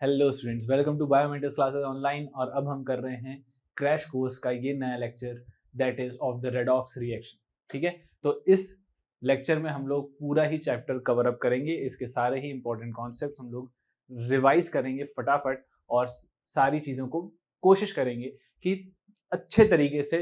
Hello students, welcome to biometrics classes online. और अब हम कर रहे हैं क्रैश कोर्स का ये नया lecture that is of the redox reaction. ठीक है, तो इस लेक्चर में हम लोग पूरा ही चैप्टर कवर अप करेंगे। इसके सारे ही इंपॉर्टेंट कॉन्सेप्ट्स हम लोग रिवाइज करेंगे फटाफट, और सारी चीज़ों को कोशिश करेंगे कि अच्छे तरीके से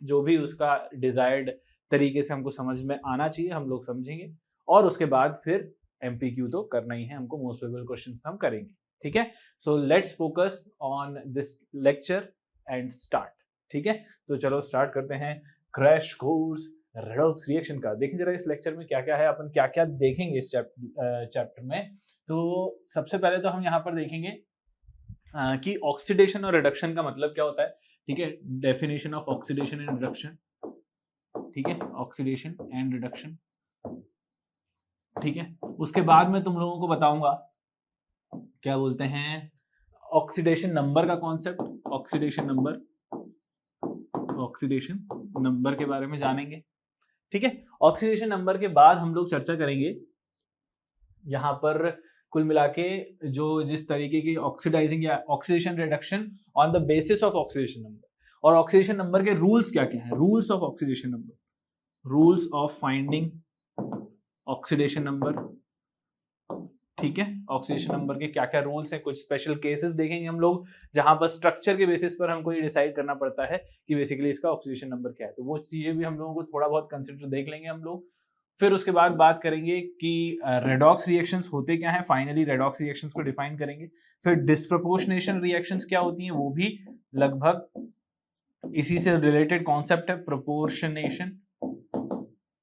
जो भी उसका डिजायर्ड तरीके से हमको समझ में आना चाहिए हम लोग समझेंगे। और उसके बाद फिर एमपीक्यू तो करना ही है हमको, मोस्ट प्रोबेबल क्वेश्चंस हम करेंगे। ठीक है, so let's focus on this lecture and start. ठीक है, तो चलो स्टार्ट करते हैं क्रैश कोर्स रेडॉक्स रिएक्शन का। देखें जरा इस लेक्चर में क्या क्या है, अपन क्या क्या देखेंगे इस चैप्टर में। तो सबसे पहले तो हम यहाँ पर देखेंगे कि ऑक्सीडेशन और रिडक्शन का मतलब क्या होता है। ठीक है, definition of oxidation and reduction. ठीक है, ऑक्सीडेशन एंड रिडक्शन। ठीक है, उसके बाद में तुम लोगों को बताऊंगा क्या बोलते हैं ऑक्सीडेशन नंबर का कॉन्सेप्ट। ऑक्सीडेशन नंबर के बारे में जानेंगे। ठीक है, ऑक्सीडेशन नंबर के बाद हम लोग चर्चा करेंगे यहां पर कुल मिला के जो जिस तरीके की ऑक्सीडाइजिंग या oxidation reduction on the basis of oxidation number, और ऑक्सीडेशन नंबर के रूल्स क्या क्या है। Rules of oxidation number, rules of finding oxidation number. ठीक है, ऑक्सीडेशन नंबर के क्या क्या रूल्स हैं, कुछ स्पेशल केसेस देखेंगे हम लोग जहां पर स्ट्रक्चर के बेसिस पर हमको ये डिसाइड करना पड़ता है कि बेसिकली इसका ऑक्सीडेशन नंबर क्या है। तो वो चीजें भी हम लोगों को थोड़ा बहुत कंसिडर देख लेंगे हम लोग। फिर उसके बाद बात करेंगे कि रेडॉक्स रिएक्शंस होते क्या हैं। फाइनली रेडॉक्स रिएक्शंस को डिफाइन करेंगे। फिर डिस्प्रपोर्शनेशन रिएक्शंस क्या होती हैं, वो भी लगभग इसी से रिलेटेड कॉन्सेप्ट है, प्रोपोर्शनेशन।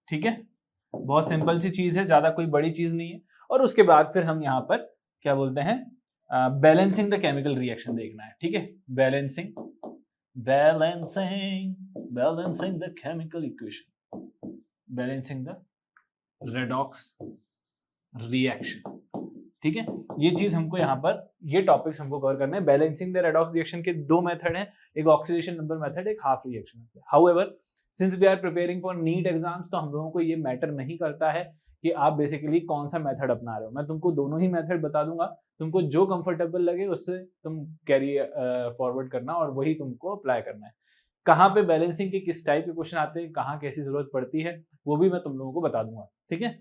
ठीक है, बहुत सिंपल सी चीज है, ज्यादा कोई बड़ी चीज नहीं है। और उसके बाद फिर हम यहाँ पर क्या बोलते हैं बैलेंसिंग द केमिकल रिएक्शन देखना है। ठीक है, balancing balancing the chemical equation, balancing the redox reaction. ठीक है, ये चीज हमको यहाँ पर ये टॉपिक्स हमको कवर करने हैं। बैलेंसिंग द रेडॉक्स रिएक्शन के दो मेथड हैं, एक ऑक्सीडेशन नंबर मेथड, एक half reaction method. However since we are preparing for NEET exams, तो हम लोगों को ये मैटर नहीं करता है कि आप बेसिकली कौन सा मेथड अपना रहे हो। मैं तुमको दोनों ही मेथड बता दूंगा, तुमको जो कंफर्टेबल लगे उससे तुम कैरी फॉरवर्ड करना और वही तुमको अप्लाई करना है। कहाँ पे बैलेंसिंग के किस टाइप के क्वेश्चन आते हैं, कहाँ कैसी जरूरत पड़ती है, वो भी मैं तुम लोगों को बता दूंगा। ठीक है,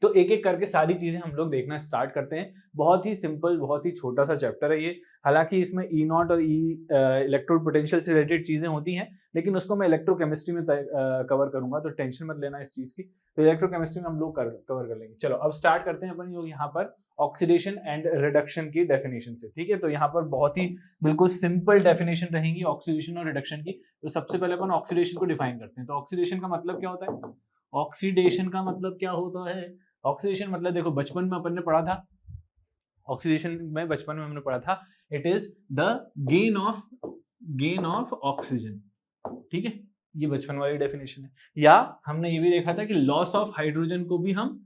तो एक एक करके सारी चीजें हम लोग देखना स्टार्ट करते हैं। बहुत ही सिंपल, बहुत ही छोटा सा चैप्टर है ये। हालांकि इसमें ई नॉट और ई इलेक्ट्रोड पोटेंशियल से रिलेटेड चीजें होती हैं, लेकिन उसको मैं इलेक्ट्रोकेमिस्ट्री में कवर करूंगा, तो टेंशन मत लेना इस चीज की। तो इलेक्ट्रोकेमिस्ट्री में हम लोग कवर कर लेंगे। चलो अब स्टार्ट करते हैं अपन यहाँ पर ऑक्सीडेशन एंड रिडक्शन की डेफिनेशन से। ठीक है, तो यहाँ पर बहुत ही बिल्कुल सिंपल डेफिनेशन रहेंगी ऑक्सीडेशन और रिडक्शन की। तो सबसे पहले अपन ऑक्सीडेशन को डिफाइन करते हैं। तो ऑक्सीडेशन का मतलब क्या होता है, ऑक्सीडेशन का मतलब क्या होता है, ऑक्सीडेशन मतलब देखो बचपन में अपन ने पढ़ा था, ऑक्सीडेशन में बचपन में हमने पढ़ा था, it is the gain of oxygen. ठीक है, ये बचपन वाली डेफिनेशन है। या हमने ये भी देखा था कि लॉस ऑफ हाइड्रोजन को भी हम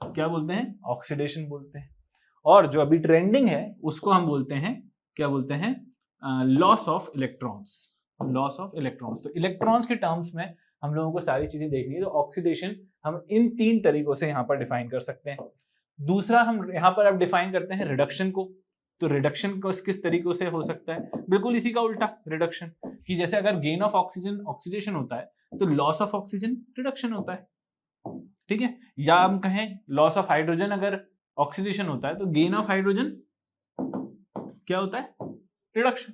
क्या बोलते हैं, ऑक्सीडेशन बोलते हैं। और जो अभी ट्रेंडिंग है उसको हम बोलते हैं, क्या बोलते हैं, loss of electrons. Loss of electrons, तो इलेक्ट्रॉन्स के टर्म्स में हम लोगों को सारी चीजें देखनी है। तो ऑक्सीडेशन हम इन तीन तरीकों से यहाँ पर डिफाइन कर सकते हैं। दूसरा हम यहाँ पर अब डिफाइन करते हैं रिडक्शन को। तो रिडक्शन को किस तरीकों से हो सकता है, बिल्कुल इसी का उल्टा रिडक्शन, कि जैसे अगर गेन ऑफ ऑक्सीजन ऑक्सीडेशन होता है तो लॉस ऑफ ऑक्सीजन रिडक्शन होता है। ठीक है, या हम कहें लॉस ऑफ हाइड्रोजन अगर ऑक्सीडेशन होता है तो गेन ऑफ हाइड्रोजन क्या होता है, रिडक्शन।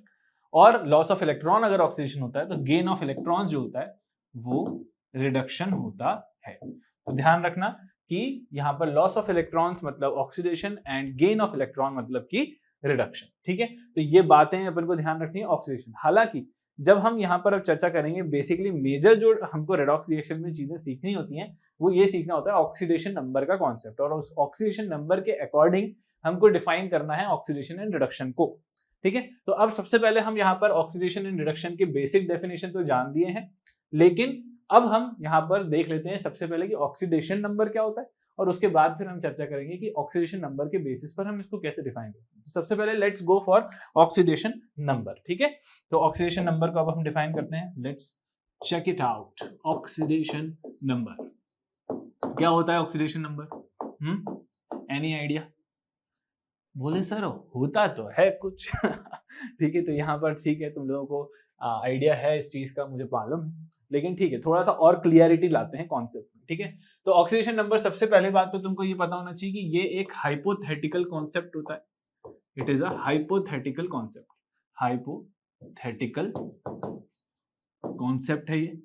और लॉस ऑफ इलेक्ट्रॉन अगर ऑक्सीडेशन होता है तो गेन ऑफ इलेक्ट्रॉन्स जो होता है वो रिडक्शन होता है। तो ध्यान रखना कि यहां पर लॉस ऑफ इलेक्ट्रॉन्स मतलब oxidation and gain of electron मतलब कि रिडक्शन। ठीक है, तो ये बातें अपन को ध्यान रखनी है ऑक्सीडेशन। हालांकि जब हम यहाँ पर अब चर्चा करेंगे, बेसिकली मेजर जो हमको रेडॉक्स रिएक्शन में चीजें सीखनी होती हैं वो ये सीखना होता है ऑक्सीडेशन नंबर का कॉन्सेप्ट, और उस ऑक्सीडेशन नंबर के अकॉर्डिंग हमको डिफाइन करना है ऑक्सीडेशन एंड रिडक्शन को। ठीक है, तो अब सबसे पहले हम यहाँ पर ऑक्सीडेशन एंड रिडक्शन के बेसिक डेफिनेशन तो जान दिए हैं, लेकिन अब हम यहाँ पर देख लेते हैं सबसे पहले कि ऑक्सीडेशन नंबर क्या होता है, और उसके बाद फिर हम चर्चा करेंगे कि ऑक्सीडेशन नंबर के बेसिस पर हम इसको कैसे डिफाइन करते हैं। तो सबसे पहले let's go for oxidation number. ठीक है, तो ऑक्सीडेशन नंबर को अब हम डिफाइन करते हैं, let's check it out. Oxidation number क्या होता है, ऑक्सीडेशन नंबर एनी आइडिया, बोले सर होता तो है कुछ ठीक है, तो यहाँ पर ठीक है, तुम लोगों को आइडिया है इस चीज का, मुझे मालूम है, लेकिन ठीक है, थोड़ा सा और क्लियरिटी लाते हैं कॉन्सेप्ट में। ठीक है, तो ऑक्सीडेशन नंबर, सबसे पहले बात तो तुमको ये पता होना चाहिए कि ये एक हाइपोथेटिकल कॉन्सेप्ट होता है। It is a hypothetical concept, hypothetical concept है ये,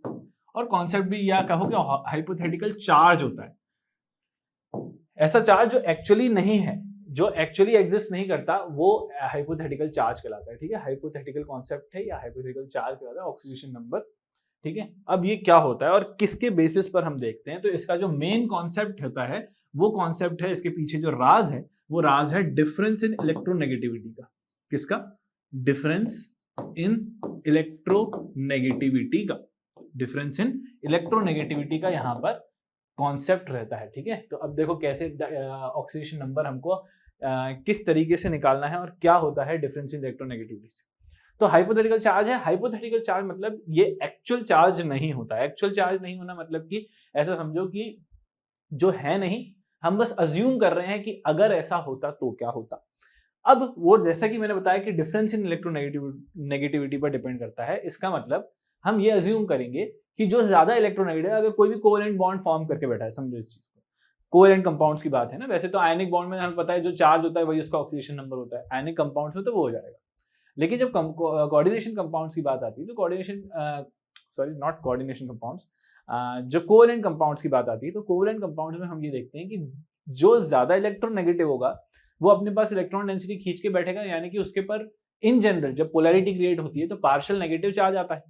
और कॉन्सेप्ट भी या कहो कि हाइपोथेटिकल चार्ज होता है, ऐसा चार्ज जो एक्चुअली नहीं है, जो एक्चुअली एग्जिस्ट नहीं करता, वो हाइपोथेटिकल चार्ज कहलाता है। ठीक है, हाइपोथेटिकल कॉन्सेप्ट है या हाइपोथेटिकल चार्ज कहलाता है ऑक्सीडेशन नंबर। ठीक है, अब ये क्या होता है और किसके बेसिस पर हम देखते हैं, तो इसका जो मेन कॉन्सेप्ट होता है वो कॉन्सेप्ट है, इसके पीछे जो राज है वो राज है डिफरेंस इन इलेक्ट्रोनेगेटिविटी का। किसका? डिफरेंस इन इलेक्ट्रोनेगेटिविटी का, डिफरेंस इन इलेक्ट्रोनेगेटिविटी का यहाँ पर कॉन्सेप्ट रहता है। ठीक है, तो अब देखो कैसे ऑक्सीडेशन नंबर हमको किस तरीके से निकालना है और क्या होता है डिफरेंस इन इलेक्ट्रोनेगेटिविटी से। तो हाइपोथेटिकल चार्ज है, हाइपोथेटिकल चार्ज मतलब ये एक्चुअल चार्ज नहीं होता। एक्चुअल चार्ज नहीं होना मतलब कि ऐसा समझो कि जो है नहीं, हम बस अज्यूम कर रहे हैं कि अगर ऐसा होता तो क्या होता। अब वो जैसा कि मैंने बताया कि डिफरेंस इन इलेक्ट्रोनेगेटिविटी पर डिपेंड करता है, इसका मतलब हम ये अज्यूम करेंगे कि जो ज्यादा इलेक्ट्रोनेगेटिव, अगर कोई भी कोवेलेंट बॉन्ड फॉर्म करके बैठा है, समझो इस चीज को, कोवेलेंट कंपाउंड्स की बात है ना। वैसे तो आयनिक बॉन्ड में हमें पता है जो चार्ज होता है वही उसका ऑक्सीडेशन नंबर होता है, आयनिक कंपाउंड्स में तो वो हो जाएगा। लेकिन जब कोऑर्डिनेशन कंपाउंड्स की बात आती है तो नॉट कोऑर्डिनेशन कंपाउंड्स, जो कोवेलेंट कंपाउंड्स की बात आती है, तो कोवेलेंट कंपाउंड्स में हम ये देखते हैं कि जो ज्यादा इलेक्ट्रोनेगेटिव होगा वो अपने पास इलेक्ट्रॉन डेंसिटी खींच के बैठेगा, यानी कि उसके पर इन जनरल जब पोलैरिटी क्रिएट होती है तो पार्शियल नेगेटिव चार्ज आता है,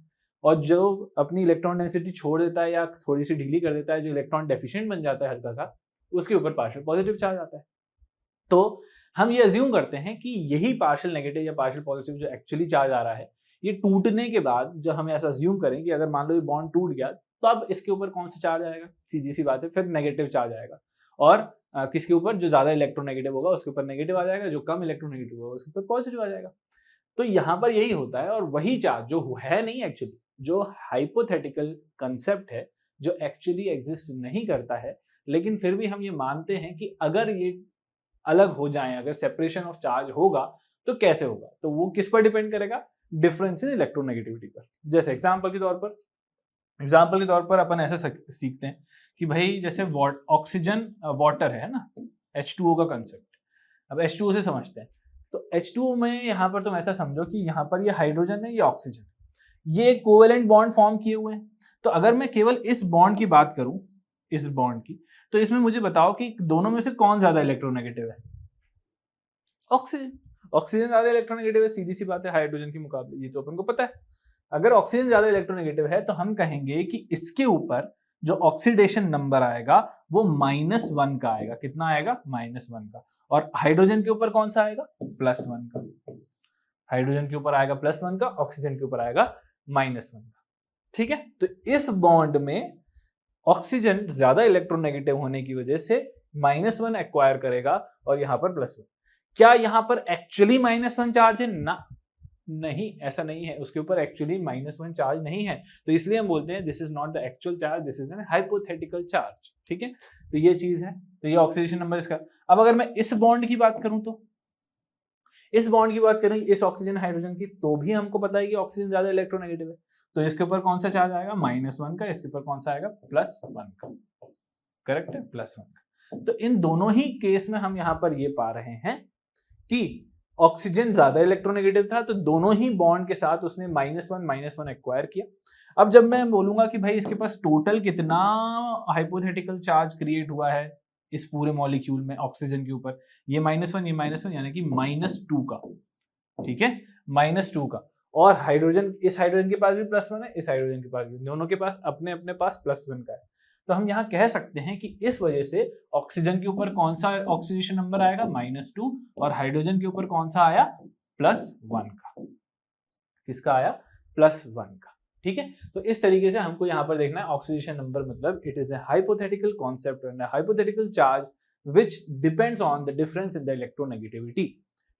और जो अपनी इलेक्ट्रॉन डेंसिटी छोड़ देता है या थोड़ी सी ढीली कर देता है, जो इलेक्ट्रॉन डेफिशिएंट बन जाता है हल्का सा, उसके ऊपर पार्शियल पॉजिटिव चार्ज आता है। तो हम ये अज्यूम करते हैं कि यही पार्शियल नेगेटिव या पार्शियल पॉजिटिव जो एक्चुअली चार्ज आ रहा है, ये टूटने के बाद जब हम ऐसा अज्यूम करें कि अगर मान लो ये बॉन्ड टूट गया, तो अब इसके ऊपर कौन सा चार्ज आएगा? सीधी सी बात है, फिर नेगेटिव चार्ज आएगा। और किसके ऊपर? जो ज्यादा इलेक्ट्रोनेगेटिव होगा उसके ऊपर नेगेटिव आ जाएगा, जो कम इलेक्ट्रोनेगेटिव होगा उसके ऊपर पॉजिटिव आ जाएगा। तो यहाँ पर यही होता है, और वही चार्ज जो है नहीं एक्चुअली, जो हाइपोथेटिकल कंसेप्ट है, जो एक्चुअली एग्जिस्ट नहीं करता है, लेकिन फिर भी हम ये मानते हैं कि अगर ये अलग हो जाए, अगर सेपरेशन ऑफ चार्ज होगा तो कैसे होगा, तो वो किस पर डिपेंड करेगा? डिफरेंस इन इलेक्ट्रोनेगेटिविटी पर। जैसे एग्जांपल के तौर पर अपन ऐसे सीखते हैं कि भाई जैसे ऑक्सीजन वाटर है ना, H2O का कंसेप्ट। अब H2O से समझते हैं, तो H2O में यहाँ पर तुम ऐसा समझो कि यहाँ पर ये हाइड्रोजन है, ये ऑक्सीजन, ये कोवेलेंट बॉन्ड फॉर्म किए हुए हैं। तो अगर मैं केवल इस बॉन्ड की बात करूं, इस बॉन्ड की, तो इसमें मुझे बताओ कि दोनों में से कौन ज्यादा इलेक्ट्रोनेगेटिव है? ऑक्सीजन। ऑक्सीजन ज्यादा इलेक्ट्रोनेगेटिव है, सीधी सी बात है, हाइड्रोजन के मुकाबले, ये तो अपन को पता है। अगर ऑक्सीजन ज्यादा इलेक्ट्रोनेगेटिव है तो हम कहेंगे कि इसके ऊपर जो ऑक्सीडेशन नंबर आएगा वो -1 का आएगा। कितना आएगा? -1 का। और हाइड्रोजन के ऊपर कौन सा आएगा? +1 का। हाइड्रोजन के ऊपर आएगा +1 का, ऑक्सीजन के ऊपर आएगा -1 का। ठीक है, तो इस बॉन्ड में ऑक्सीजन ज्यादा इलेक्ट्रोनेगेटिव होने की वजह से -1 एक्वायर करेगा और यहां पर +1। क्या यहां पर एक्चुअली -1 चार्ज है? ना, नहीं, ऐसा नहीं है, उसके ऊपर एक्चुअली -1 चार्ज नहीं है। तो इसलिए हम बोलते हैं this is not the actual charge, this is an hypothetical charge. ठीक है, तो ये चीज है, तो ये ऑक्सीडेशन नंबर इसका। अब अगर मैं इस बॉन्ड की बात करूं, तो इस बॉन्ड की बात करें, इस ऑक्सीजन हाइड्रोजन की, तो भी हमको पता है कि ऑक्सीजन ज्यादा इलेक्ट्रोनेगेटिव है, तो इसके ऊपर कौन सा चार्ज आएगा? -1 का। इसके ऊपर कौन सा आएगा? +1 का। करेक्ट है, +1 का। तो इन दोनों ही केस में हम यहां पर ये पा रहे हैं कि ऑक्सीजन ज्यादा इलेक्ट्रोनेगेटिव था, तो दोनों ही बॉन्ड के साथ उसने -1 एक्वायर किया। अब जब मैं बोलूंगा कि भाई इसके पास टोटल कितना हाइपोथेटिकल चार्ज क्रिएट हुआ है इस पूरे मॉलिक्यूल में ऑक्सीजन के ऊपर, ये -1 यानी कि -2 का। ठीक है, -2 का। और हाइड्रोजन, इस हाइड्रोजन के पास भी +1 है, इस हाइड्रोजन के पास भी, दोनों के पास अपने अपने पास +1 का है। तो हम यहाँ कह सकते हैं कि इस वजह से ऑक्सीजन के ऊपर कौन सा ऑक्सीडेशन नंबर आएगा? -2, और हाइड्रोजन के ऊपर कौन सा आया? +1 का। किसका आया? +1 का। ठीक है, तो इस तरीके से हमको यहाँ पर देखना है ऑक्सीडेशन नंबर मतलब it is a hypothetical concept and hypothetical charge which depends on the difference in the electronegativity.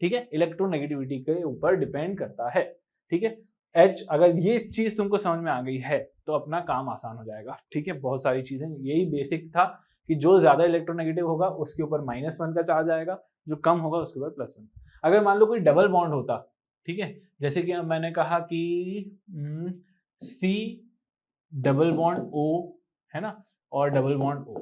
ठीक है, इलेक्ट्रोनेगेटिविटी के ऊपर डिपेंड करता है। ठीक है, H, अगर ये चीज तुमको समझ में आ गई है तो अपना काम आसान हो जाएगा। ठीक है, बहुत सारी चीजें, यही बेसिक था कि जो ज्यादा इलेक्ट्रोनेगेटिव होगा उसके ऊपर -1 का चार्ज आएगा, जो कम होगा उसके ऊपर +1। अगर मान लो कोई डबल बॉन्ड होता, ठीक है, जैसे कि मैंने कहा कि C डबल बॉन्ड O है ना, और डबल बॉन्ड O,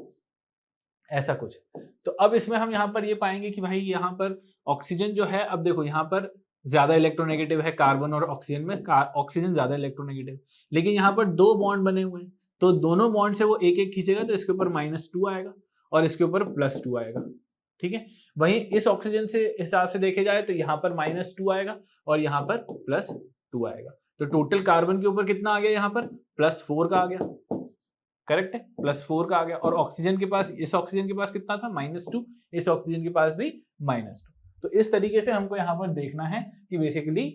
ऐसा कुछ। तो अब इसमें हम यहाँ पर ये पाएंगे कि भाई यहाँ पर ऑक्सीजन जो है, अब देखो यहाँ पर ज्यादा इलेक्ट्रोनेगेटिव है कार्बन और ऑक्सीजन में, ऑक्सीजन ज्यादा इलेक्ट्रोनेगेटिव, लेकिन यहाँ पर 2 बॉन्ड बने हुए हैं, तो दोनों बॉन्ड से वो एक एक खींचेगा, तो इसके ऊपर -2 आएगा और इसके ऊपर +2 आएगा, ठीक है। वहीं इस ऑक्सीजन से हिसाब से देखे जाए तो यहाँ पर -2 आएगा और यहाँ पर +2 आएगा, तो टोटल कार्बन के ऊपर कितना आ गया, यहाँ पर +4 का आ गया, करेक्ट है, +4 का आ गया। और ऑक्सीजन के पास, इस ऑक्सीजन के पास कितना था, -2, इस ऑक्सीजन के पास भी -2। तो इस तरीके से हमको यहाँ पर देखना है कि बेसिकली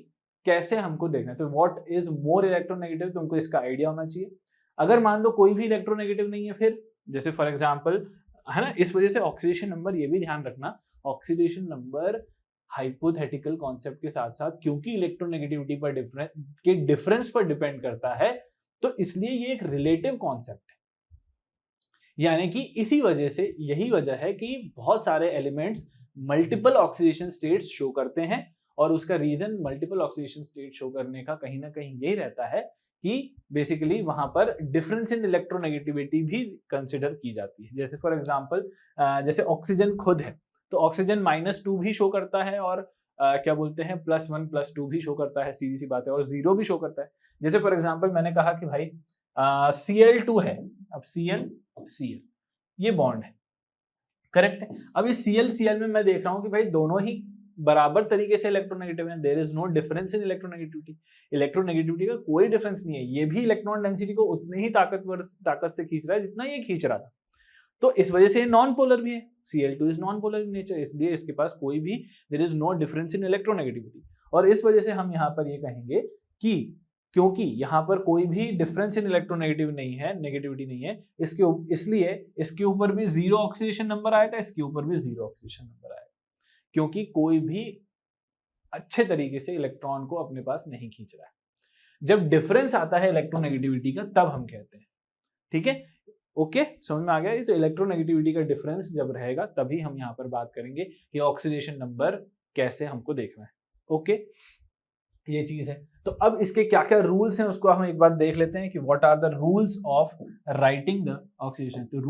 कैसे हमको देखना है। तो व्हाट इज मोर इलेक्ट्रोनेगेटिव, तुमको इसका आइडिया होना चाहिए। अगर मान लो कोई भी इलेक्ट्रोनेगेटिव नहीं है, फिर जैसे फॉर एग्जांपल है ना, इस वजह से ऑक्सीडेशन नंबर, ये भी ध्यान रखना, ऑक्सीडेशन नंबर हाइपोथेटिकल कॉन्सेप्ट के साथ साथ, क्योंकि इलेक्ट्रोनेगेटिविटी पर डिफरेंस पर डिपेंड करता है, तो इसलिए ये एक रिलेटिव कॉन्सेप्ट है। यानी कि इसी वजह से, यही वजह है कि बहुत सारे elements multiple oxidation states show करते हैं, और उसका reason multiple oxidation state show करने का कहीं ना कहीं यही रहता है कि बेसिकली वहां पर डिफरेंस इन इलेक्ट्रोनेगेटिविटी भी कंसिडर की जाती है। जैसे फॉर एग्जांपल, जैसे ऑक्सीजन खुद है, तो ऑक्सीजन -2 भी शो करता है, और क्या बोलते हैं +1 +2 भी शो करता है, सीधी सी बात है, और 0 भी शो करता है। जैसे फॉर एग्जांपल मैंने कहा कि भाई Cl2 है, अब Cl ये बॉन्ड है, करेक्ट है। अब इस Cl में मैं देख रहा हूं कि भाई दोनों ही बराबर तरीके से इलेक्ट्रोनेगेटिव है, there is no difference in electronegativity, electronegativity का कोई डिफरेंस नहीं है। ये भी इलेक्ट्रॉन डेंसिटी को उतनी ही ताकत से खींच रहा है जितना ये खींच रहा था, तो इस वजह से ये नॉन पोलर भी है। Cl2 is non polar in nature, इसलिए इसके पास कोई भी, there is no difference in electronegativity. और इस वजह से हम यहाँ पर ये कहेंगे कि क्योंकि यहाँ पर कोई भी डिफरेंस इन इलेक्ट्रोनेगेटिव नहीं है, नेगेटिविटी नहीं है, इसलिए इसके ऊपर भी 0 ऑक्सीडेशन नंबर आएगा, इसके ऊपर भी 0 ऑक्सीडेशन नंबर आएगा, क्योंकि कोई भी अच्छे तरीके से इलेक्ट्रॉन को अपने पास नहीं खींच रहा है। जब डिफरेंस आता है इलेक्ट्रोनेगेटिविटी का, तब हम कहते हैं, ठीक है, ओके, समझ में आ गया। तो इलेक्ट्रोनेगेटिविटी का डिफरेंस जब रहेगा, तभी हम यहाँ पर बात करेंगे कि ऑक्सीडेशन नंबर कैसे हमको देखना है, ओके, ये चीज है। तो अब इसके क्या क्या रूल्स हैं, उसको हम एक बार देख लेते हैं कि what are the rules of writing the oxidation. तो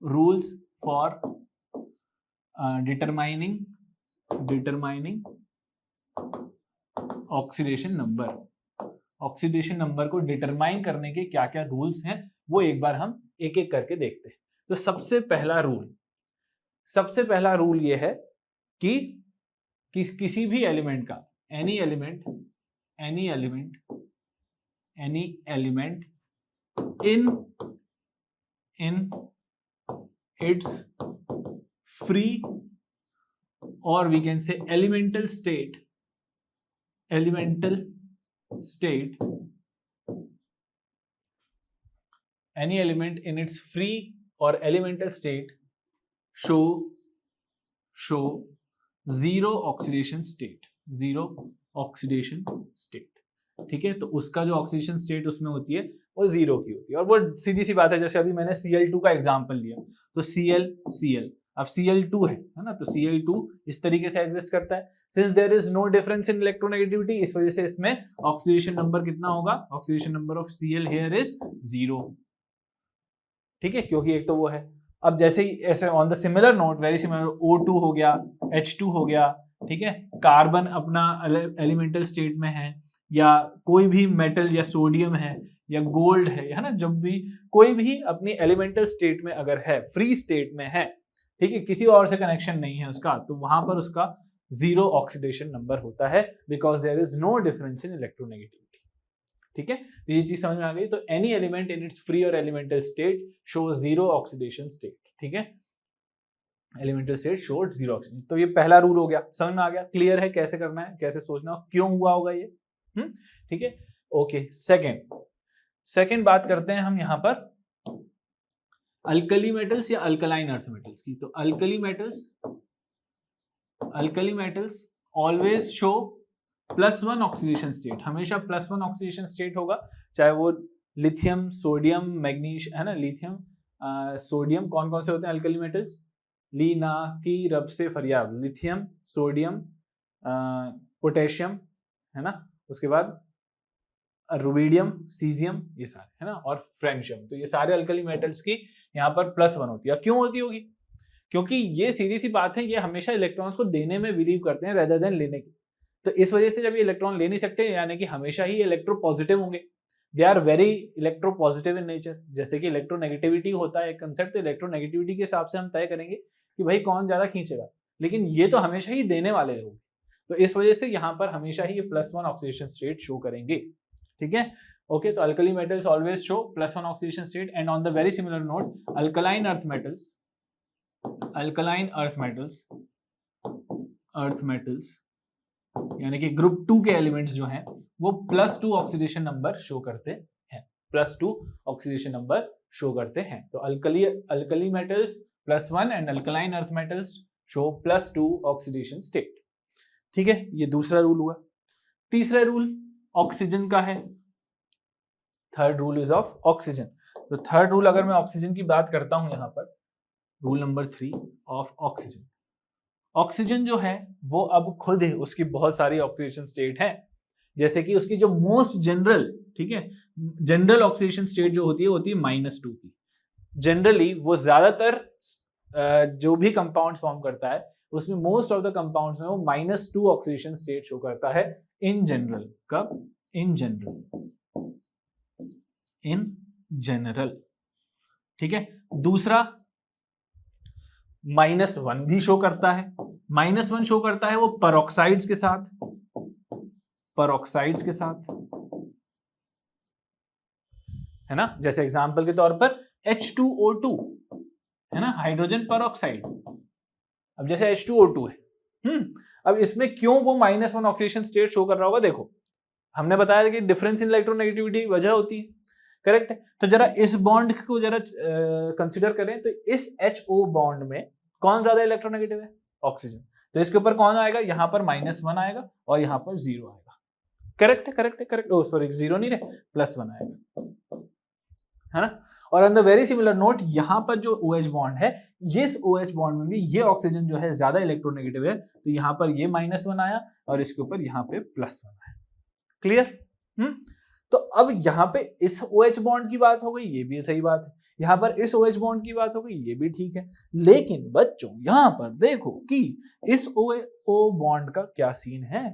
rules for determining oxidation number. Oxidation number को डिटरमाइन करने के क्या क्या रूल्स हैं, वो एक बार हम एक एक करके देखते हैं। तो सबसे पहला रूल ये है कि किसी भी एलिमेंट का, any element in its free, or we can say elemental state, any element in its free or elemental state show zero oxidation state, ठीक है। तो उसका जो ऑक्सीडेशन स्टेट उसमें होती है वो 0 की होती है, और वो सीधी सी बात है। जैसे अभी मैंने Cl2 का एग्जांपल लिया, तो Cl, अब Cl2 है ना, तो Cl2 इस तरीके से एग्जिस्ट करता है। Since there is no difference in electronegativity, इस वजह से इसमें ऑक्सीडेशन नंबर कितना होगा, oxidation number of Cl here is 0, ठीक है, क्योंकि एक तो वो है। अब जैसे ही ऐसे on the similar note, very similar, O2 हो गया, H2 हो गया, ठीक है, कार्बन अपना एलिमेंटल स्टेट में है, या कोई भी मेटल या सोडियम है या गोल्ड है ना, जब भी कोई भी अपनी एलिमेंटल स्टेट में अगर है, फ्री स्टेट में है, ठीक है, किसी और से कनेक्शन नहीं है उसका, तो वहां पर उसका 0 ऑक्सीडेशन नंबर होता है, because there is no difference in electronegativity, ठीक है। तो ये चीज समझ में आ गई। तो any element in its free or elemental state show 0 oxidation state, ठीक है, एलिमेंटल स्टेट शो 0 ऑक्सीडेशन। तो ये पहला रूल हो गया, समझ में आ गया, क्लियर है कैसे करना है, कैसे सोचना, क्यों हुआ होगा ये, ठीक है, ओके। सेकंड बात करते हैं हम यहाँ पर अल्कली मेटल्स या अल्कलाइन अर्थ मेटल्स की। तो alkali metals always show +1 oxidation state, हमेशा +1 ऑक्सीडेशन स्टेट होगा, चाहे वो लिथियम, सोडियम, मैग्नीशियम है ना, लिथियम, सोडियम, कौन कौन से होते हैं अल्कली मेटल्स, लीना की रब से फरियाद, लिथियम, सोडियम, पोटेशियम, है ना, उसके बाद रुबिडियम, सीजियम, ये सारे, है ना, और फ्रेंशियम। तो ये सारे अल्कली मेटल्स की यहाँ पर +1 होती है। क्यों होती होगी? क्योंकि ये सीधी सी बात है, ये हमेशा इलेक्ट्रॉन्स को देने में बिलीव करते हैं रेदर देन लेने की। तो इस वजह से जब ये इलेक्ट्रॉन ले नहीं सकते, यानी कि हमेशा ही इलेक्ट्रोपॉजिटिव होंगे, they are very electropositive in nature. जैसे कि इलेक्ट्रोनेगेटिविटी होता है एक कंसेप्ट, तो इलेक्ट्रोनेगेटिविटी के हिसाब से हम तय करेंगे कि भाई कौन ज्यादा खींचेगा, लेकिन ये तो हमेशा ही देने वाले लोग, तो इस वजह से यहाँ पर हमेशा ही ये +1 ऑक्सीडेशन स्टेट शो करेंगे। ठीक है, ओके। तो alkali metals always show +1 oxidation state. And on the very similar note, alkaline earth metals यानी कि ग्रुप 2 के एलिमेंट्स जो हैं वो +2 ऑक्सीडेशन नंबर शो करते हैं, +2 ऑक्सीडेशन नंबर शो करते हैं। तो alkali metals +1 and alkaline earth metals show +2 oxidation state. ठीक है, ये दूसरा रूल हुआ। तीसरा रूल ऑक्सीजन का है, third rule is of oxygen. तो थर्ड रूल अगर मैं ऑक्सीजन की बात करता हूं यहां पर, rule number 3 of oxygen, oxygen जो है वो अब खुद है, उसकी बहुत सारी ऑक्सीडेशन स्टेट है, जैसे कि उसकी जो मोस्ट जनरल, ठीक है, जनरल ऑक्सीडेशन स्टेट जो होती है -2 की। जनरली वो ज्यादातर जो भी कंपाउंड्स फॉर्म करता है उसमें मोस्ट ऑफ द कंपाउंड्स में वो -2 ऑक्सीडेशन स्टेट शो करता है इन जनरल। कब? In general. ठीक है, दूसरा -1 भी शो करता है। -1 शो करता है वो पेरोक्साइड्स के साथ, है ना, जैसे एग्जांपल के तौर पर H2O2, है ना, हाइड्रोजन पेरोक्साइड। अब जैसे H2O2 है, अब इसमें क्यों वो -1 ऑक्सीडेशन स्टेट शो कर रहा होगा? देखो, हमने बताया कि डिफरेंस इन इलेक्ट्रोनेगेटिविटी वजह होती है, करेक्ट है। तो जरा इस बॉन्ड को जरा कंसीडर करें, तो इस HO बॉन्ड में कौन ज्यादा इलेक्ट्रोनेगेटिव है? ऑक्सीजन। तो इसके ऊपर कौन आएगा? यहां पर -1 आएगा और यहां पर 0 आएगा। करेक्ट। ओ सॉरी, 0 नहीं रहे, +1 आएगा, है ना। और on the very similar note, यहां पर जो OH बॉन्ड है, इस OH बॉन्ड में भी ये ऑक्सीजन जो है ज्यादा इलेक्ट्रोनेगेटिव है, तो यहां पर ये -1 आया और इसके ऊपर यहां पे +1 आया। क्लियर? तो अब यहाँ पे इस OH बॉन्ड की बात हो गई, ये भी सही बात है। यहाँ पर इस OH बॉन्ड की बात हो गई, ये भी ठीक है। लेकिन बच्चों यहाँ पर देखो कि इस OO बॉन्ड का क्या सीन है।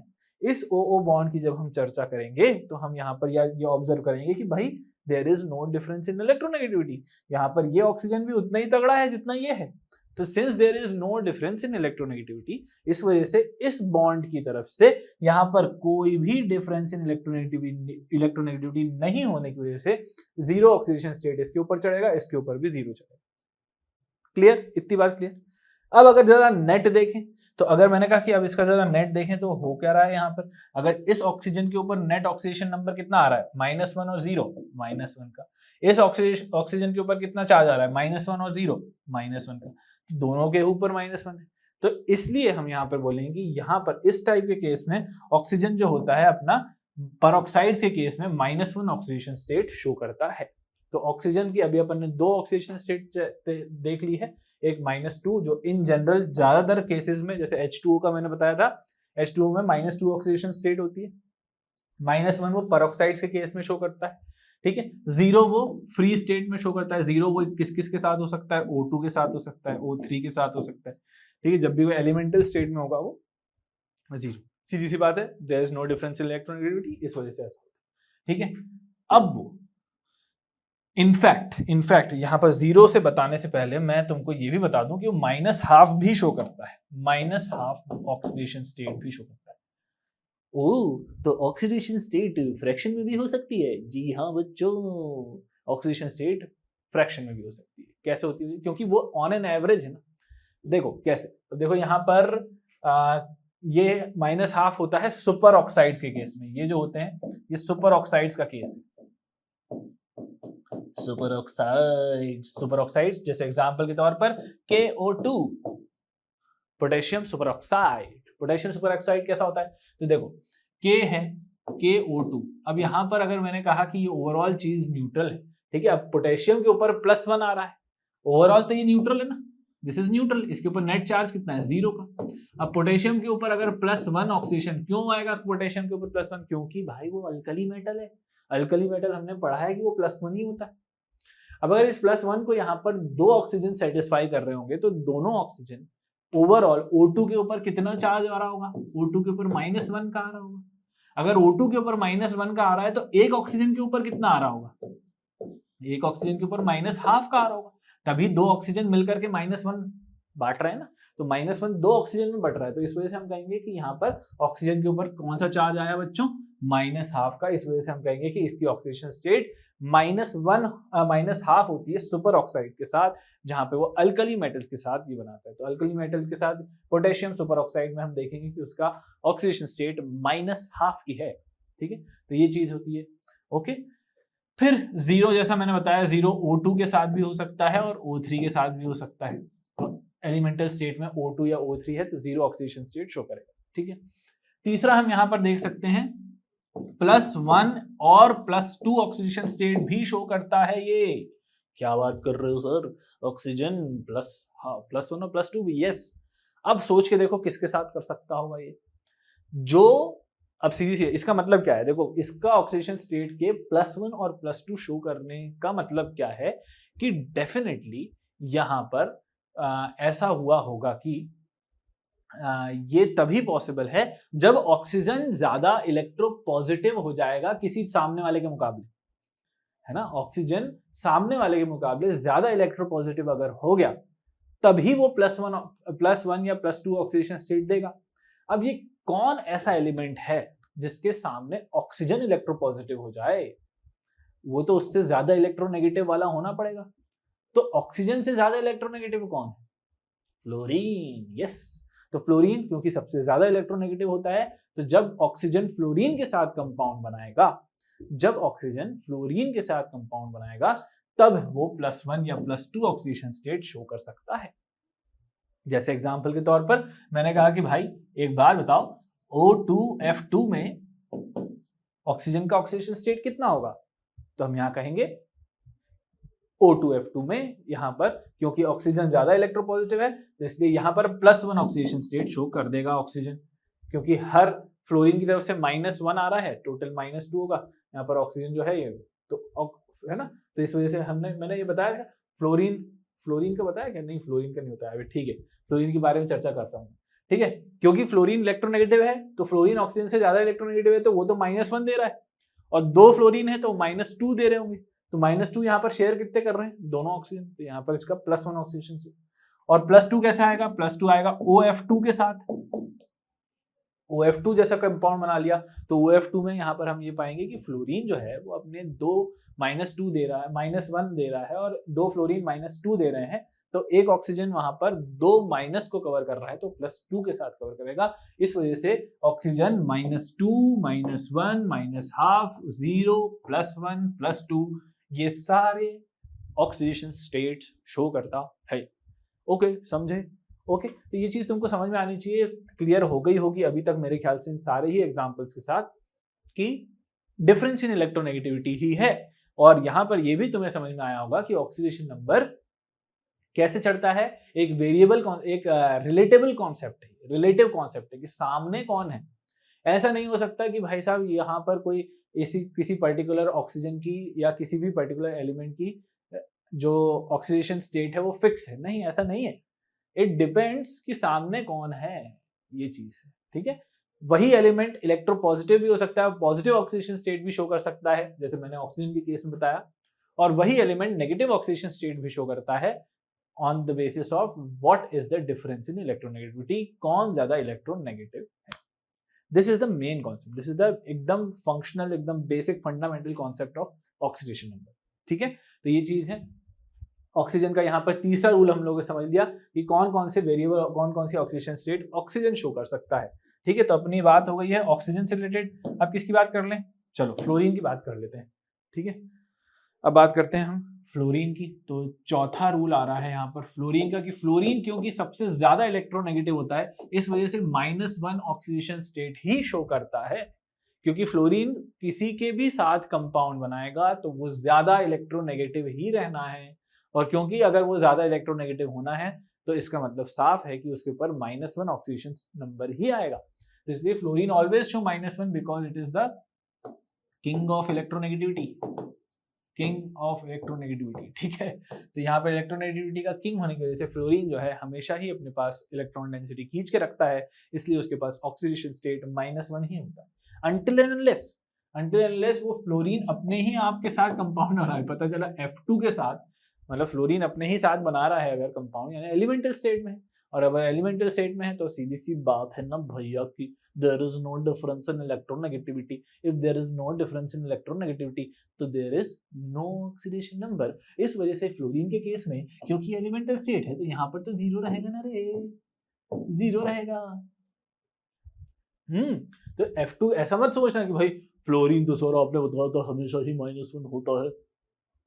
इस OO बॉन्ड की जब हम चर्चा करेंगे तो हम यहाँ पर ये ऑब्जर्व करेंगे कि भाई there is no difference in electronegativity. यहाँ पर ये ऑक्सीजन भी उतना ही तगड़ा है जितना ये है। तो since there is no difference in electronegativity, इस वजह से इस बॉन्ड की तरफ से यहां पर कोई भी डिफरेंस इन इलेक्ट्रोनेगेटिविटी नहीं होने की वजह से 0 ऑक्सीडेशन स्टेट इसके ऊपर चढ़ेगा, इसके ऊपर भी 0 चढ़ेगा। क्लियर? इतनी बात क्लियर। अब अगर जरा नेट देखें, तो अगर मैंने कहा कि अब इसका जरा नेट देखें तो हो क्या रहा है यहाँ पर, अगर इस ऑक्सीजन के ऊपर नेट ऑक्सीडेशन नंबर कितना आ रहा है? -1 और 0, -1 का। इस ऑक्सीजन के ऊपर कितना चार्ज आ रहा है? -1 और 0, -1 का। दोनों के ऊपर -1 है, तो इसलिए हम यहाँ पर बोलेंगे कि यहाँ पर इस टाइप के केस में ऑक्सीजन जो होता है अपना पेरोक्साइड्स के केस में -1 ऑक्सीडेशन स्टेट शो करता है। तो ऑक्सीजन की अभी अपन ने 2 ऑक्सीडेशन स्टेट देख ली है, एक -2 जो इन जनरल ज्यादातर केसेस में, जैसे H2O का मैंने बताया था, H2O में -2 ऑक्सीडेशन स्टेट होती है। -1 वो पेरोक्साइड्स के केस में शो करता है, ठीक है। 0 वो फ्री स्टेट में शो करता है। 0 वो किस किस के साथ हो सकता है? O2 के साथ हो सकता है, O3 के साथ हो सकता है, ठीक है। जब भी वो एलिमेंटल स्टेट में होगा वो 0। सीधी सी बात है, there is no difference in electronegativity, इस वजह से ऐसा होता है, ठीक है। अब वो इनफैक्ट यहाँ पर 0 से बताने से पहले मैं तुमको ये भी बता दूं कि वो -½ भी शो करता है, -½ ऑक्सीडेशन स्टेट भी शो करता है। तो ऑक्सीडेशन स्टेट फ्रैक्शन में भी हो सकती है? जी हाँ बच्चों, ऑक्सीडेशन स्टेट फ्रैक्शन में भी हो सकती है। कैसे होती है? क्योंकि वो ऑन एन एवरेज है ना। देखो कैसे, तो देखो यहाँ पर ये -½ होता है सुपर ऑक्साइड्स के केस में। ये जो होते हैं ये सुपर ऑक्साइड्स का केस है। सुपर ऑक्साइड्स जैसे एग्जांपल के तौर पर KO2, potassium super oxide. Potassium super oxide कैसा होता है? तो देखो K है, KO2। अब यहां पर अगर मैंने कहा कि ये ओवरऑल चीज न्यूट्रल है, ठीक है। अब पोटेशियम के ऊपर +1 आ रहा है, ओवरऑल तो ये न्यूट्रल है ना, दिस इज न्यूट्रल, इसके ऊपर नेट चार्ज कितना है 0 का। अब पोटेशियम के ऊपर अगर +1 ऑक्सीडेशन, क्यों आएगा पोटेशियम के ऊपर +1? क्योंकि भाई वो अल्कली मेटल है, अल्कली मेटल हमने पढ़ा है कि वो +1 ही होता है। अब अगर इस +1 को यहाँ पर 2 ऑक्सीजन सेटिस्फाई कर रहे होंगे तो दोनों ऑक्सीजन ओवरऑल O2 के ऊपर कितना चार्ज आ रहा होगा? O2 के ऊपर -1 का आ रहा होगा। अगर O2 के ऊपर -1 का आ रहा है तो एक ऑक्सीजन के ऊपर कितना आ रहा होगा? एक ऑक्सीजन के ऊपर -½ का आ रहा होगा, तभी 2 ऑक्सीजन मिलकर के -1 बांट रहे हैं ना, तो -1 2 ऑक्सीजन में बट रहा है, तो इस वजह से हम कहेंगे कि यहाँ पर ऑक्सीजन के ऊपर कौन सा चार्ज आया बच्चों? -½ का। इस वजह से हम कहेंगे कि इसकी ऑक्सीडेशन स्टेट -1/2 होती है सुपर ऑक्साइड के साथ, जहां पे वो अल्कली मेटल्स के साथ ये बनाता है। तो अल्कली मेटल के साथ पोटेशियम सुपर ऑक्साइड में हम देखेंगे कि उसका ऑक्सीडेशन स्टेट -½ की है, ठीक है। तो ये चीज होती है, ओके। फिर 0 जैसा मैंने बताया, 0 O2 के साथ भी हो सकता है और O3 के साथ भी हो सकता है। तो एलिमेंटल स्टेट में O2 या O3 है तो 0 ऑक्सीडेशन स्टेट शो करेगा, ठीक है। तीसरा हम यहां पर देख सकते हैं +1 और +2 ऑक्सीडेशन स्टेट भी शो करता है। ये क्या बात कर रहे हो सर, ऑक्सीजन +1 और +2 भी? यस। अब सोच के देखो किसके साथ कर सकता होगा ये, जो अब सीधी सी, इसका मतलब क्या है? देखो, इसका ऑक्सीडेशन स्टेट के +1 और +2 शो करने का मतलब क्या है कि डेफिनेटली यहां पर ऐसा हुआ होगा कि ये तभी पॉसिबल है जब ऑक्सीजन ज्यादा इलेक्ट्रोपॉजिटिव हो जाएगा किसी सामने वाले के मुकाबले, है ना। ऑक्सीजन सामने वाले के मुकाबले ज्यादा इलेक्ट्रोपॉजिटिव अगर हो गया तभी वो +1 या +2 ऑक्सीडेशन स्टेट देगा। अब ये कौन ऐसा एलिमेंट है जिसके सामने ऑक्सीजन इलेक्ट्रोपॉजिटिव हो जाए? वो तो उससे ज्यादा इलेक्ट्रोनेगेटिव वाला होना पड़ेगा। तो ऑक्सीजन से ज्यादा इलेक्ट्रोनेगेटिव कौन है? फ्लोरीन। यस। तो फ्लोरीन क्योंकि सबसे ज्यादा इलेक्ट्रोनेगेटिव होता है, तो जब ऑक्सीजन फ्लोरीन के साथ कंपाउंड बनाएगा, जब ऑक्सीजन फ्लोरीन के साथ कंपाउंड बनाएगा तब वो +1 या +2 ऑक्सीडेशन स्टेट शो कर सकता है। जैसे एग्जांपल के तौर पर मैंने कहा कि भाई एक बार बताओ, O2F2 में ऑक्सीजन का ऑक्सीडेशन स्टेट कितना होगा? तो हम यहां कहेंगे O2F2 में, यहां पर क्योंकि ऑक्सीजन ज्यादा इलेक्ट्रोपॉजिटिव है तो इसलिए यहां पर +1 ऑक्सीडेशन स्टेट शो कर देगा ऑक्सीजन, क्योंकि हर फ्लोरीन की तरफ से -1 आ रहा है, टोटल -2 होगा। यहाँ पर ऑक्सीजन जो है ये तो है ना, तो इस वजह से मैंने ये बताया था फ्लोरीन का बताया क्या? नहीं, फ्लोरीन का नहीं बताया अभी, ठीक है। फ्लोरीन के बारे में चर्चा करता हूँ, ठीक है। क्योंकि फ्लोरीन इलेक्ट्रोनेगेटिव है तो फ्लोरीन ऑक्सीजन से ज्यादा इलेक्ट्रोनेगेटिव है, तो वो तो -1 दे रहा है, और 2 फ्लोरीन है तो -2 दे रहे होंगे, तो -2 यहाँ पर शेयर कितने कर रहे हैं? दोनों ऑक्सीजन। तो यहाँ पर इसका +1 ऑक्सीडेशन से, और +2 कैसे आएगा? +2 आएगा OF2 के साथ। OF2 जैसा कंपाउंड बना लिया, तो OF2 में यहाँ पर हम ये पाएंगे कि फ्लोरीन जो है वो अपने 2 -2 दे रहा है, -1 दे रहा है, और 2 फ्लोरीन -2 दे रहे हैं, तो एक ऑक्सीजन वहां पर 2 माइनस को कवर कर रहा है, तो +2 के साथ कवर करेगा। इस वजह से ऑक्सीजन -2, -1, -½ 0 +1 +2 ये सारे ऑक्सीडेशन स्टेट शो करता है। ओके, समझे? ओके, तो ये चीज तुमको समझ में आनी चाहिए, क्लियर हो गई होगी अभी तक मेरे ख्याल से इन सारे ही एग्जांपल्स के साथ कि डिफरेंस इन इलेक्ट्रोनेगेटिविटी ही है। और यहां पर ये भी तुम्हें समझ में आया होगा कि ऑक्सीडेशन नंबर कैसे चढ़ता है। एक वेरिएबल, एक रिलेटेबल कॉन्सेप्ट है, रिलेटिव कॉन्सेप्ट है कि सामने कौन है। ऐसा नहीं हो सकता कि भाई साहब यहाँ पर कोई किसी पर्टिकुलर ऑक्सीजन की या किसी भी पर्टिकुलर एलिमेंट की जो ऑक्सीडेशन स्टेट है वो फिक्स है, नहीं, ऐसा नहीं है। इट डिपेंड्स कि सामने कौन है, ये चीज है, ठीक है। वही एलिमेंट इलेक्ट्रोपॉजिटिव भी हो सकता है, पॉजिटिव ऑक्सीडेशन स्टेट भी शो कर सकता है, जैसे मैंने ऑक्सीजन के केस में बताया, और वही एलिमेंट नेगेटिव ऑक्सीडेशन स्टेट भी शो करता है on the basis of what is the difference in electronegativity, कौन ज्यादा इलेक्ट्रोनेगेटिव है। This is the main concept, this is the एकदम फंक्शनल, एकदम basic fundamental concept of oxidation number, ठीक है। तो ये चीज है ऑक्सीजन का। यहाँ पर तीसरा रूल हम लोगों ने समझ लिया कि कौन कौन से वेरिएबल, कौन कौन सी ऑक्सीडेशन स्टेट ऑक्सीजन शो कर सकता है, ठीक है। तो अपनी बात हो गई है ऑक्सीजन से रिलेटेड। अब किसकी बात कर लें? चलो फ्लोरीन की बात कर लेते हैं, ठीक है। अब बात करते हैं हम फ्लोरीन की। तो चौथा रूल आ रहा है यहाँ पर फ्लोरीन का कि फ्लोरीन क्योंकि सबसे ज्यादा इलेक्ट्रोनेगेटिव होता है, इस वजह से -1 ऑक्सीडेशन स्टेट ही शो करता है, क्योंकि फ्लोरीन किसी के भी साथ कंपाउंड बनाएगा तो वो ज्यादा इलेक्ट्रोनेगेटिव ही रहना है, और क्योंकि अगर वो ज्यादा इलेक्ट्रोनेगेटिव होना है तो इसका मतलब साफ है कि उसके ऊपर -1 ऑक्सीडेशन नंबर ही आएगा। तो इसलिए fluorine always show -1 because it is the king of electronegativity, king of electronegativity, ठीक है। तो यहाँ पर इलेक्ट्रोनेगेटिविटी का किंग होने की वजह से फ्लोरीन जो है हमेशा ही अपने पास इलेक्ट्रॉन डेंसिटी खींच के रखता है, इसलिए उसके पास ऑक्सीडेशन स्टेट -1 ही होता है। until and unless वो फ्लोरीन अपने ही आप के साथ कंपाउंड बना है, पता चला F2 के साथ, मतलब फ्लोरीन अपने ही साथ बना रहा है अगर कंपाउंड, यानी एलिमेंटल स्टेट में है, और अगर एलिमेंटल स्टेट में है तो सीधी सी बात है ना भैया कि there is no difference in electronegativity. If there is no difference in electronegativity, तो there is no oxidation number. इस वजह से फ्लोरीन के केस में क्योंकि एलिमेंटल स्टेट है तो यहाँ पर तो जीरो रहेगा ना रे, जीरो रहेगा। तो F2 ऐसा मत सोचना कि भाई फ्लोरीन तो सर आपने बताया तो हमेशा ही -1 होता है,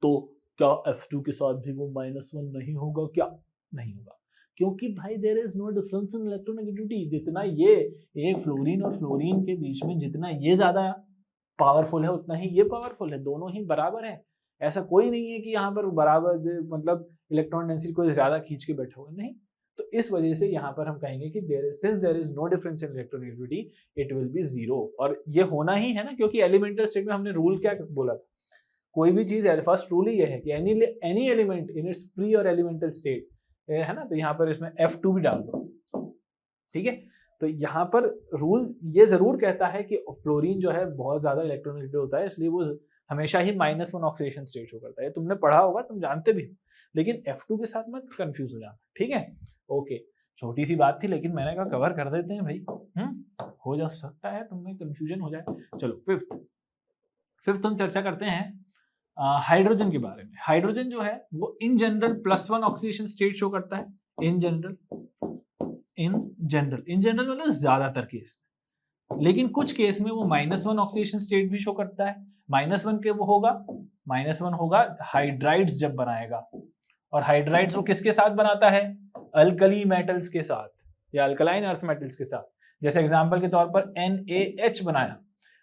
तो क्या F2 के साथ भी वो -1 नहीं होगा क्या? नहीं होगा, क्योंकि भाई there is no difference in electronegativity. जितना ये फ्लोरीन और फ्लोरीन के बीच में जितना ये ज्यादा पावरफुल है उतना ही ये पावरफुल है, दोनों ही बराबर है। ऐसा कोई नहीं है कि यहाँ पर बराबर मतलब इलेक्ट्रॉन डेंसिटी कोई ज्यादा खींच के बैठा हुआ, नहीं। तो इस वजह से यहाँ पर हम कहेंगे कि there is no difference in electronegativity it will be 0, और ये होना ही है ना, क्योंकि एलिमेंटल स्टेट में हमने रूल क्या बोला था, कोई भी चीज है, फर्स्ट रूल ही ये है कि any element in its free or elemental state है ना, तो यहाँ पर इसमें F2 भी डाल दो, ठीक है। तो यहाँ पर रूल ये जरूर कहता है कि फ्लोरीन जो है बहुत ज्यादा इलेक्ट्रोनेगेटिव होता है, इसलिए वो हमेशा ही -1 ऑक्सीडेशन स्टेट शो करता है। तुमने पढ़ा होगा, तुम जानते भी हो, लेकिन F2 के साथ मत कंफ्यूज हो जाना, ठीक है। ओके, छोटी सी बात थी लेकिन मैंने कहा कवर कर देते हैं भाई, हो जा सकता है तुम्हें कंफ्यूजन हो जाए। चलो फिफ्थ हम चर्चा करते हैं हाइड्रोजन के बारे में। हाइड्रोजन जो है वो in general +1 oxidation state show करता है, इन जनरल मतलब ज्यादातर केस में, लेकिन कुछ केस में वो -1 ऑक्सीडेशन स्टेट भी शो करता है। -1 के वो होगा हाइड्राइड्स जब बनाएगा, और हाइड्राइड्स वो किसके साथ बनाता है? अल्कली मेटल्स के साथ या अल्कलाइन अर्थ मेटल्स के साथ। जैसे एग्जांपल के तौर पर NaH बनाया।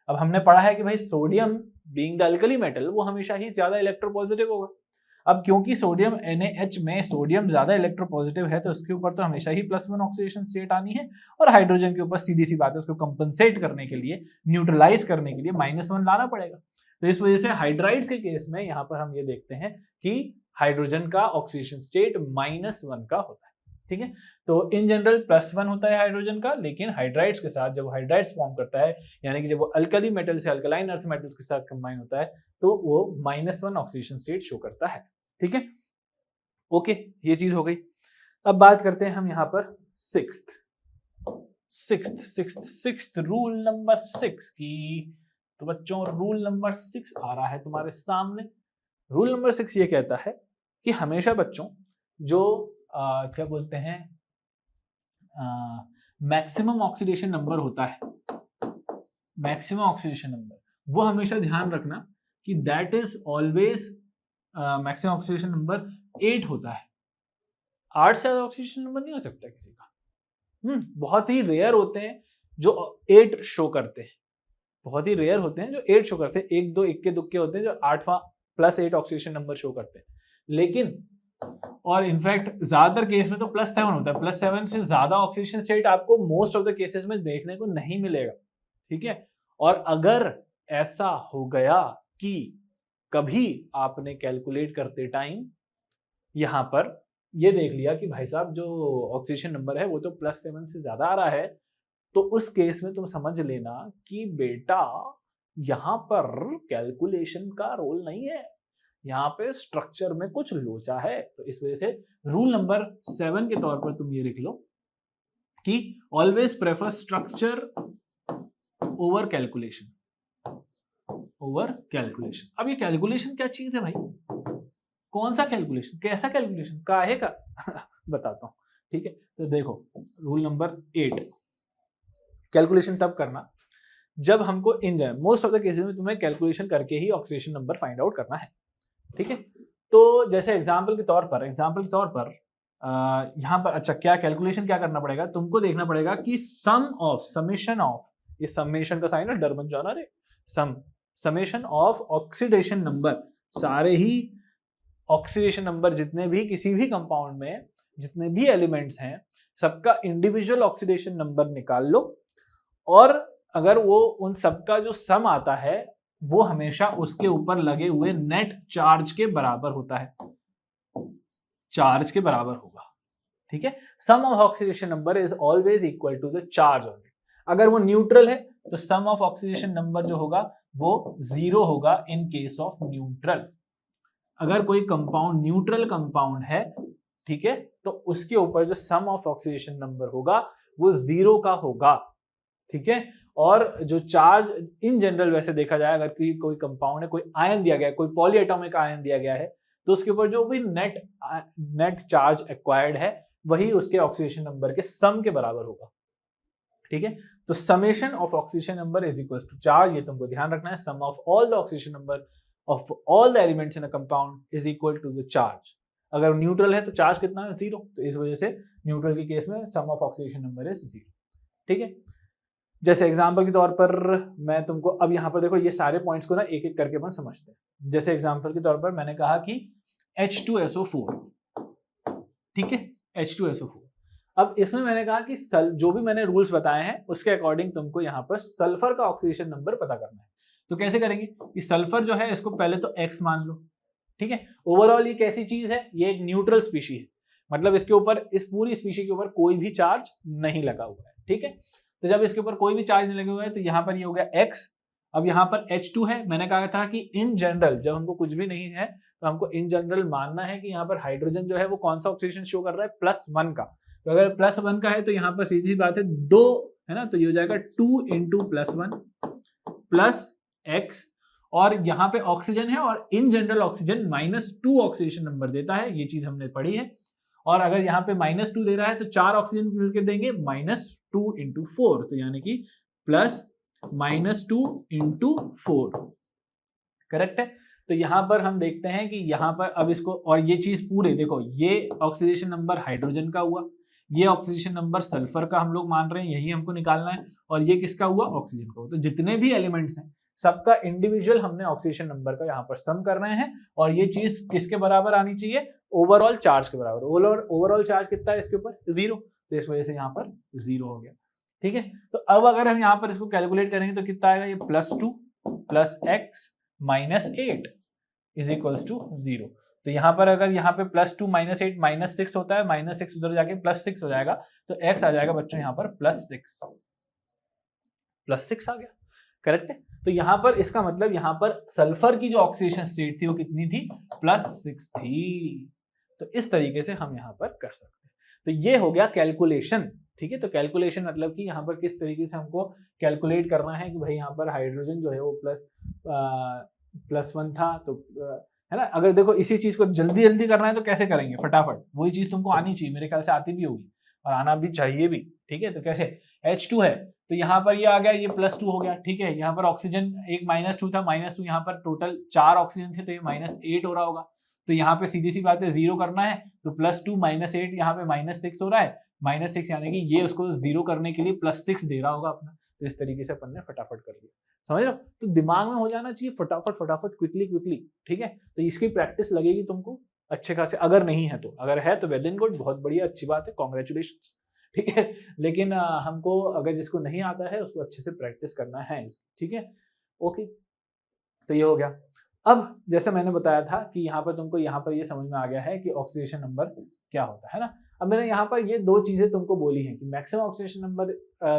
अब हमने पढ़ा है कि भाई sodium being the alkali metal वो हमेशा ही ज्यादा इलेक्ट्रोपॉजिटिव होगा। अब क्योंकि सोडियम NaH में सोडियम ज्यादा इलेक्ट्रोपॉजिटिव है तो उसके ऊपर तो हमेशा ही +1 ऑक्सीडेशन स्टेट आनी है, और हाइड्रोजन के ऊपर सीधी सी बात है उसको कंपनसेट करने के लिए, न्यूट्रलाइज करने के लिए -1 लाना पड़ेगा। तो इस वजह से हाइड्राइड्स के केस में यहाँ पर हम ये देखते हैं कि हाइड्रोजन का ऑक्सीडेशन स्टेट -1 का होता है, ठीक है। तो इन जनरल +1 होता है हाइड्रोजन का, लेकिन हाइड्राइड्स के साथ जब हाइड्राइड्स फॉर्म करता है, यानी कि जब वो अल्कली मेटल से अल्कलाइन अर्थ मेटल्स के साथ कंबाइन होता है, तो वो -1 ऑक्सीडेशन स्टेट शो करता है, ठीक है। ओके, ये चीज हो गई। अब बात करते हैं हम यहाँ पर सिक्स्थ रूल नंबर 6 की। तो बच्चों रूल नंबर 6 आ रहा है तुम्हारे सामने। रूल नंबर 6 ये कहता है कि हमेशा बच्चों जो क्या बोलते हैं मैक्सिमम ऑक्सीडेशन नंबर होता है, मैक्सिमम ऑक्सीडेशन नंबर, वो हमेशा ध्यान रखना कि that is always maximum oxidation number 8 होता है। 8 से ज्यादा ऑक्सीडेशन नंबर नहीं हो सकता किसी का। बहुत ही रेयर होते हैं जो 8 शो करते हैं, बहुत ही रेयर होते हैं जो 8 शो करते हैं, 1-2 इक्के दुक्के होते हैं जो 8वां +8 ऑक्सीडेशन नंबर शो करते हैं। लेकिन और इनफैक्ट ज्यादातर केस में तो +7 होता है। +7 से ज्यादा ऑक्सीडेशन स्टेट आपको मोस्ट ऑफ द केसेस में देखने को नहीं मिलेगा, ठीक है। और अगर ऐसा हो गया कि कभी आपने कैलकुलेट करते टाइम यहां पर ये देख लिया कि भाई साहब जो ऑक्सीडेशन नंबर है वो तो +7 से ज्यादा आ रहा है, तो उस केस में तुम समझ लेना कि बेटा यहां पर कैलकुलेशन का रोल नहीं है, यहाँ पे स्ट्रक्चर में कुछ लोचा है। तो इस वजह से रूल नंबर 7 के तौर पर तुम ये लिख लो कि always prefer structure over calculation, over calculation. अब ये कैलकुलेशन क्या चीज है भाई? कौन सा कैलकुलेशन, कैसा कैलकुलेशन, काहे का बताता हूं, ठीक है। तो देखो रूल नंबर 8, कैलकुलेशन तब करना जब हमको in general most of the cases में तुम्हें कैलकुलेशन करके ही ऑक्सीडेशन नंबर फाइंड आउट करना है, ठीक है। तो जैसे एग्जाम्पल के तौर पर यहाँ पर अच्छा क्या कैलकुलेशन क्या करना पड़ेगा तुमको, देखना पड़ेगा कि समेशन ऑफ, ये समेशन का साइन है, डर मत जाना रे, समेशन ऑफ ऑक्सीडेशन नंबर, सारे ही ऑक्सीडेशन नंबर जितने भी किसी भी कंपाउंड में जितने भी एलिमेंट्स हैं सबका इंडिविजुअल ऑक्सीडेशन नंबर निकाल लो, और अगर वो उन सबका जो सम आता है वो हमेशा उसके ऊपर लगे हुए नेट चार्ज के बराबर होता है, चार्ज के बराबर होगा। ठीक है, sum of oxidation number is always equal to the charge on it. अगर वो न्यूट्रल है तो सम ऑफ ऑक्सीडेशन नंबर जो होगा वो 0 होगा इन केस ऑफ न्यूट्रल। अगर कोई कंपाउंड न्यूट्रल कंपाउंड है, ठीक है, तो उसके ऊपर जो सम ऑफ ऑक्सीडेशन नंबर होगा वो 0 का होगा। ठीक है, और जो चार्ज इन जनरल वैसे देखा जाए, अगर कोई कंपाउंड है, कोई आयन दिया गया है, कोई पॉलीएटॉमिक आयन दिया गया है, तो उसके ऊपर जो भी नेट चार्ज एक्वायर्ड है वही उसके ऑक्सीडेशन नंबर के सम के बराबर होगा। ठीक है, तो summation of oxidation number is equal to charge, ये तुमको ध्यान रखना है। Sum of all the oxidation number of all the elements in a compound is equal to the charge. अगर न्यूट्रल है तो चार्ज कितना है? 0, तो इस वजह से न्यूट्रल के केस में सम ऑफ ऑक्सीडेशन नंबर इज 0। ठीक है, जैसे एग्जांपल के तौर पर मैं तुमको अब यहाँ पर देखो, ये सारे पॉइंट्स को ना एक एक करके अपन समझते हैं। जैसे एग्जांपल के तौर पर मैंने कहा कि H2SO4, ठीक है, H2SO4। अब इसमें मैंने कहा कि जो भी मैंने रूल्स बताए हैं उसके अकॉर्डिंग तुमको यहाँ पर सल्फर का ऑक्सीडेशन नंबर पता करना है। तो कैसे करेंगे कि सल्फर जो है इसको पहले तो X मान लो। ठीक है, ओवरऑल ये कैसी चीज है? ये एक न्यूट्रल स्पीशी है, मतलब इसके ऊपर, इस पूरी स्पीशी के ऊपर कोई भी चार्ज नहीं लगा हुआ है। ठीक है, तो जब इसके ऊपर कोई भी चार्ज नहीं लगे हुआ है तो यहाँ पर ये हो गया X। अब यहाँ पर H2 है, मैंने कहा था कि इन जनरल जब हमको कुछ भी नहीं है तो हमको इन जनरल मानना है कि यहाँ पर हाइड्रोजन जो है वो कौन सा ऑक्सीडेशन शो कर रहा है? +1 का। तो अगर +1 का है तो यहाँ पर सीधी सी बात है 2 है ना, तो ये हो जाएगा 2 × +1 प्लस X, और यहाँ पे ऑक्सीजन है और in general oxygen -2 oxidation number देता है, ये चीज हमने पढ़ी है। और अगर यहाँ पे -2 दे रहा है तो 4 ऑक्सीजन मिलकर देंगे -2 × 4, तो यानी कि +-2 × 4, करेक्ट है। तो यहाँ पर हम देखते हैं कि यहाँ पर अब इसको, और ये चीज पूरे देखो, ये ऑक्सीडेशन नंबर हाइड्रोजन का हुआ, ये ऑक्सीडेशन नंबर सल्फर का हम लोग मान रहे हैं, यही हमको निकालना है, और ये किसका हुआ? ऑक्सीजन का। तो जितने भी एलिमेंट्स हैं सबका इंडिविजुअल हमने ऑक्सीडेशन नंबर का यहाँ पर सम कर रहे हैं, और ये चीज किसके बराबर आनी चाहिए? ओवरऑल चार्ज के बराबर। ओवरऑल चार्ज कितना है इसके ऊपर? 0, तो इस वजह से यहाँ पर 0 हो गया। ठीक है, तो अब अगर हम यहाँ पर इसको कैलकुलेट करेंगे तो कितना आएगा? ये +2 + X - 8 इज इक्वल्स टू 0। तो यहाँ पर अगर यहाँ पे +2 - 8 -6 होता है, -6 उधर जाके +6 हो जाएगा, तो X आ जाएगा बच्चों यहाँ पर +6 आ गया, करेक्ट है। तो यहाँ पर इसका मतलब यहाँ पर सल्फर की जो ऑक्सीडेशन स्टेट थी वो कितनी थी? +6 थी। तो इस तरीके से हम यहाँ पर कर सकते हैं। तो ये हो गया कैलकुलेशन। ठीक है, तो कैलकुलेशन मतलब कि यहाँ पर किस तरीके से हमको कैलकुलेट करना है कि भाई यहाँ पर हाइड्रोजन जो है वो +1 था, तो है ना। अगर देखो इसी चीज को जल्दी जल्दी करना है तो कैसे करेंगे? फटाफट वही चीज तुमको आनी चाहिए, मेरे ख्याल से आती भी होगी और आना भी चाहिए भी। ठीक है, तो कैसे? H2 है तो यहाँ पर ये आ गया, ये +2 हो गया। ठीक है, यहाँ पर ऑक्सीजन एक -2 था, -2 यहाँ पर टोटल 4 ऑक्सीजन थे तो ये -8 हो रहा होगा। तो यहाँ पे सीधी सी बात है 0 करना है, तो +2 - 8 यहाँ पे -6 हो रहा है, -6 यानी कि ये उसको 0 करने के लिए +6 दे रहा होगा अपना। तो इस तरीके से अपन ने फटाफट कर लिया, समझ रहे हो? तो दिमाग में हो जाना चाहिए फटाफट फटाफट, क्विकली। ठीक है, तो इसकी प्रैक्टिस लगेगी तुमको अच्छे खासे। अगर नहीं है तो, अगर है तो वेल एंड गुड, बहुत बढ़िया, अच्छी बात है, कॉन्ग्रेचुलेशन। ठीक है, लेकिन हमको अगर जिसको नहीं आता है उसको अच्छे से प्रैक्टिस करना है। ठीक है, ओके, तो ये हो गया। अब जैसे मैंने बताया था कि यहाँ पर तुमको यहाँ पर ये समझ में आ गया है कि ऑक्सीडेशन नंबर क्या होता है ना। अब मैंने यहाँ पर ये 2 चीजें तुमको बोली हैं कि मैक्सिमम ऑक्सीडेशन नंबर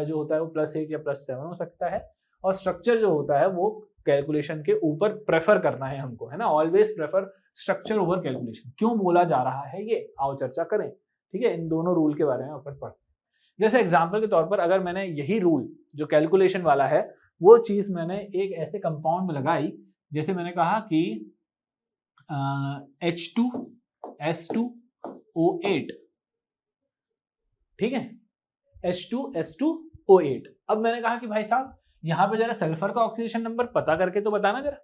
जो होता है वो +8 या +7 हो सकता है, और स्ट्रक्चर जो होता है वो कैलकुलेशन के ऊपर प्रेफर करना है हमको, है ना। Always prefer structure over calculation. क्यों बोला जा रहा है ये, आओ चर्चा करें। ठीक है, इन दोनों रूल के बारे में अपन पढ़ते हैं। जैसे एग्जाम्पल के तौर पर अगर मैंने यही रूल जो कैलकुलेशन वाला है वो चीज मैंने एक ऐसे कंपाउंड में लगाई, जैसे मैंने कहा कि H2S2O8, ठीक है, H2S2O8। अब मैंने कहा कि भाई साहब यहाँ पे जरा सल्फर का ऑक्सीडेशन नंबर पता करके तो बताना जरा।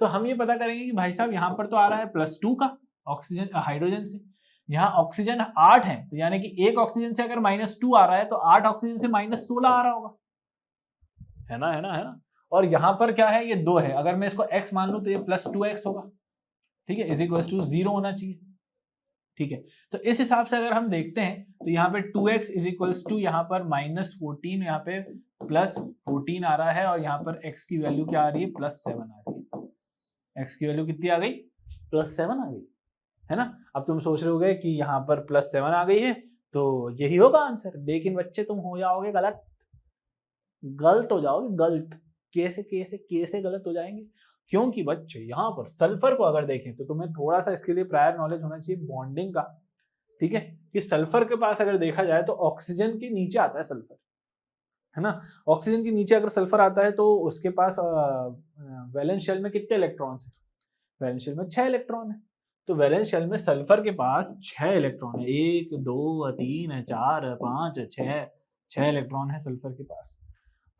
तो हम ये पता करेंगे कि भाई साहब यहाँ पर तो आ रहा है +2 का ऑक्सीजन हाइड्रोजन से, यहाँ ऑक्सीजन 8 है, तो यानी कि एक ऑक्सीजन से अगर -2 आ रहा है तो 8 ऑक्सीजन से -16 आ रहा होगा, है ना। और यहाँ पर क्या है? ये 2 है, अगर मैं इसको x मान लूं तो ये +2x होगा। ठीक है, इज इक्वल टू 0 होना चाहिए। ठीक है, तो इस हिसाब से अगर हम देखते हैं तो यहाँ पे 2x इज इक्वल्स टू यहाँ पर -14, यहाँ पे +14 आ रहा है, और यहाँ पर x की वैल्यू क्या आ रही है, +7 आ रही है। x की वैल्यू कितनी आ गई, +7 आ गई, है ना। अब तुम सोच रहे होगे कि यहाँ पर +7 आ गई है तो यही होगा आंसर, लेकिन बच्चे तुम हो जाओगे गलत, गलत हो जाओगे, गलत। कैसे कैसे कैसे गलत हो जाएंगे, क्योंकि बच्चे यहाँ पर सल्फर को अगर देखें तो तुम्हें थोड़ा सा इसके लिए प्रायर नॉलेज होना चाहिए बॉन्डिंग का, ठीक है, कि सल्फर के पास अगर देखा जाए तो ऑक्सीजन के नीचे आता है सल्फर, है ना। ऑक्सीजन के नीचे अगर सल्फर आता है तो उसके पास वैलेंस शेल में कितने इलेक्ट्रॉन्स है, वैलेंस शेल में 6 इलेक्ट्रॉन है। तो वैलेंस शेल में सल्फर के पास 6 इलेक्ट्रॉन है, 1 2 3 4 5 6 इलेक्ट्रॉन है सल्फर के पास।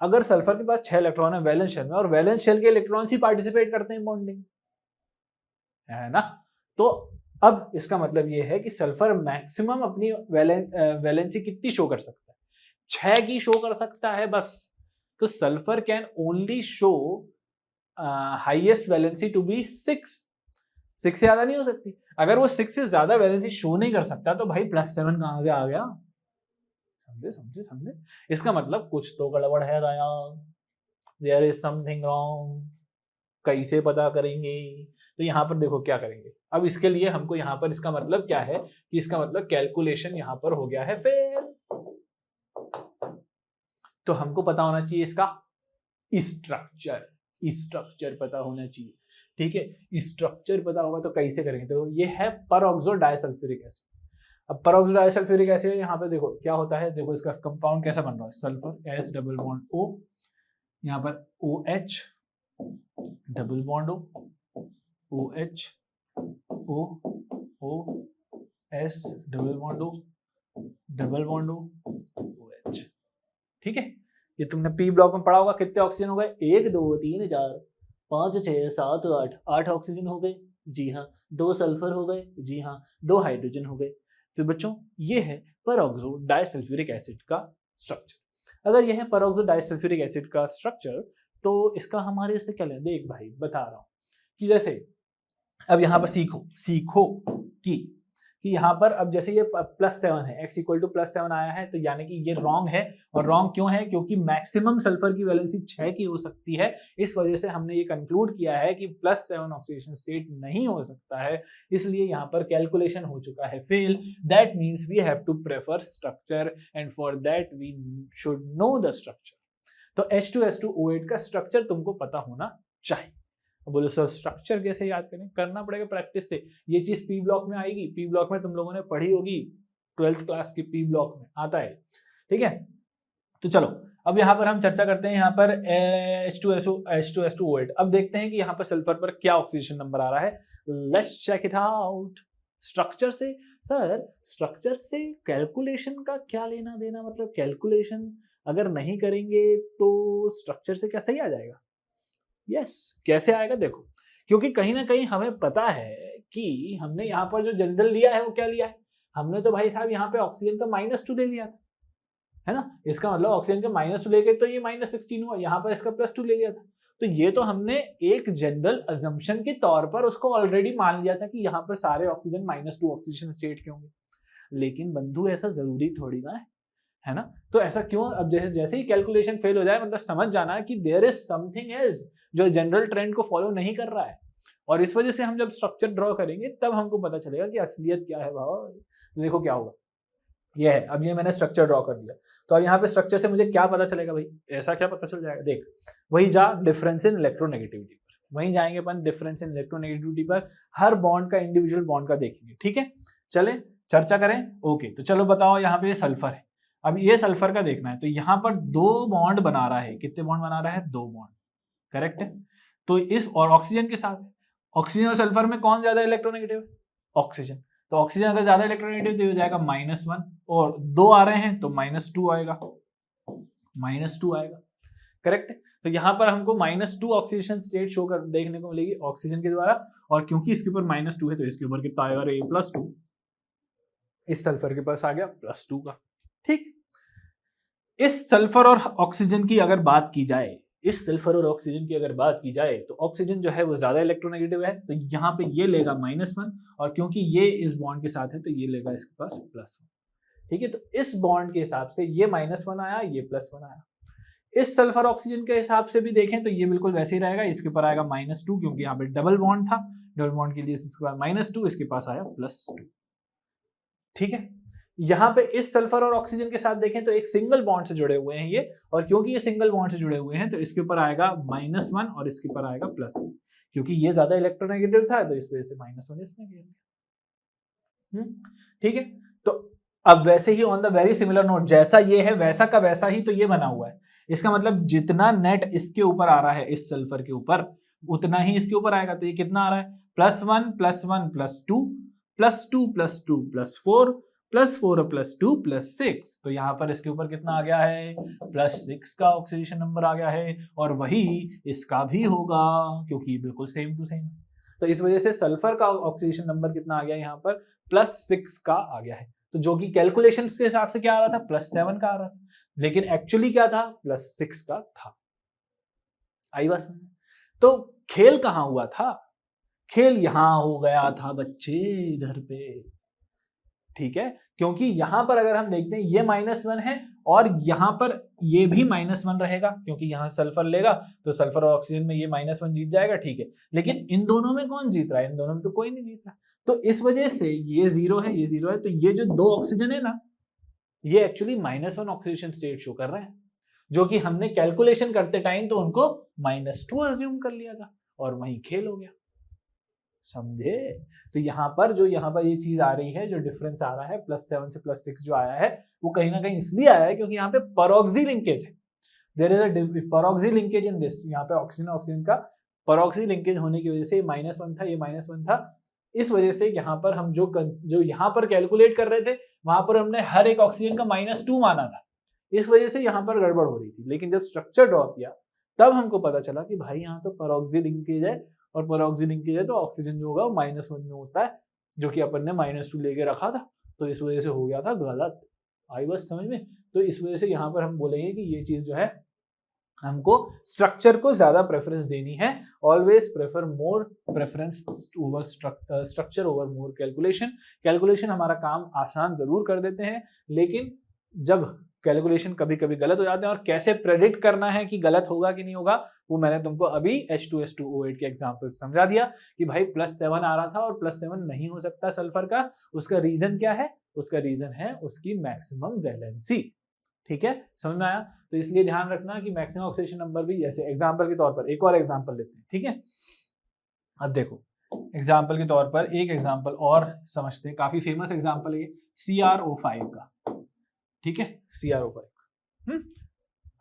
अगर सल्फर के पास 6 इलेक्ट्रॉन है वैलेंस शेल में, और वैलेंस शेल के इलेक्ट्रॉन्स ही पार्टिसिपेट करते हैं बॉन्डिंग, है ना, तो अब इसका मतलब ये है कि सल्फर मैक्सिमम अपनी वैलेंसी कितनी शो कर सकता है, 6 की शो कर सकता है बस। तो sulphur can only show highest valency to be 6 से ज्यादा नहीं हो सकती। अगर वो 6 से ज्यादा वैलेंसी शो नहीं कर सकता तो भाई +7 कहां से आ गया, समझे समझे समझे। इसका मतलब कुछ तो गड़बड़ है दया, देयर इज समथिंग रॉन्ग। कैसे पता करेंगे, तो यहाँ पर देखो क्या करेंगे। अब इसके लिए हमको यहाँ पर इसका मतलब क्या है कि इसका मतलब कैलकुलेशन यहाँ पर हो गया है फेल। तो हमको पता होना चाहिए इसका स्ट्रक्चर, स्ट्रक्चर पता होना चाहिए, ठीक है। स्ट्रक्चर पता होगा तो कैसे करेंगे, तो ये है परऑक्सो डाइसल्फ्यूरिक एसिड। अब परऑक्सो डाइसल्फ्यूरिक एसिड यहाँ पे देखो क्या होता है, देखो इसका कंपाउंड कैसा बन रहा है, sulphur S double bond O, यहाँ पर OH double bond O, OH O S double bond O double bond O OH, ठीक है। ये तुमने पी ब्लॉक में पढ़ा होगा, कितने ऑक्सीजन हो गए, 1 2 3 4 5 6 7 8 ऑक्सीजन हो गए, जी हाँ। 2 सल्फर हो गए, जी हाँ। 2 हाइड्रोजन हो गए। तो बच्चों ये है परऑक्सो डाइसल्फ्यूरिक एसिड का स्ट्रक्चर। अगर यह है परऑक्सो डाइसल्फ्यूरिक एसिड का स्ट्रक्चर, तो इसका हमारे इससे क्या लेना, देख भाई बता रहा हूं कि जैसे अब यहाँ पर सीखो कि यहाँ पर अब जैसे ये +7 है, x इक्वल टू +7 आया है, तो यानी कि ये रॉन्ग है। और रॉन्ग क्यों है, क्योंकि मैक्सिमम सल्फर की वैलेंसी 6 की हो सकती है। इस वजह से हमने ये कंक्लूड किया है कि +7 ऑक्सीडेशन स्टेट नहीं हो सकता है, इसलिए यहाँ पर कैलकुलेशन हो चुका है fail. That means we have to prefer structure, and for that we should know the structure. तो H2SO8 का स्ट्रक्चर तुमको पता होना चाहिए। बोलो सर स्ट्रक्चर कैसे याद करें, करना पड़ेगा प्रैक्टिस से। ये चीज पी ब्लॉक में आएगी, पी ब्लॉक में तुम लोगों ने पढ़ी होगी, 12th क्लास की पी ब्लॉक में आता है, ठीक है। तो चलो अब यहाँ पर हम चर्चा करते हैं यहाँ पर H2SO8। अब देखते हैं कि यहाँ पर सल्फर पर क्या ऑक्सीडेशन नंबर आ रहा है। Let's check it out. Structure से सर, स्ट्रक्चर से कैलकुलेशन का क्या लेना देना, मतलब कैलकुलेशन अगर नहीं करेंगे तो स्ट्रक्चर से क्या सही आ जाएगा। यस कैसे आएगा देखो, क्योंकि कहीं ना कहीं हमें पता है कि हमने यहाँ पर जो जनरल लिया है वो क्या लिया है, हमने तो भाई साहब यहाँ पे ऑक्सीजन का -2 ले लिया था, है ना। इसका मतलब ऑक्सीजन का -2 लेके तो ये -16 हुआ, यहाँ पर इसका +2 ले लिया था। तो ये तो हमने एक जनरल अजम्पशन के तौर पर उसको ऑलरेडी मान लिया था कि यहाँ पर सारे ऑक्सीजन -2 ऑक्सीजन स्टेट के होंगे। लेकिन बंधु ऐसा जरूरी थोड़ी ना है ना। तो ऐसा क्यों, अब जैसे ही कैलकुलेशन फेल हो जाए मतलब समझ जाना कि देयर इज समथिंग एल्स जो जनरल ट्रेंड को फॉलो नहीं कर रहा है। और इस वजह से हम जब स्ट्रक्चर ड्रॉ करेंगे तब हमको पता चलेगा कि असलियत क्या है भाई। तो देखो क्या होगा, ये है, अब ये मैंने स्ट्रक्चर ड्रॉ कर दिया, तो अब यहाँ पे स्ट्रक्चर से मुझे क्या पता चलेगा भाई, ऐसा क्या पता चल जाएगा, देख वही जा डिफरेंस इन इलेक्ट्रोनेगेटिविटी पर, वहीं जाएंगे अपन डिफरेंस इन इलेक्ट्रोनेगेटिविटी पर, हर बॉन्ड का इंडिविजुअल बॉन्ड का देखेंगे, ठीक है। चले चर्चा करें, ओके। तो चलो बताओ, यहाँ पे सल्फर है, अब ये सल्फर का देखना है, तो यहाँ पर 2 बॉन्ड बना रहा है, कितने बॉन्ड बना रहा है, 2 बॉन्ड, करेक्ट है। तो इस और ऑक्सीजन के साथ, ऑक्सीजन और सल्फर में कौन ज्यादा इलेक्ट्रोनेगेटिव, ऑक्सीजन। तो ऑक्सीजन अगर ज्यादा इलेक्ट्रोनेगेटिव तो हो जाएगा -1, और 2 आ रहे हैं तो -2 आएगा, -2 आएगा, करेक्ट। तो यहाँ पर हमको -2 ऑक्सीडेशन स्टेट शो कर देखने को मिलेगी ऑक्सीजन के द्वारा, और क्योंकि इसके ऊपर -2 है तो इसके ऊपर कितना आएगा, A+2, इस सल्फर के पास आ गया +2 का, ठीक। इस सल्फर और ऑक्सीजन की अगर बात की जाए, इस सल्फर और ऑक्सीजन की अगर बात की जाए तो ऑक्सीजन जो है वो ज्यादा इलेक्ट्रोनेगेटिव है, तो यहाँ पे ये लेगा -1, और क्योंकि ये इस बॉन्ड के साथ है तो ये लेगा इसके पास +1। ठीक है, तो इस बॉन्ड के हिसाब से ये -1 आया, ये +1 आया। इस सल्फर ऑक्सीजन के हिसाब से भी देखें तो ये बिल्कुल वैसे ही रहेगा, इसके ऊपर आएगा -2 क्योंकि यहाँ पे डबल बॉन्ड था, डबल बॉन्ड के लिए इसके पास -2, इसके पास आया +2। ठीक है, यहाँ पे इस सल्फर और ऑक्सीजन के साथ देखें तो एक सिंगल बॉन्ड से जुड़े हुए हैं ये, और क्योंकि ये सिंगल बॉन्ड से जुड़े हुए हैं तो इसके ऊपर आएगा -1 और इसके ऊपर आएगा +1, क्योंकि ये ज्यादा इलेक्ट्रोनेगेटिव था तो इस वजह से -1 इसने घेर लिया। ठीक है, तो अब वैसे ही on the very similar note, जैसा ये है वैसा का वैसा ही तो ये बना हुआ है। इसका मतलब जितना नेट इसके ऊपर आ रहा है इस सल्फर के ऊपर, उतना ही इसके ऊपर आएगा। तो ये कितना आ रहा है, +1 +1 +2 +2 +2 +4 +4 +2 +6। तो यहाँ पर इसके ऊपर कितना आ गया है, +6 का ऑक्सीडेशन नंबर आ गया है, और वही इसका भी होगा क्योंकि बिल्कुल सेम टू सेम। तो इस वजह से सल्फर का ऑक्सीडेशन नंबर कितना आ गया यहाँ पर, +6 का आ गया है। तो जो कि कैलकुलेशंस के हिसाब से क्या आ रहा था, +7 का आ रहा था, लेकिन एक्चुअली क्या था, +6 का था। आई बात समझ? तो खेल कहां हुआ था, खेल यहां हो गया था बच्चे, इधर पे। ठीक है, क्योंकि यहां पर अगर हम देखते हैं ये -1 है और यहां पर ये भी -1 रहेगा, क्योंकि यहां सल्फर लेगा तो सल्फर और ऑक्सीजन में ये -1 जीत जाएगा। ठीक है, लेकिन इन दोनों में कौन जीत रहा है, इन दोनों में तो कोई नहीं जीत रहा। तो इस वजह से ये 0 है, ये 0 है, तो ये जो 2 ऑक्सीजन है ना, ये एक्चुअली -1 ऑक्सीडेशन स्टेट शो कर रहे हैं, जो कि हमने कैलकुलेशन करते टाइम तो उनको -2 अज्यूम कर लिया था, और वहीं खेल हो गया। समझे? तो यहाँ पर ये चीज आ रही है, जो डिफरेंस आ रहा है +7 से +6 जो आया है, वो कहीं ना कहीं इसलिए आया है क्योंकि यहाँ पे परोक्सी लिंकेज है। There is a peroxy linkage in this. यहाँ पे ऑक्सीजन का परोक्सी लिंकेज होने की वजह से -1 था, ये -1 था। इस वजह से यहाँ पर हम जो यहाँ पर कैलकुलेट कर रहे थे, वहां पर हमने हर एक ऑक्सीजन का -2 माना था। इस वजह से यहाँ पर गड़बड़ हो रही थी, लेकिन जब स्ट्रक्चर ड्रॉ किया तब हमको पता चला कि भाई यहाँ तो परोक्सी लिंकेज है, और परोक्सी लिंकेज है तो ऑक्सीजन जो होगा वो -1 में होता है, जो कि अपन ने -2 लेके रखा था, तो इस वजह से हो गया था गलत। आई बस समझ में? तो इस वजह से यहाँ पर हम बोलेंगे कि ये चीज जो है, हमको स्ट्रक्चर को ज्यादा प्रेफरेंस देनी है। ऑलवेज प्रेफर मोर प्रेफरेंस ओवर स्ट्रक्चर ओवर मोर कैलकुलेशन। कैलकुलेशन हमारा काम आसान जरूर कर देते हैं, लेकिन जब कैलकुलेशन कभी कभी गलत हो जाते हैं, और कैसे प्रेडिक्ट करना है कि गलत होगा कि नहीं होगा, वो मैंने तुमको अभी H2SO8 के एग्जांपल समझा दिया कि भाई +7 आ रहा था और +7 नहीं हो सकता सल्फर का। उसका रीजन क्या है, उसका रीजन है उसकी मैक्सिमम वैलेंसी। ठीक है, समझ में आया? तो इसलिए ध्यान रखना कि मैक्सिमम ऑक्सीडेशन नंबर भी, जैसे एग्जांपल के तौर पर एक और एग्जांपल लेते हैं। ठीक है, अब देखो एग्जांपल के तौर पर एक एग्जांपल और समझते हैं, काफी फेमस एग्जांपल है ये CrO5 का। ठीक है, CrO5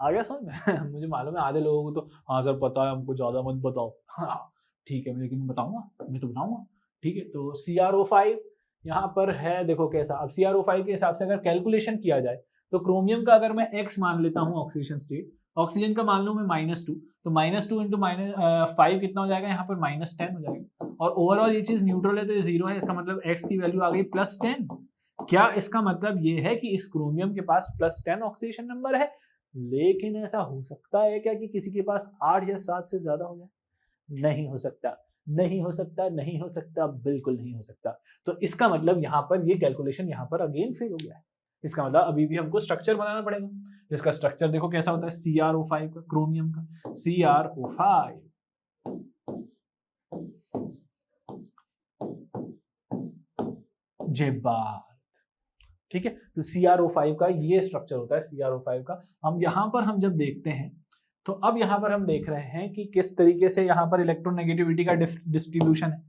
आ गया समझ में? मुझे मालूम है आधे लोगों को तो हाँ सर पता है, हमको ज्यादा मत बताओ। हाँ ठीक है, लेकिन मैं तो बताऊंगा। ठीक है, तो CrO5 यहाँ पर है, देखो कैसा। अब CrO5 के हिसाब से अगर कैलकुलेशन किया जाए तो क्रोमियम का अगर मैं X मान लेता हूँ ऑक्सीडेशन स्टेट, ऑक्सीजन का मान लूं मैं -2, तो -2 इंटू -5 कितना हो जाएगा, यहाँ पर -10 हो जाएगा। और ओवरऑल ये चीज न्यूट्रल है तो ये 0 है, इसका मतलब X की वैल्यू आ गई +10। क्या इसका मतलब ये है कि इस क्रोमियम के पास +10 ऑक्सीडेशन नंबर है? लेकिन ऐसा हो सकता है क्या कि किसी के पास 8 या 7 से ज्यादा हो जाए? नहीं हो सकता, नहीं हो सकता, नहीं हो सकता, बिल्कुल नहीं हो सकता। तो इसका मतलब यहाँ पर ये कैलकुलेशन यहाँ पर अगेन फेल हो गया है। इसका मतलब अभी भी हमको स्ट्रक्चर बनाना पड़ेगा, जिसका स्ट्रक्चर देखो कैसा होता है, CrO5 का, क्रोमियम का CrO5। जे बात, ठीक है। तो CrO5 का ये स्ट्रक्चर होता है, CrO5 का। हम यहाँ पर हम जब देखते हैं तो अब यहाँ पर हम देख रहे हैं कि किस तरीके से यहाँ पर इलेक्ट्रोनेगेटिविटी का डिस्ट्रीब्यूशन है।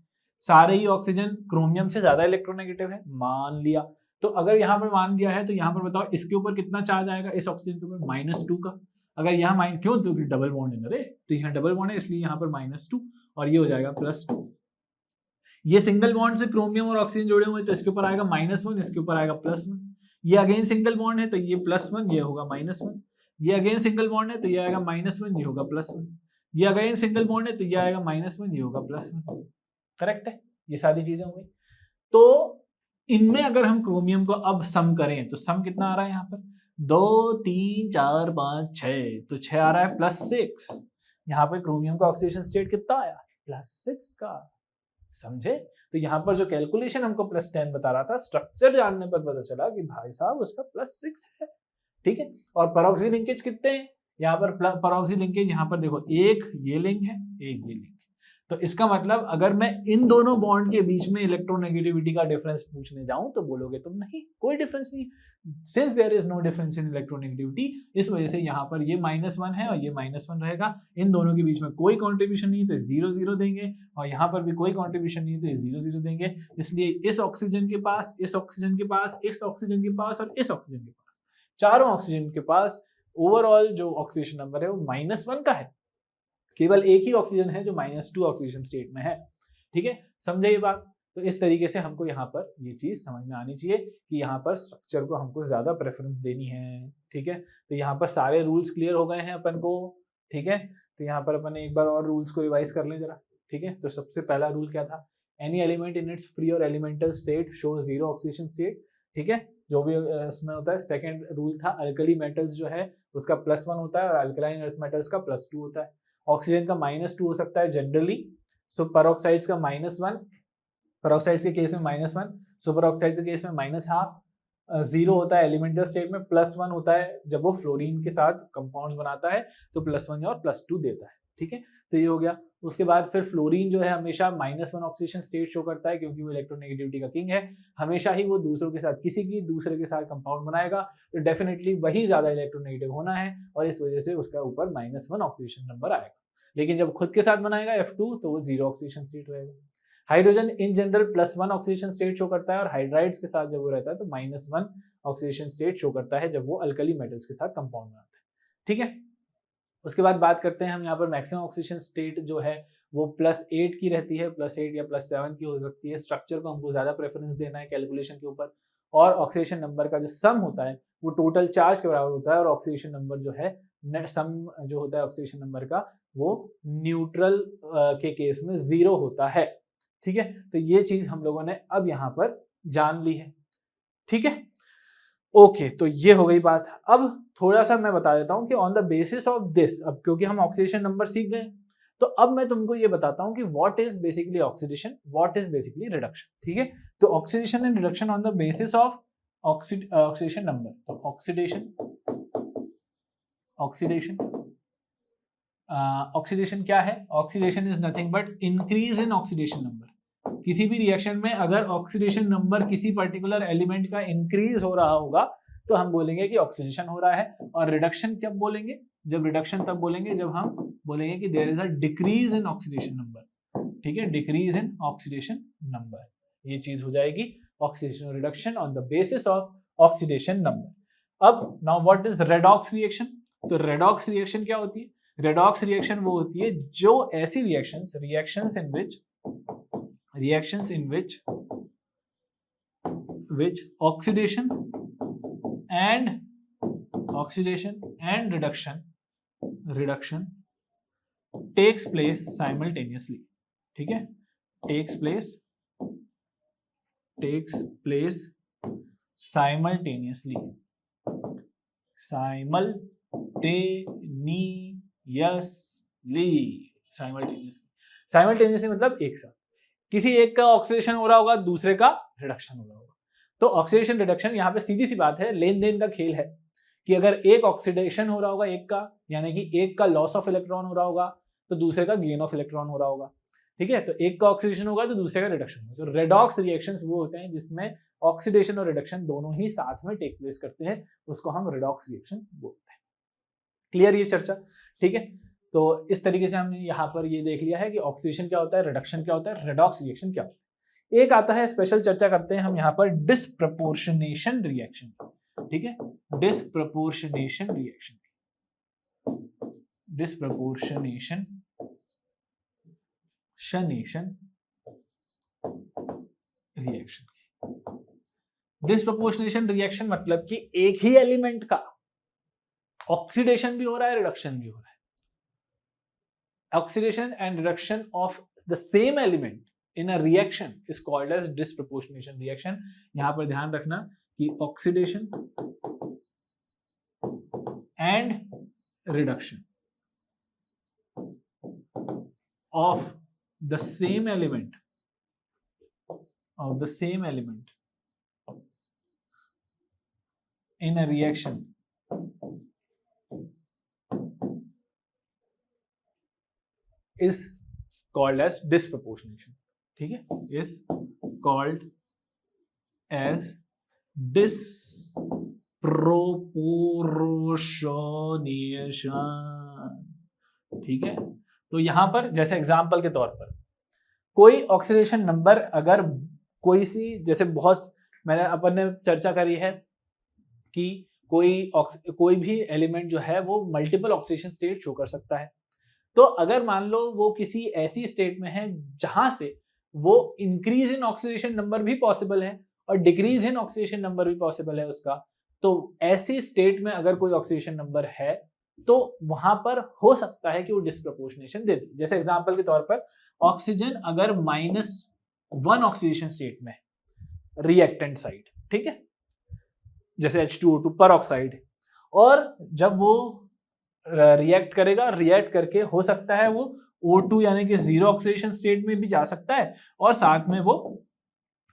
सारे ही ऑक्सीजन क्रोमियम से ज्यादा इलेक्ट्रोनेगेटिव है, मान लिया। तो अगर यहाँ पर मान लिया है तो यहाँ पर बताओ इसके ऊपर कितना चार्ज आएगा, इस ऑक्सीजन के ऊपर -2 का। अगर यहाँ क्यों, तो डबल बॉन्ड है ना रे, तो यहाँ डबल बॉन्ड है इसलिए यहाँ पर -2, और ये हो जाएगा +2। ये सिंगल बॉन्ड से क्रोमियम और ऑक्सीजन जुड़े हुए तो इसके ऊपर आएगा -1, इसके ऊपर आएगा +1। ये अगेन सिंगल बॉन्ड है तो ये +1, ये होगा -1। ये अगेन सिंगल बॉन्ड है तो ये आएगा -1, ये होगा +1। ये अगेन सिंगल बॉन्ड है तो ये आएगा -1, ये होगा +1। करेक्ट है, ये सारी चीजें हो गई। तो इनमें अगर हम क्रोमियम को अब सम करें तो सम कितना आ रहा है यहाँ पर, 2 3 4 5 6, तो 6 आ रहा है +6। यहाँ पे क्रोमियम का ऑक्सीडेशन स्टेट कितना आया? +6 का। समझे? तो यहाँ पर जो कैलकुलेशन हमको +10 बता रहा था, स्ट्रक्चर जानने पर पता चला कि भाई साहब उसका +6 है। ठीक है, और परऑक्सी लिंकेज कितने हैं? यहाँ पर परऑक्सी लिंकेज यहाँ पर देखो, एक ये लिंक है, एक ये लिंक। तो इसका मतलब अगर मैं इन दोनों बॉन्ड के बीच में इलेक्ट्रोनेगेटिविटी का डिफरेंस पूछने जाऊं तो बोलोगे तुम नहीं, कोई डिफरेंस नहीं। Since there is no difference in electronegativity, इस वजह से यहाँ पर ये -1 है और ये -1 रहेगा। इन दोनों के बीच में कोई कॉन्ट्रीब्यूशन नहीं है तो 0 0 देंगे, और यहाँ पर भी कोई कॉन्ट्रीब्यूशन नहीं है तो 0 0 देंगे। इसलिए इस ऑक्सीजन के पास, इस ऑक्सीजन के पास, इस ऑक्सीजन के पास और इस ऑक्सीजन के पास, चारों ऑक्सीजन के पास ओवरऑल जो ऑक्सीडेशन नंबर है वो -1 का है। केवल एक ही ऑक्सीजन है जो -2 ऑक्सीडेशन स्टेट में है। ठीक है, समझे ये बात? तो इस तरीके से हमको यहाँ पर ये चीज समझ में आनी चाहिए कि यहाँ पर स्ट्रक्चर को हमको ज्यादा प्रेफरेंस देनी है। ठीक है, तो यहाँ पर सारे रूल्स क्लियर हो गए हैं अपन को। ठीक है, तो यहाँ पर अपन एक बार और रूल्स को रिवाइज कर लें जरा। ठीक है, तो सबसे पहला रूल क्या था? Any element in its free or elemental state show 0 oxidation state. ठीक है, जो भी इसमें होता है। सेकेंड रूल था अल्कली मेटल्स जो है उसका +1 होता है और अल्कलाइन अर्थ मेटल्स का +2 होता है। ऑक्सीजन का -2 हो सकता है जनरली, सो पेरोक्साइड्स का -1, पेरोक्साइड्स के केस में -1, सुपर ऑक्साइड्स के केस में -0.5। 0 होता है एलिमेंटल स्टेट में, +1 होता है जब वो फ्लोरीन के साथ कंपाउंड्स बनाता है तो +1 और +2 देता है। ठीक है, तो ये हो गया। उसके बाद फिर फ्लोरीन जो है हमेशा -1 ऑक्सीडेशन स्टेट शो करता है क्योंकि वो इलेक्ट्रोनेगेटिविटी का किंग है। हमेशा ही वो दूसरों के साथ, किसी की दूसरे के साथ कंपाउंड बनाएगा तो डेफिनेटली वही ज्यादा इलेक्ट्रोनेगेटिव होना है और इस वजह से उसका ऊपर -1 ऑक्सीडेशन नंबर आएगा। लेकिन जब खुद के साथ बनाएगा F2 तो वो 0 ऑक्सीडेशन स्टेट रहेगा। Hydrogen in general +1 oxidation state show करता है और हाइड्राइड्स के साथ जब वो रहता है तो -1 ऑक्सीडेशन स्टेट शो करता है जब वो अल्कली मेटल्स के साथ कंपाउंड बनाता है। ठीक है, उसके बाद बात करते हैं हम यहाँ पर मैक्सिमम ऑक्सीडेशन स्टेट जो है वो +8 की रहती है, +8 या +7 की हो सकती है। स्ट्रक्चर को हमको ज्यादा प्रेफरेंस देना है कैलकुलेशन के ऊपर। और ऑक्सीडेशन नंबर का जो सम होता है वो टोटल चार्ज के बराबर होता है और ऑक्सीडेशन नंबर जो है सम जो होता है ऑक्सीडेशन नंबर का वो न्यूट्रल के केस में 0 होता है। ठीक है, तो ये चीज हम लोगों ने अब यहाँ पर जान ली है। ठीक है, ओके, तो ये हो गई बात। अब थोड़ा सा मैं बता देता हूं कि on the basis of this, अब क्योंकि हम ऑक्सीडेशन नंबर सीख गए तो अब मैं तुमको ये बताता हूं कि what is basically oxidation, what is basically reduction. ठीक है, तो oxidation and reduction on the basis of oxidation number. तो ऑक्सीडेशन क्या है? Oxidation is nothing but increase in oxidation number. किसी भी रिएक्शन में अगर ऑक्सीडेशन नंबर किसी पर्टिकुलर एलिमेंट का इंक्रीज हो रहा होगा तो हम बोलेंगे कि ऑक्सीडेशन हो रहा है। और रिडक्शन कब बोलेंगे? जब रिडक्शन तब बोलेंगे जब हम बोलेंगे कि there is a decrease in oxidation number. ठीक है, डिक्रीज इन ऑक्सीडेशन नंबर, ये चीज हो जाएगी oxidation reduction on the basis of oxidation number. अब now what is redox reaction? तो रेडॉक्स रिएक्शन क्या होती है? रेडॉक्स रिएक्शन वो होती है जो ऐसी reactions in which oxidation and reduction takes place simultaneously। ठीक है, takes place simultaneously मतलब एक साथ। किसी एक का ऑक्सीडेशन हो रहा होगा, दूसरे का रिडक्शन हो रहा होगा। तो ऑक्सीडेशन रिडक्शन यहाँ पे सीधी सी बात है, लेन देन का खेल है कि अगर एक ऑक्सीडेशन हो रहा होगा एक का, यानी कि एक का लॉस ऑफ इलेक्ट्रॉन हो रहा होगा तो दूसरे का गेन ऑफ इलेक्ट्रॉन हो रहा होगा। ठीक है, तो एक का ऑक्सीडेशन होगा तो दूसरे का रिडक्शन होगा। तो रेडॉक्स रिएक्शंस वो होते हैं जिसमें ऑक्सीडेशन और रिडक्शन दोनों ही साथ में टेक प्लेस करते हैं, उसको हम रेडॉक्स रिएक्शन बोलते हैं। क्लियर ये चर्चा? ठीक है, तो इस तरीके से हमने यहाँ पर ये देख लिया है कि ऑक्सीडेशन क्या होता है, रिडक्शन क्या होता है, रेडॉक्स रिएक्शन क्या होता है। एक आता है स्पेशल चर्चा करते हैं हम यहाँ पर डिस्प्रपोर्शनेशन रिएक्शन। ठीक है, डिस्प्रपोर्शनेशन रिएक्शन डिस्प्रपोर्शनेशन रिएक्शन मतलब कि एक ही एलिमेंट का ऑक्सीडेशन भी हो रहा है, रिडक्शन भी हो रहा है। Oxidation and reduction of the same element in a reaction is called as disproportionation reaction। यहां पर ध्यान रखना कि oxidation and reduction of the same element in a reaction is called as disproportionation. ठीक है, is called as disproportionation. ठीक है, तो यहां पर जैसे एग्जांपल के तौर पर कोई ऑक्सीडेशन नंबर अगर कोई सी, जैसे बहुत मैंने अपन ने चर्चा करी है कि कोई भी एलिमेंट जो है वो मल्टीपल ऑक्सीडेशन स्टेट शो कर सकता है। तो अगर मान लो वो किसी ऐसी स्टेट में है जहां से वो इंक्रीज इन ऑक्सीडेशन नंबर भी पॉसिबल है और डिक्रीज इन ऑक्सीडेशन नंबर भी पॉसिबल है उसका, तो ऐसी स्टेट में अगर कोई ऑक्सीडेशन नंबर है तो वहां पर हो सकता है कि वो डिस्प्रपोर्शनेशन दे दे। जैसे एग्जांपल के तौर पर ऑक्सीजन अगर -1 ऑक्सीडेशन स्टेट में रिएक्टेंट साइड, ठीक है, जैसे H2O2 पर ऑक्साइड, और जब वो रिएक्ट करेगा, रिएक्ट करके हो सकता है वो O2 यानी कि 0 ऑक्सीडेशन स्टेट में भी जा सकता है और साथ में वो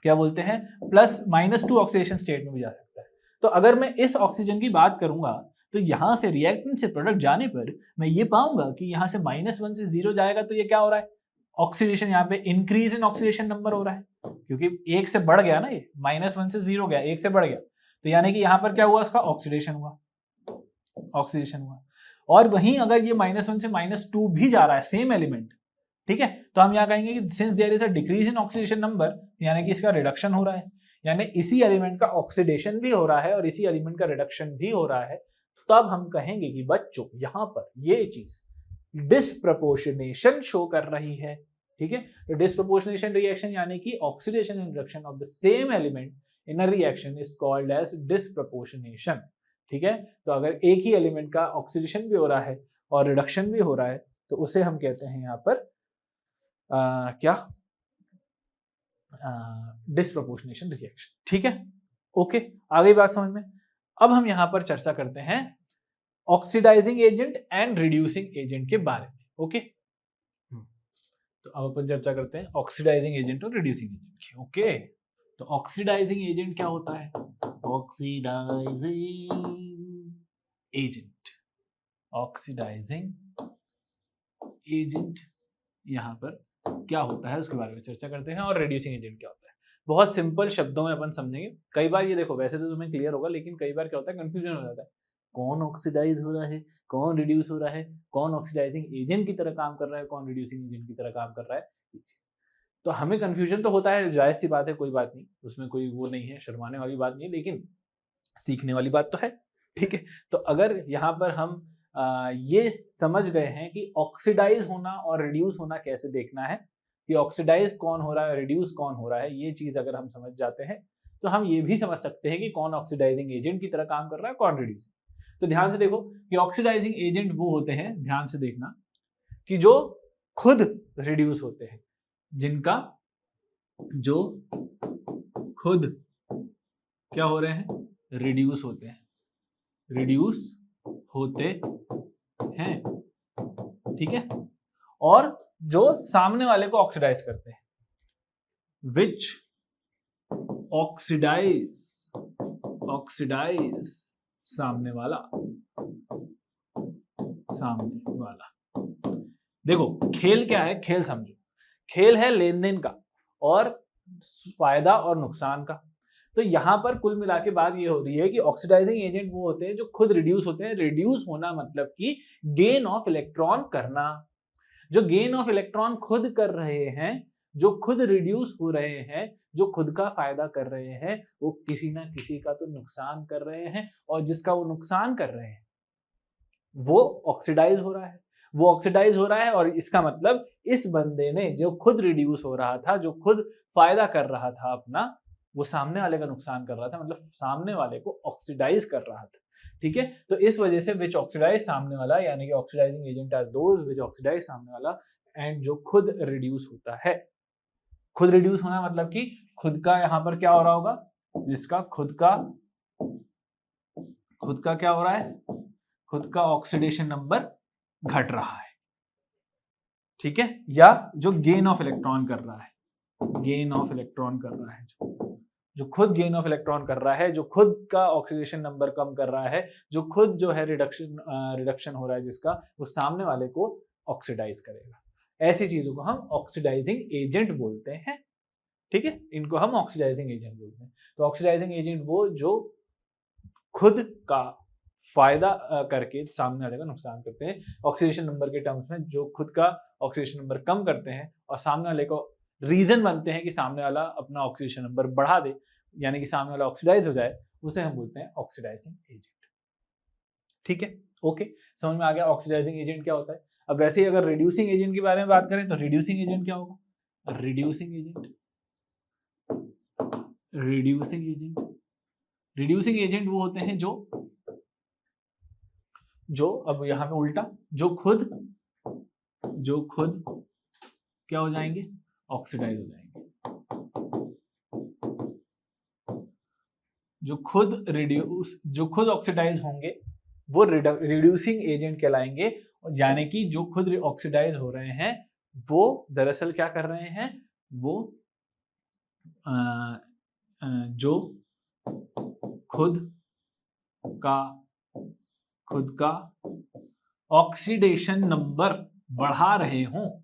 क्या बोलते हैं +-2 ऑक्सीडेशन स्टेट में भी जा सकता है। तो अगर मैं इस ऑक्सीजन की बात करूंगा तो यहां से रिएक्टेंट से प्रोडक्ट जाने पर मैं ये पाऊंगा कि यहां से -1 से 0 जाएगा, तो ये क्या हो रहा है, ऑक्सीडेशन, यहाँ पे इंक्रीज इन ऑक्सीडेशन नंबर हो रहा है, क्योंकि 1 से बढ़ गया ना, ये -1 से 0 गया, 1 से बढ़ गया, तो यानी कि यहाँ पर क्या हुआ, उसका ऑक्सीडेशन हुआ। और वहीं अगर ये -1 से -2 भी जा रहा है सेम एलिमेंट, ठीक है, तो हम यहाँ कहेंगे कि since there is a decrease in oxidation number, यानी कि इसका रिडक्शन हो रहा है, यानी इसी एलिमेंट का ऑक्सीडेशन भी हो रहा है और इसी एलिमेंट का रिडक्शन भी हो रहा है, तब हम कहेंगे कि बच्चों यहाँ पर ये चीज डिस्प्रपोर्शनेशन शो कर रही है। ठीक है, तो डिस्प्रपोर्शनेशन रिएक्शन यानी कि oxidation and reduction of the same element in a reaction is called as disproportionation. ठीक है, तो अगर एक ही एलिमेंट का ऑक्सीडेशन भी हो रहा है और रिडक्शन भी हो रहा है तो उसे हम कहते हैं यहाँ पर क्या, डिस्प्रपोर्शनेशन रिएक्शन। ठीक है, ओके, आ गई बात समझ में। अब हम यहाँ पर चर्चा करते हैं oxidizing agent and reducing agent के बारे में। ओके, तो अब अपन चर्चा करते हैं ऑक्सीडाइजिंग एजेंट और रिड्यूसिंग एजेंट की। ओके, तो ऑक्सीडाइजिंग एजेंट क्या होता है, ऑक्सीडाइजिंग एजेंट यहाँ पर क्या होता है उसके बारे में चर्चा करते हैं, और रिड्यूसिंग एजेंट क्या होता है। बहुत सिंपल शब्दों में अपन समझेंगे। कई बार ये देखो, वैसे तो तुम्हें क्लियर होगा, लेकिन कई बार क्या होता है, कंफ्यूजन हो जाता है, कौन ऑक्सीडाइज हो रहा है, कौन रिड्यूस हो रहा है, कौन ऑक्सीडाइजिंग एजेंट की तरह काम कर रहा है, कौन रिड्यूसिंग एजेंट की तरह काम कर रहा है। तो हमें कंफ्यूजन तो होता है, जायज सी बात है, कोई बात नहीं, उसमें कोई वो नहीं है, शर्माने वाली बात नहीं है, लेकिन सीखने वाली बात तो है। ठीक है, तो अगर यहाँ पर हम ये समझ गए हैं कि ऑक्सीडाइज होना और रिड्यूस होना कैसे देखना है, कि ऑक्सीडाइज कौन हो रहा है, रिड्यूस कौन हो रहा है, ये चीज अगर हम समझ जाते हैं तो हम ये भी समझ सकते हैं कि कौन ऑक्सीडाइजिंग एजेंट की तरह काम कर रहा है, कौन रिड्यूस। तो ध्यान से देखो कि ऑक्सीडाइजिंग एजेंट वो होते हैं, ध्यान से देखना, कि जो खुद रिड्यूस होते हैं, जिनका जो खुद क्या हो रहे हैं, रिड्यूस होते हैं, रिड्यूस होते हैं। ठीक है, और जो सामने वाले को ऑक्सीडाइज करते हैं, विच ऑक्सीडाइज सामने वाला। देखो खेल क्या है, खेल समझो, खेल है लेन देन का और फायदा और नुकसान का। तो यहां पर कुल मिला के बात ये हो रही है कि ऑक्सीडाइजिंग एजेंट वो होते हैं जो खुद रिड्यूस होते हैं। रिड्यूस होना मतलब कि गेन ऑफ इलेक्ट्रॉन करना। जो गेन ऑफ इलेक्ट्रॉन खुद कर रहे हैं, जो खुद रिड्यूस हो रहे हैं, जो खुद का फायदा कर रहे हैं, वो किसी ना किसी का तो नुकसान कर रहे हैं, और जिसका वो नुकसान कर रहे हैं वो ऑक्सीडाइज हो रहा है, वो ऑक्सीडाइज हो रहा है। और इसका मतलब इस बंदे ने जो खुद रिड्यूस हो रहा था, जो खुद फायदा कर रहा था अपना, वो सामने वाले का नुकसान कर रहा था, मतलब सामने वाले को ऑक्सीडाइज कर रहा था। ठीक है, तो इस वजह से विच ऑक्सीडाइज सामने वाला, यानी कि oxidizing agent are those which oxidize सामने वाला एंड जो खुद रिड्यूस होता है। खुद रिड्यूस होना मतलब कि खुद का यहां पर क्या हो रहा होगा, जिसका खुद खुद का क्या हो रहा है, खुद का ऑक्सीडेशन नंबर घट रहा है, ठीक है, या जो गेन ऑफ इलेक्ट्रॉन कर रहा है, गेन ऑफ इलेक्ट्रॉन कर रहा है, जो खुद गेन ऑफ इलेक्ट्रॉन कर रहा है, जो खुद का ऑक्सीडेशन नंबर कम कर रहा है, जो खुद जो है रिडक्शन हो रहा है जिसका, वो सामने वाले को ऑक्सीडाइज करेगा। ऐसी चीजों को हम ऑक्सीडाइजिंग एजेंट बोलते हैं, ठीक है, इनको हम ऑक्सीडाइजिंग एजेंट बोलते हैं। तो ऑक्सीडाइजिंग एजेंट वो जो खुद का फायदा करके सामने वाले का नुकसान करते हैं, ऑक्सीडेशन नंबर के टर्म्स में जो खुद का ऑक्सीडेशन नंबर कम करते हैं और सामने वाले को रीजन बनते हैं कि सामने वाला अपना ऑक्सीडेशन नंबर बढ़ा दे, यानी कि सामने वाला ऑक्सीडाइज हो जाए, उसे हम बोलते हैं ऑक्सीडाइजिंग एजेंट, ठीक है, ओके, समझ में आ गया ऑक्सीडाइजिंग एजेंट क्या होता है। अब वैसे ही अगर रिड्यूसिंग एजेंट के बारे में बात करें तो रिड्यूसिंग एजेंट क्या होगा, रिड्यूसिंग एजेंट वो होते हैं जो अब यहां पे उल्टा, जो खुद क्या हो जाएंगे, ऑक्सीडाइज हो जाएंगे, जो खुद ऑक्सीडाइज होंगे वो रिड्यूसिंग एजेंट कहलाएंगे, यानी कि जो खुद ऑक्सीडाइज हो रहे हैं वो दरअसल क्या कर रहे हैं, वो जो खुद का ऑक्सीडेशन नंबर बढ़ा रहे हों,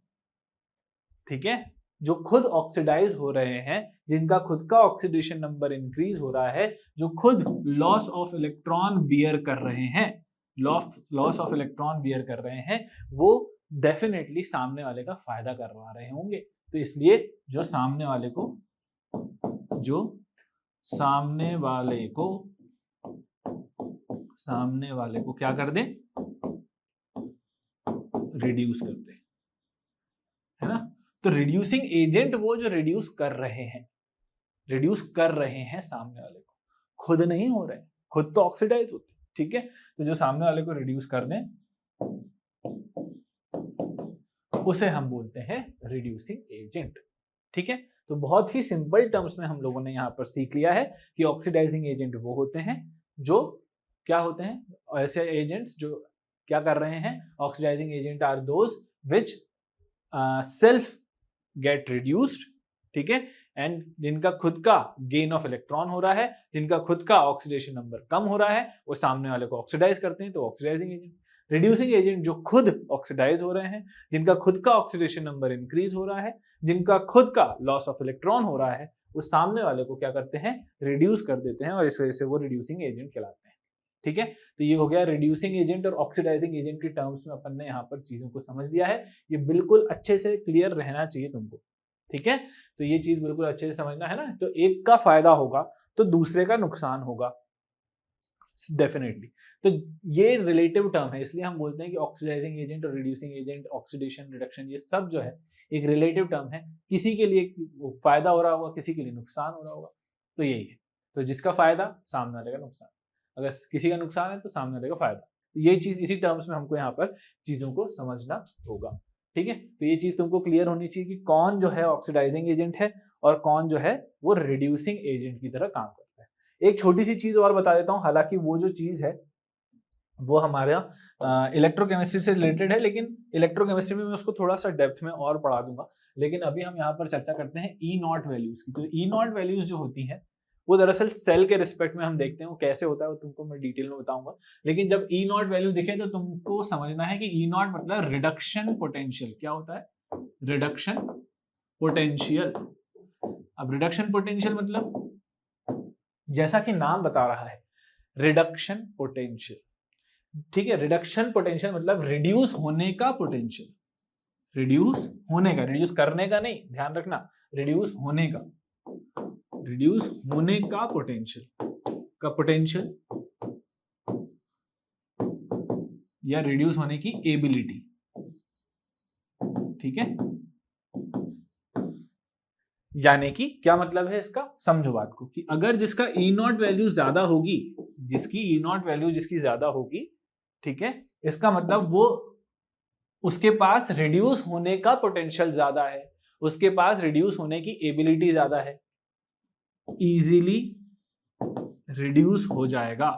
ठीक है, जो खुद ऑक्सीडाइज हो रहे हैं, जिनका खुद का ऑक्सीडेशन नंबर इंक्रीज हो रहा है, जो खुद लॉस ऑफ इलेक्ट्रॉन बियर कर रहे हैं, लॉस ऑफ इलेक्ट्रॉन बियर कर रहे हैं, वो डेफिनेटली सामने वाले का फायदा करवा रहे होंगे। तो इसलिए जो सामने वाले को क्या कर दे, रिड्यूस कर दे, है ना। तो रिड्यूसिंग एजेंट वो जो रिड्यूस कर रहे हैं सामने वाले को, खुद नहीं हो रहे, खुद तो ऑक्सीडाइज होते, ठीक है, तो जो सामने वाले को रिड्यूस कर दें उसे हम बोलते हैं रिड्यूसिंग एजेंट, ठीक है। तो बहुत ही सिंपल टर्म्स में हम लोगों ने यहाँ पर सीख लिया है कि ऑक्सीडाइजिंग एजेंट वो होते हैं जो क्या होते हैं, ऐसे एजेंट्स जो क्या कर रहे हैं, oxidizing agent are those which self get reduced, ठीक है, एंड जिनका खुद का गेन ऑफ इलेक्ट्रॉन हो रहा है, जिनका खुद का ऑक्सीडेशन नंबर कम हो रहा है, वो सामने वाले को ऑक्सीडाइज करते हैं, तो ऑक्सीडाइजिंग एजेंट। रिड्यूसिंग एजेंट जो खुद ऑक्सीडाइज हो रहे हैं, जिनका खुद का ऑक्सीडेशन नंबर इंक्रीज हो रहा है, जिनका खुद का लॉस ऑफ इलेक्ट्रॉन हो रहा है, वो सामने वाले को क्या करते हैं, रिड्यूस कर देते हैं, और इस वजह से वो रिड्यूसिंग एजेंट कहलाते हैं, ठीक है। तो ये हो गया रिड्यूसिंग एजेंट और ऑक्सीडाइजिंग एजेंट के टर्म्स में अपन ने यहाँ पर चीजों को समझ लिया है। ये बिल्कुल अच्छे से क्लियर रहना चाहिए तुमको, ठीक है। तो ये चीज बिल्कुल अच्छे से समझना है ना, तो एक का फायदा होगा तो दूसरे का नुकसान होगा डेफिनेटली। तो ये रिलेटिव टर्म है, इसलिए हम बोलते हैं कि ऑक्सीडाइजिंग एजेंट और रिड्यूसिंग एजेंट, ऑक्सीडेशन, रिडक्शन, ये सब जो है एक रिलेटिव टर्म है। किसी के लिए फायदा हो रहा होगा, किसी के लिए नुकसान हो रहा होगा, तो यही है। तो जिसका फायदा सामने वाले का नुकसान, अगर किसी का नुकसान है तो सामने वाले का फायदा। तो ये चीज इसी टर्म्स में हमको यहाँ पर चीजों को समझना होगा, ठीक है। तो ये चीज तुमको क्लियर होनी चाहिए कि कौन जो है ऑक्सीडाइजिंग एजेंट है और कौन जो है वो रिड्यूसिंग एजेंट की तरह काम करता है। एक छोटी सी चीज और बता देता हूँ, हालांकि वो जो चीज है वो हमारा इलेक्ट्रोकेमिस्ट्री से रिलेटेड है, लेकिन इलेक्ट्रोकेमिस्ट्री में मैं उसको थोड़ा सा डेप्थ में और पढ़ा दूंगा। लेकिन अभी हम यहाँ पर चर्चा करते हैं ई नॉट वैल्यूज की। तो ई नॉट वैल्यूज जो होती हैं वो दरअसल सेल के रिस्पेक्ट में हम देखते हैं वो कैसे होता है, वो तुमको मैं डिटेल में बताऊंगा। लेकिन जब ई नॉट वैल्यू दिखे तो तुमको समझना है कि ई नॉट मतलब रिडक्शन पोटेंशियल। क्या होता है? Reduction potential. अब रिडक्शन पोटेंशियल मतलब जैसा कि नाम बता रहा है, रिडक्शन पोटेंशियल, ठीक है। रिडक्शन पोटेंशियल मतलब रिड्यूस होने का पोटेंशियल, रिड्यूस होने का, रिड्यूस करने का नहीं, ध्यान रखना, रिड्यूस होने का, रिड्यूस होने का पोटेंशियल या रिड्यूस होने की एबिलिटी, ठीक है। यानी कि क्या मतलब है इसका, समझो बात को, कि अगर जिसका ई नॉट वैल्यू ज्यादा होगी, जिसकी ई नॉट वैल्यू जिसकी ज्यादा होगी, ठीक है, इसका मतलब वो उसके पास रिड्यूस होने का पोटेंशियल ज्यादा है, उसके पास रिड्यूस होने की एबिलिटी ज्यादा है, इजीली रिड्यूस हो जाएगा,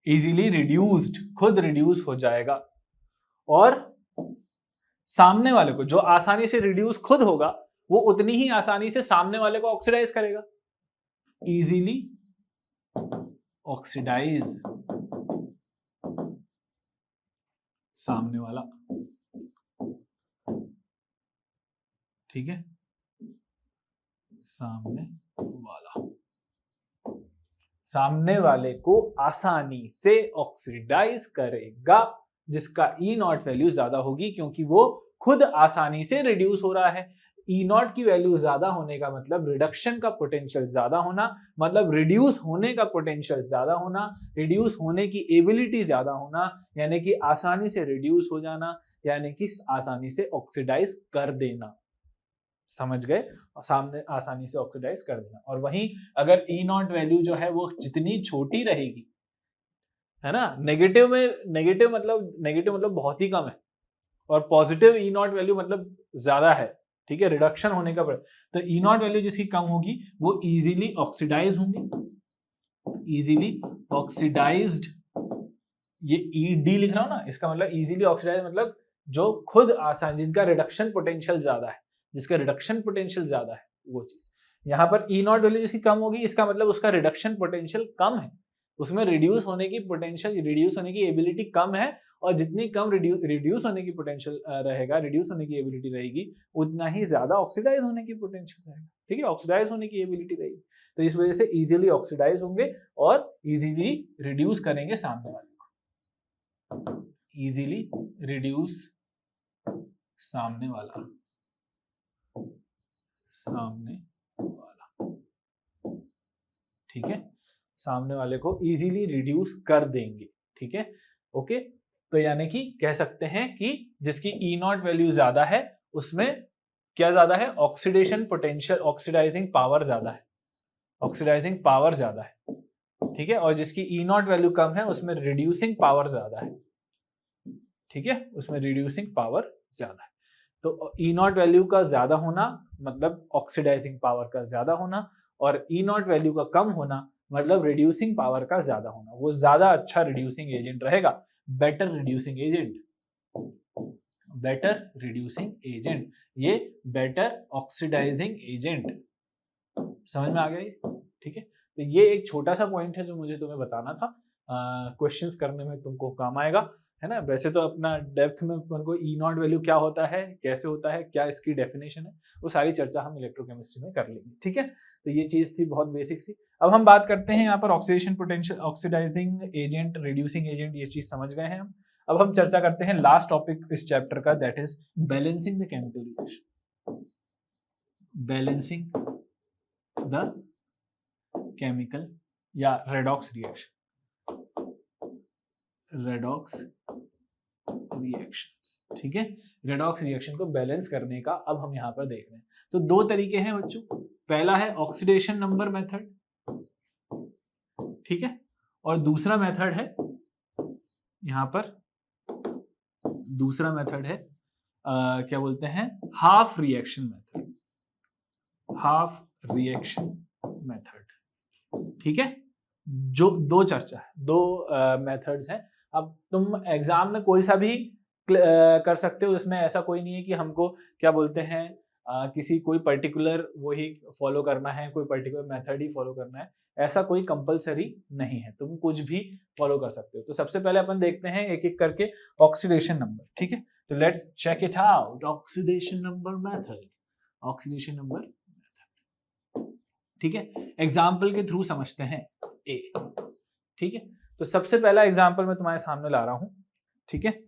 इजीली रिड्यूस्ड, खुद रिड्यूस हो जाएगा, और सामने वाले को, जो आसानी से रिड्यूस खुद होगा, वो उतनी ही आसानी से सामने वाले को ऑक्सीडाइज करेगा। इजीली ऑक्सीडाइज सामने वाला, ठीक है, सामने वाले को आसानी से ऑक्सीडाइज करेगा, जिसका ई नॉट वैल्यू ज्यादा होगी, क्योंकि वो खुद आसानी से रिड्यूस हो रहा है। ई नॉट की वैल्यू ज्यादा होने का मतलब रिडक्शन का पोटेंशियल ज्यादा होना, मतलब रिड्यूस होने का पोटेंशियल ज्यादा होना, रिड्यूस होने की एबिलिटी ज्यादा होना, यानी कि आसानी से रिड्यूस हो जाना, यानी कि आसानी से ऑक्सीडाइज कर देना। समझ गए? सामने आसानी से ऑक्सीडाइज कर देना। और वहीं अगर ई नॉट वैल्यू जो है वो जितनी छोटी रहेगी, है ना, नेगेटिव मतलब बहुत ही कम है, और पॉजिटिव ई नॉट वैल्यू मतलब ज्यादा है, ठीक है, रिडक्शन होने का, तो ई नॉट वैल्यू जिसकी कम होगी वो इजीली ऑक्सीडाइज होंगे, इजीली ऑक्सीडाइज्ड, ये ई डी लिख रहा हूं ना, इसका मतलब इजीली ऑक्सीडाइज मतलब जो खुद आसान, जिनका रिडक्शन पोटेंशियल ज्यादा है, जिसका रिडक्शन पोटेंशियल ज्यादा है, वो चीज। यहाँ पर ई नॉट वैल्यू जिसकी कम होगी, इसका मतलब उसका रिडक्शन पोटेंशियल कम है, उसमें रिड्यूस होने की पोटेंशियल, रिड्यूस होने की एबिलिटी कम है, और जितनी कम रिड्यूस होने की पोटेंशियल रहेगा, रिड्यूस होने की एबिलिटी रहेगी, उतना ही ज्यादा ऑक्सीडाइज होने की पोटेंशियल रहेगा, ठीक है, ऑक्सीडाइज होने की एबिलिटी रहेगी। तो इस वजह से इजीली ऑक्सीडाइज होंगे और इजीली रिड्यूस करेंगे सामने वाले को, इजीली रिड्यूस सामने वाला, ठीक है, सामने वाले को इजीली रिड्यूस कर देंगे, ठीक है, ओके। तो यानी कि कह सकते हैं कि जिसकी ई नॉट वैल्यू ज्यादा है, उसमें क्या ज्यादा है, ऑक्सीडेशन पोटेंशियल, ऑक्सीडाइजिंग पावर ज्यादा है, ऑक्सीडाइजिंग पावर ज्यादा है, ठीक है, और जिसकी ई नॉट वैल्यू कम है, उसमें रिड्यूसिंग पावर ज्यादा है, ठीक है, उसमें रिड्यूसिंग पावर ज्यादा है। तो ई नॉट वैल्यू का ज्यादा होना मतलब ऑक्सीडाइजिंग पावर का ज्यादा होना, और ई नॉट वैल्यू का कम होना मतलब रिड्यूसिंग पावर का ज्यादा होना, वो ज्यादा अच्छा रिड्यूसिंग एजेंट रहेगा, better reducing agent, better reducing agent, ये बेटर ऑक्सीडाइजिंग एजेंट। समझ में आ गया ये? ठीक है, तो ये एक छोटा सा पॉइंट है जो मुझे तुम्हें बताना था, क्वेश्चंस करने में तुमको काम आएगा, है ना। वैसे तो अपना डेप्थ में तुमको ई नॉट वैल्यू क्या होता है, कैसे होता है, क्या इसकी डेफिनेशन है, वो सारी चर्चा हम इलेक्ट्रोकेमिस्ट्री में कर लेंगे, ठीक है। तो ये चीज थी बहुत बेसिक सी। अब हम बात करते हैं यहाँ पर oxidation potential, oxidizing agent, reducing agent, ये चीज समझ गए हैं हम। अब हम चर्चा करते हैं लास्ट टॉपिक इस चैप्टर का, that is balancing the chemical reaction, balancing the chemical या रेडॉक्स रिएक्शन, रेडॉक्स रिएक्शंस, ठीक है। रेडॉक्स रिएक्शन को बैलेंस करने का अब हम यहाँ पर देख रहे हैं। तो दो तरीके हैं बच्चों, पहला है ऑक्सीडेशन नंबर मेथड, ठीक है, और दूसरा मेथड है यहाँ पर, दूसरा मेथड है क्या बोलते हैं, half reaction method, half reaction method, ठीक है। जो दो चर्चा है, दो मेथड्स हैं। अब तुम एग्जाम में कोई सा भी कर सकते हो, इसमें ऐसा कोई नहीं है कि हमको क्या बोलते हैं किसी कोई पर्टिकुलर वो ही फॉलो करना है, कोई पर्टिकुलर मेथड ही फॉलो करना है, ऐसा कोई कंपलसरी नहीं है, तुम कुछ भी फॉलो कर सकते हो। तो सबसे पहले अपन देखते हैं एक एक करके ऑक्सीडेशन नंबर, ठीक है। तो let's check it out, oxidation number method, oxidation number method, ठीक है। एग्जाम्पल के थ्रू समझते हैं ए, ठीक है। तो सबसे पहला एग्जाम्पल मैं तुम्हारे सामने ला रहा हूं, ठीक है,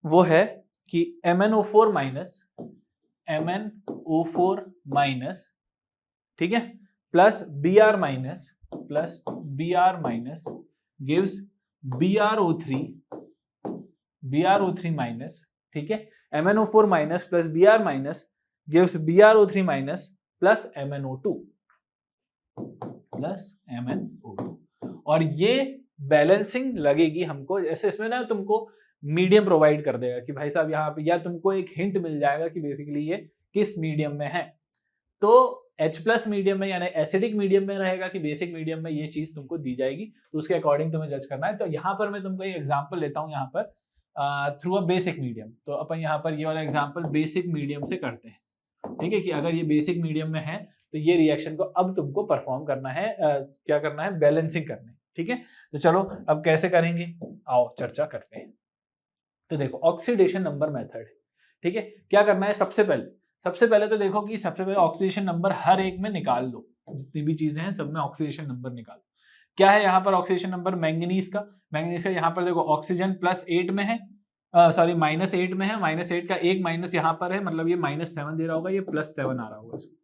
वो है कि MnO4 माइनस, MnO4 माइनस, ठीक है, plus Br minus, plus Br minus gives BrO3, BrO3 minus, ठीक है। MnO4 minus plus Br minus gives BrO3 minus plus MnO2, plus MnO2, और ये बैलेंसिंग लगेगी हमको, जैसे इसमें ना तुमको मीडियम प्रोवाइड कर देगा कि भाई साहब यहाँ पे, या तुमको एक हिंट मिल जाएगा कि बेसिकली ये किस मीडियम में है। तो H+ मीडियम में यानी एसिडिक मीडियम में रहेगा कि बेसिक मीडियम में, ये चीज तुमको दी जाएगी, तो उसके अकॉर्डिंग तुम्हें जज करना है। तो यहाँ पर मैं तुमको एक एग्जांपल लेता हूँ यहाँ पर थ्रू अ बेसिक मीडियम। तो अपन यहाँ पर ये वाला एग्जांपल बेसिक मीडियम से करते हैं, ठीक है, कि अगर ये बेसिक मीडियम में है तो ये रिएक्शन को अब तुमको परफॉर्म करना है, क्या करना है, बैलेंसिंग करनी है, ठीक है। तो चलो अब कैसे करेंगे, आओ चर्चा करते हैं। तो देखो ऑक्सीडेशन नंबर मेथड है, ठीक है। क्या करना है, सबसे पहले तो देखो कि सबसे पहले ऑक्सीडेशन नंबर हर एक में निकाल लो, जितनी भी चीजें हैं सब में ऑक्सीडेशन नंबर निकालो। क्या है यहाँ पर ऑक्सीडेशन नंबर, मैंगनीज का यहाँ पर देखो ऑक्सीजन +8 में है, सॉरी -8 में है, -8 का एक माइनस यहाँ पर है, मतलब ये -7 दे रहा होगा, ये +7 आ रहा होगा। इसको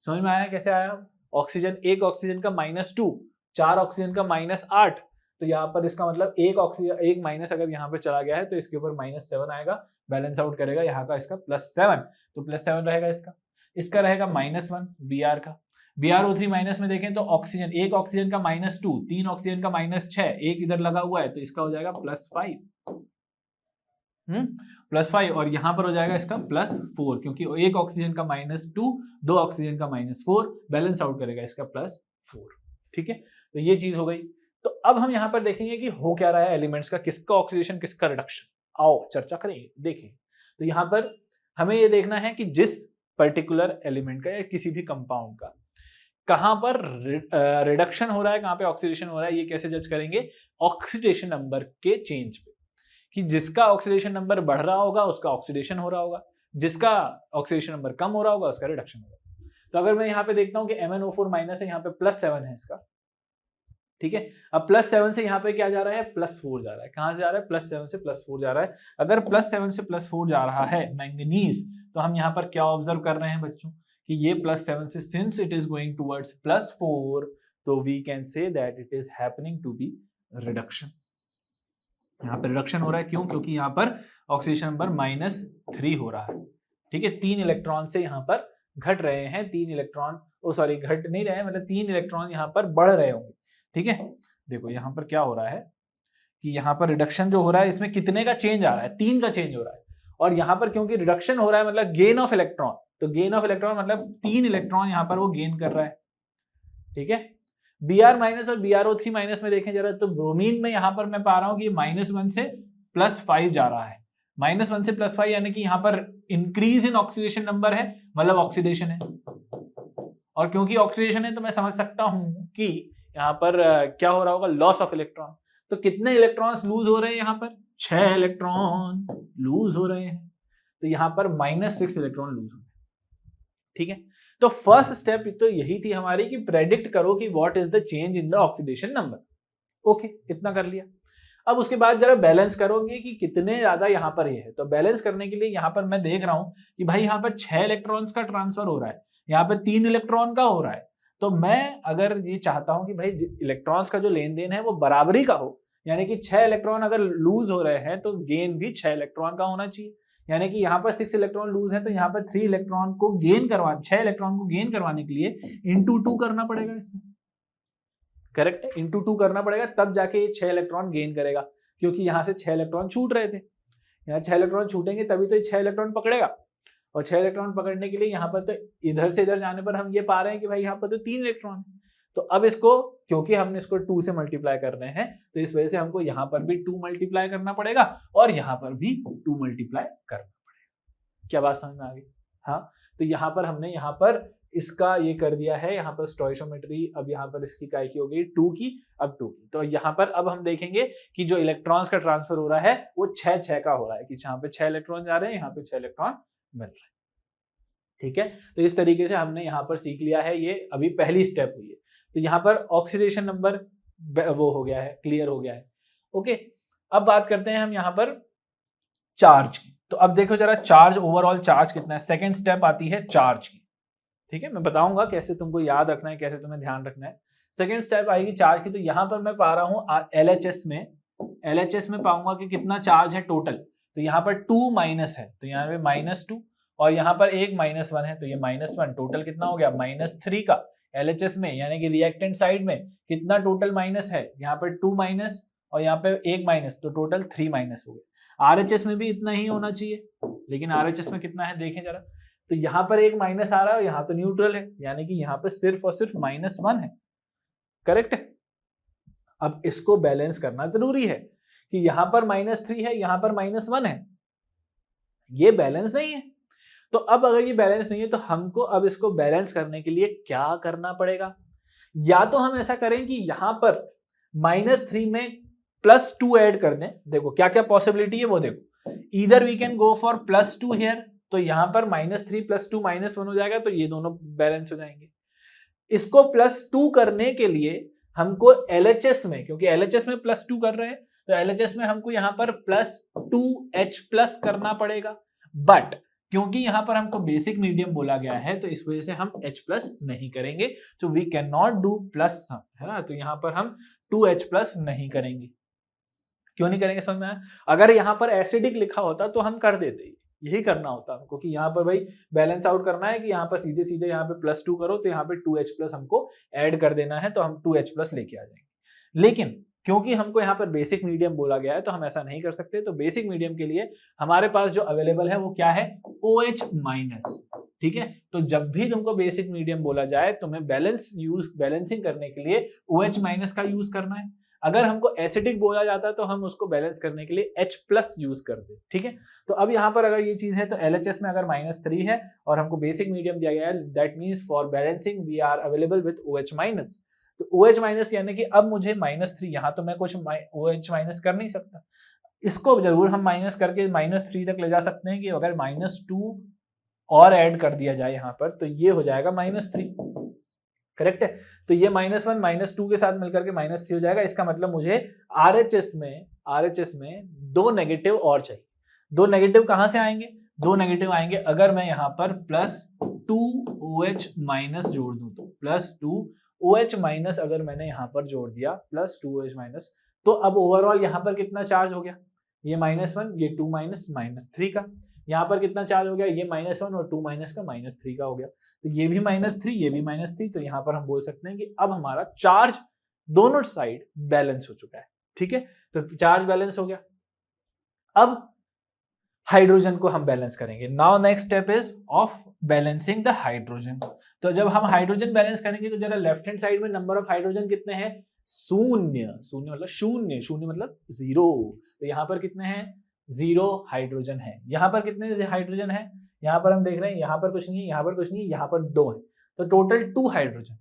समझ में आया कैसे आया। ऑक्सीजन, एक ऑक्सीजन का -2, 4 ऑक्सीजन का -8, तो यहाँ पर इसका मतलब एक ऑक्सीजन, एक माइनस अगर यहाँ पे चला गया है तो इसके ऊपर -7 आएगा, बैलेंस आउट करेगा यहाँ का इसका +7, तो +7 रहेगा इसका रहेगा -1 Br का। BrO3 माइनस में देखें तो ऑक्सीजन, एक ऑक्सीजन का -2, 3 ऑक्सीजन का -6, एक इधर लगा हुआ है तो इसका हो जाएगा +5, +5, और यहां पर हो जाएगा इसका +4, क्योंकि एक ऑक्सीजन का -2, 2 ऑक्सीजन का -4, बैलेंस आउट करेगा इसका +4, ठीक है। तो ये चीज हो गई। तो अब हम यहां पर देखेंगे कि हो क्या रहा है एलिमेंट्स का, किसका ऑक्सीडेशन किसका रिडक्शन, आओ चर्चा करेंगे, देखें। तो यहां पर हमें ये देखना है कि जिस पर्टिकुलर एलिमेंट का या किसी भी कंपाउंड का कहां पर रिडक्शन हो रहा है, कहां पे ऑक्सीडेशन हो रहा है, ये कैसे जज करेंगे, ऑक्सीडेशन नंबर के चेंज पे, कि जिसका ऑक्सीडेशन नंबर बढ़ रहा होगा उसका ऑक्सीडेशन हो रहा होगा, जिसका ऑक्सीडेशन नंबर कम हो रहा होगा उसका रिडक्शन होगा। तो अगर मैं यहाँ पे देखता हूँ कि MnO4- है, यहाँ पे +7 है इसका, ठीक है। अब +7 से यहाँ पे क्या जा रहा है, +4 जा रहा है, कहां से जा रहा है, +7 से +4 जा रहा है। अगर +7 से +4 जा रहा है मैंगनीज, तो हम यहाँ पर क्या ऑब्जर्व कर रहे हैं बच्चों, कि ये +7 से since it is going towards +4, तो we can say that it is happening to be reduction. यहाँ पर रिडक्शन हो रहा है, क्यों, क्योंकि यहाँ पर ऑक्सीडेशन नंबर -3 हो रहा है, ठीक है। 3 इलेक्ट्रॉन से यहाँ पर घट रहे हैं, 3 इलेक्ट्रॉन, सॉरी घट नहीं रहे हैं, मतलब 3 इलेक्ट्रॉन यहाँ पर बढ़ रहे होंगे, ठीक है। देखो यहाँ पर क्या हो रहा है कि यहाँ पर रिडक्शन जो हो रहा है इसमें कितने का चेंज आ रहा है, 3 का चेंज हो रहा है, और यहाँ पर क्योंकि रिडक्शन हो रहा है मतलब गेन ऑफ इलेक्ट्रॉन, तो गेन ऑफ इलेक्ट्रॉन मतलब 3 इलेक्ट्रॉन यहाँ पर वो गेन कर रहा है, ठीक है। Br- और BrO3- में देखें जरा, तो ब्रोमीन में यहाँ पर मैं पा रहा हूँ कि -1 से +5 जा रहा है, -1 से +5 यानी कि यहाँ पर इंक्रीज इन ऑक्सीडेशन नंबर है, मतलब ऑक्सीडेशन है, और क्योंकि ऑक्सीडेशन है तो मैं समझ सकता हूँ कि यहाँ पर क्या हो रहा होगा, लॉस ऑफ इलेक्ट्रॉन। तो कितने इलेक्ट्रॉन्स लूज हो रहे हैं यहाँ पर, 6 इलेक्ट्रॉन लूज हो रहे हैं, तो यहाँ पर -6 इलेक्ट्रॉन लूज हो रहे हैं, ठीक है। तो फर्स्ट स्टेप तो यही थी हमारी कि प्रेडिक्ट करो कि what is the change in the oxidation number, okay, इतना कर लिया। अब उसके बाद जरा बैलेंस करोगे कि कितने ज्यादा यहाँ पर ये है, तो बैलेंस करने के लिए यहाँ पर मैं देख रहा हूँ कि भाई यहाँ पर 6 इलेक्ट्रॉन्स का ट्रांसफर हो रहा है, यहाँ पर 3 इलेक्ट्रॉन का हो रहा है, तो मैं अगर ये चाहता हूं कि भाई इलेक्ट्रॉन्स का जो लेन देन है वो बराबरी का हो, यानी कि 6 इलेक्ट्रॉन अगर लूज हो रहे हैं तो गेन भी 6 इलेक्ट्रॉन का होना चाहिए, यानी कि यहाँ पर 6 इलेक्ट्रॉन लूज है तो यहाँ पर 6 इलेक्ट्रॉन को गेन करवाने के लिए इंटू 2 करना पड़ेगा, इसमें करेक्ट है, इंटू 2 करना पड़ेगा, तब जाके ये 6 इलेक्ट्रॉन गेन करेगा, क्योंकि यहाँ से 6 इलेक्ट्रॉन छूट रहे थे, यहाँ 6 इलेक्ट्रॉन छूटेंगे तभी तो ये 6 इलेक्ट्रॉन पकड़ेगा, और 6 इलेक्ट्रॉन पकड़ने के लिए यहाँ पर तो इधर से इधर जाने पर हम ये पा रहे हैं कि भाई यहाँ पर तो 3 इलेक्ट्रॉन है, तो अब इसको क्योंकि हमने इसको 2 से मल्टीप्लाई कर रहे हैं तो इस वजह से हमको यहाँ पर भी 2 मल्टीप्लाई करना पड़ेगा और यहाँ पर भी 2 मल्टीप्लाई करना पड़ेगा। क्या बात समझ में आ गई? हाँ, तो यहाँ पर हमने यहाँ पर इसका ये कर दिया है, यहाँ पर स्टोइशियोमेट्री, अब यहाँ पर इसकी काय की हो गई 2 की, अब 2 की, तो यहाँ पर अब हम देखेंगे कि जो इलेक्ट्रॉन्स का ट्रांसफर हो रहा है वो 6 का हो रहा है, कि जहाँ पे 6 इलेक्ट्रॉन जा रहे हैं यहाँ पे 6 इलेक्ट्रॉन मिल रहे हैं, ठीक है। तो इस तरीके से हमने यहाँ पर सीख लिया है, ये अभी पहली स्टेप हुई है, तो यहाँ पर ऑक्सीडेशन नंबर वो हो गया है, क्लियर हो गया है, ओके। अब बात करते हैं हम यहाँ पर चार्ज की, तो अब देखो जरा चार्ज, ओवरऑल चार्ज कितना है, सेकेंड स्टेप आती है चार्ज की, ठीक है, मैं बताऊंगा कैसे तुमको याद रखना है, कैसे तुम्हें ध्यान रखना है। सेकेंड स्टेप आएगी चार्ज की, तो यहाँ पर मैं पा रहा हूँ LHS में पाऊंगा कि कितना चार्ज है टोटल, तो यहाँ पर 2 माइनस है तो यहाँ पे -2, और यहाँ पर एक -1 है तो ये -1, टोटल कितना हो गया -3 का LHS में, यानी कि रिएक्टेंट साइड में कितना टोटल माइनस है, यहाँ पर 2 माइनस और यहाँ पे एक माइनस, तो टोटल 3 माइनस हो गए। RHS में भी इतना ही होना चाहिए, लेकिन RHS में कितना है देखें जरा, तो यहाँ पर एक माइनस आ रहा है और यहाँ पे न्यूट्रल है, यानी कि यहाँ पे सिर्फ और सिर्फ -1 है। करेक्ट है। अब इसको बैलेंस करना जरूरी है कि यहाँ पर -3 है, यहाँ पर -1 है, ये बैलेंस नहीं है। तो अब अगर ये बैलेंस नहीं है तो हमको अब इसको बैलेंस करने के लिए क्या करना पड़ेगा? या तो हम ऐसा करें कि यहां पर -3 में +2 ऐड कर दें। देखो क्या क्या पॉसिबिलिटी है वो देखो। Either we can go for +2 here, तो यहां पर -3 + 2 -1 हो जाएगा, तो ये दोनों बैलेंस हो जाएंगे। इसको +2 करने के लिए हमको LHS में, क्योंकि LHS में +2 कर रहे हैं, तो LHS में हमको यहां पर +2H+ करना पड़ेगा। बट क्योंकि यहां पर हमको बेसिक मीडियम बोला गया है तो इस वजह से हम H+ नहीं करेंगे, तो we can not do plus, है ना। तो यहां पर हम 2H+ नहीं करेंगे। क्यों नहीं करेंगे समझ में आया? अगर यहां पर एसिडिक लिखा होता तो हम कर देते, यही करना होता हमको कि यहाँ पर भाई बैलेंस आउट करना है कि यहाँ पर सीधे सीधे यहाँ पे +2 करो तो यहाँ पे 2H+ हमको ऐड कर देना है, तो हम 2H+ लेके आ जाएंगे। लेकिन क्योंकि हमको यहाँ पर बेसिक मीडियम बोला गया है तो हम ऐसा नहीं कर सकते। तो बेसिक मीडियम के लिए हमारे पास जो अवेलेबल है वो क्या है? OH-। ठीक है, तो जब भी तुमको बेसिक मीडियम बोला जाए तुम्हें बैलेंसिंग करने के लिए OH- का यूज करना है। अगर हमको एसिडिक बोला जाता है तो हम उसको बैलेंस करने के लिए H+ यूज करते। ठीक है, तो अब यहाँ पर अगर ये चीज है तो LHS में अगर -3 है और हमको बेसिक मीडियम दिया गया है, that means for balancing we are available with OH-। तो OH- यानी कि अब मुझे -3, यहाँ तो मैं कुछ OH- कर नहीं सकता, इसको जरूर हम माइनस करके -3 तक ले जा सकते हैं कि अगर -2 और ऐड कर दिया जाए यहाँ पर तो ये हो जाएगा -3। करेक्ट है, तो ये -1 -2 के साथ मिलकर के -3 हो जाएगा। इसका मतलब मुझे RHS में 2 नेगेटिव और चाहिए। 2 नेगेटिव कहां से आएंगे? 2 नेगेटिव आएंगे अगर मैं यहाँ पर +2OH- जोड़ दूं, तो +2OH- अगर मैंने यहाँ पर जोड़ दिया +2OH-, तो अब ओवरऑल यहाँ पर कितना चार्ज हो गया? ये -1, ये 2 -3 का। यहाँ पर कितना चार्ज हो गया? ये -1 और 2 का -3 का हो गया। तो ये भी -3, ये भी -3, तो यहाँ पर हम बोल सकते हैं कि अब हमारा चार्ज दोनों साइड बैलेंस हो चुका है। ठीक है, तो चार्ज बैलेंस हो गया। अब हाइड्रोजन को हम बैलेंस करेंगे। Now next step is of balancing the hydrogen. तो जब हम हाइड्रोजन बैलेंस करेंगे तो जरा लेफ्ट हैंड साइड में नंबर ऑफ हाइड्रोजन कितने हैं? 0। 0 मतलब शून्य, 0 मतलब 0। तो यहाँ पर कितने हैं? 0 हाइड्रोजन है। यहाँ पर कितने हाइड्रोजन है? यहाँ पर हम देख रहे हैं यहाँ पर कुछ नहीं है, यहाँ पर कुछ नहीं है, यहाँ पर 2 है, तो टोटल 2 हाइड्रोजन।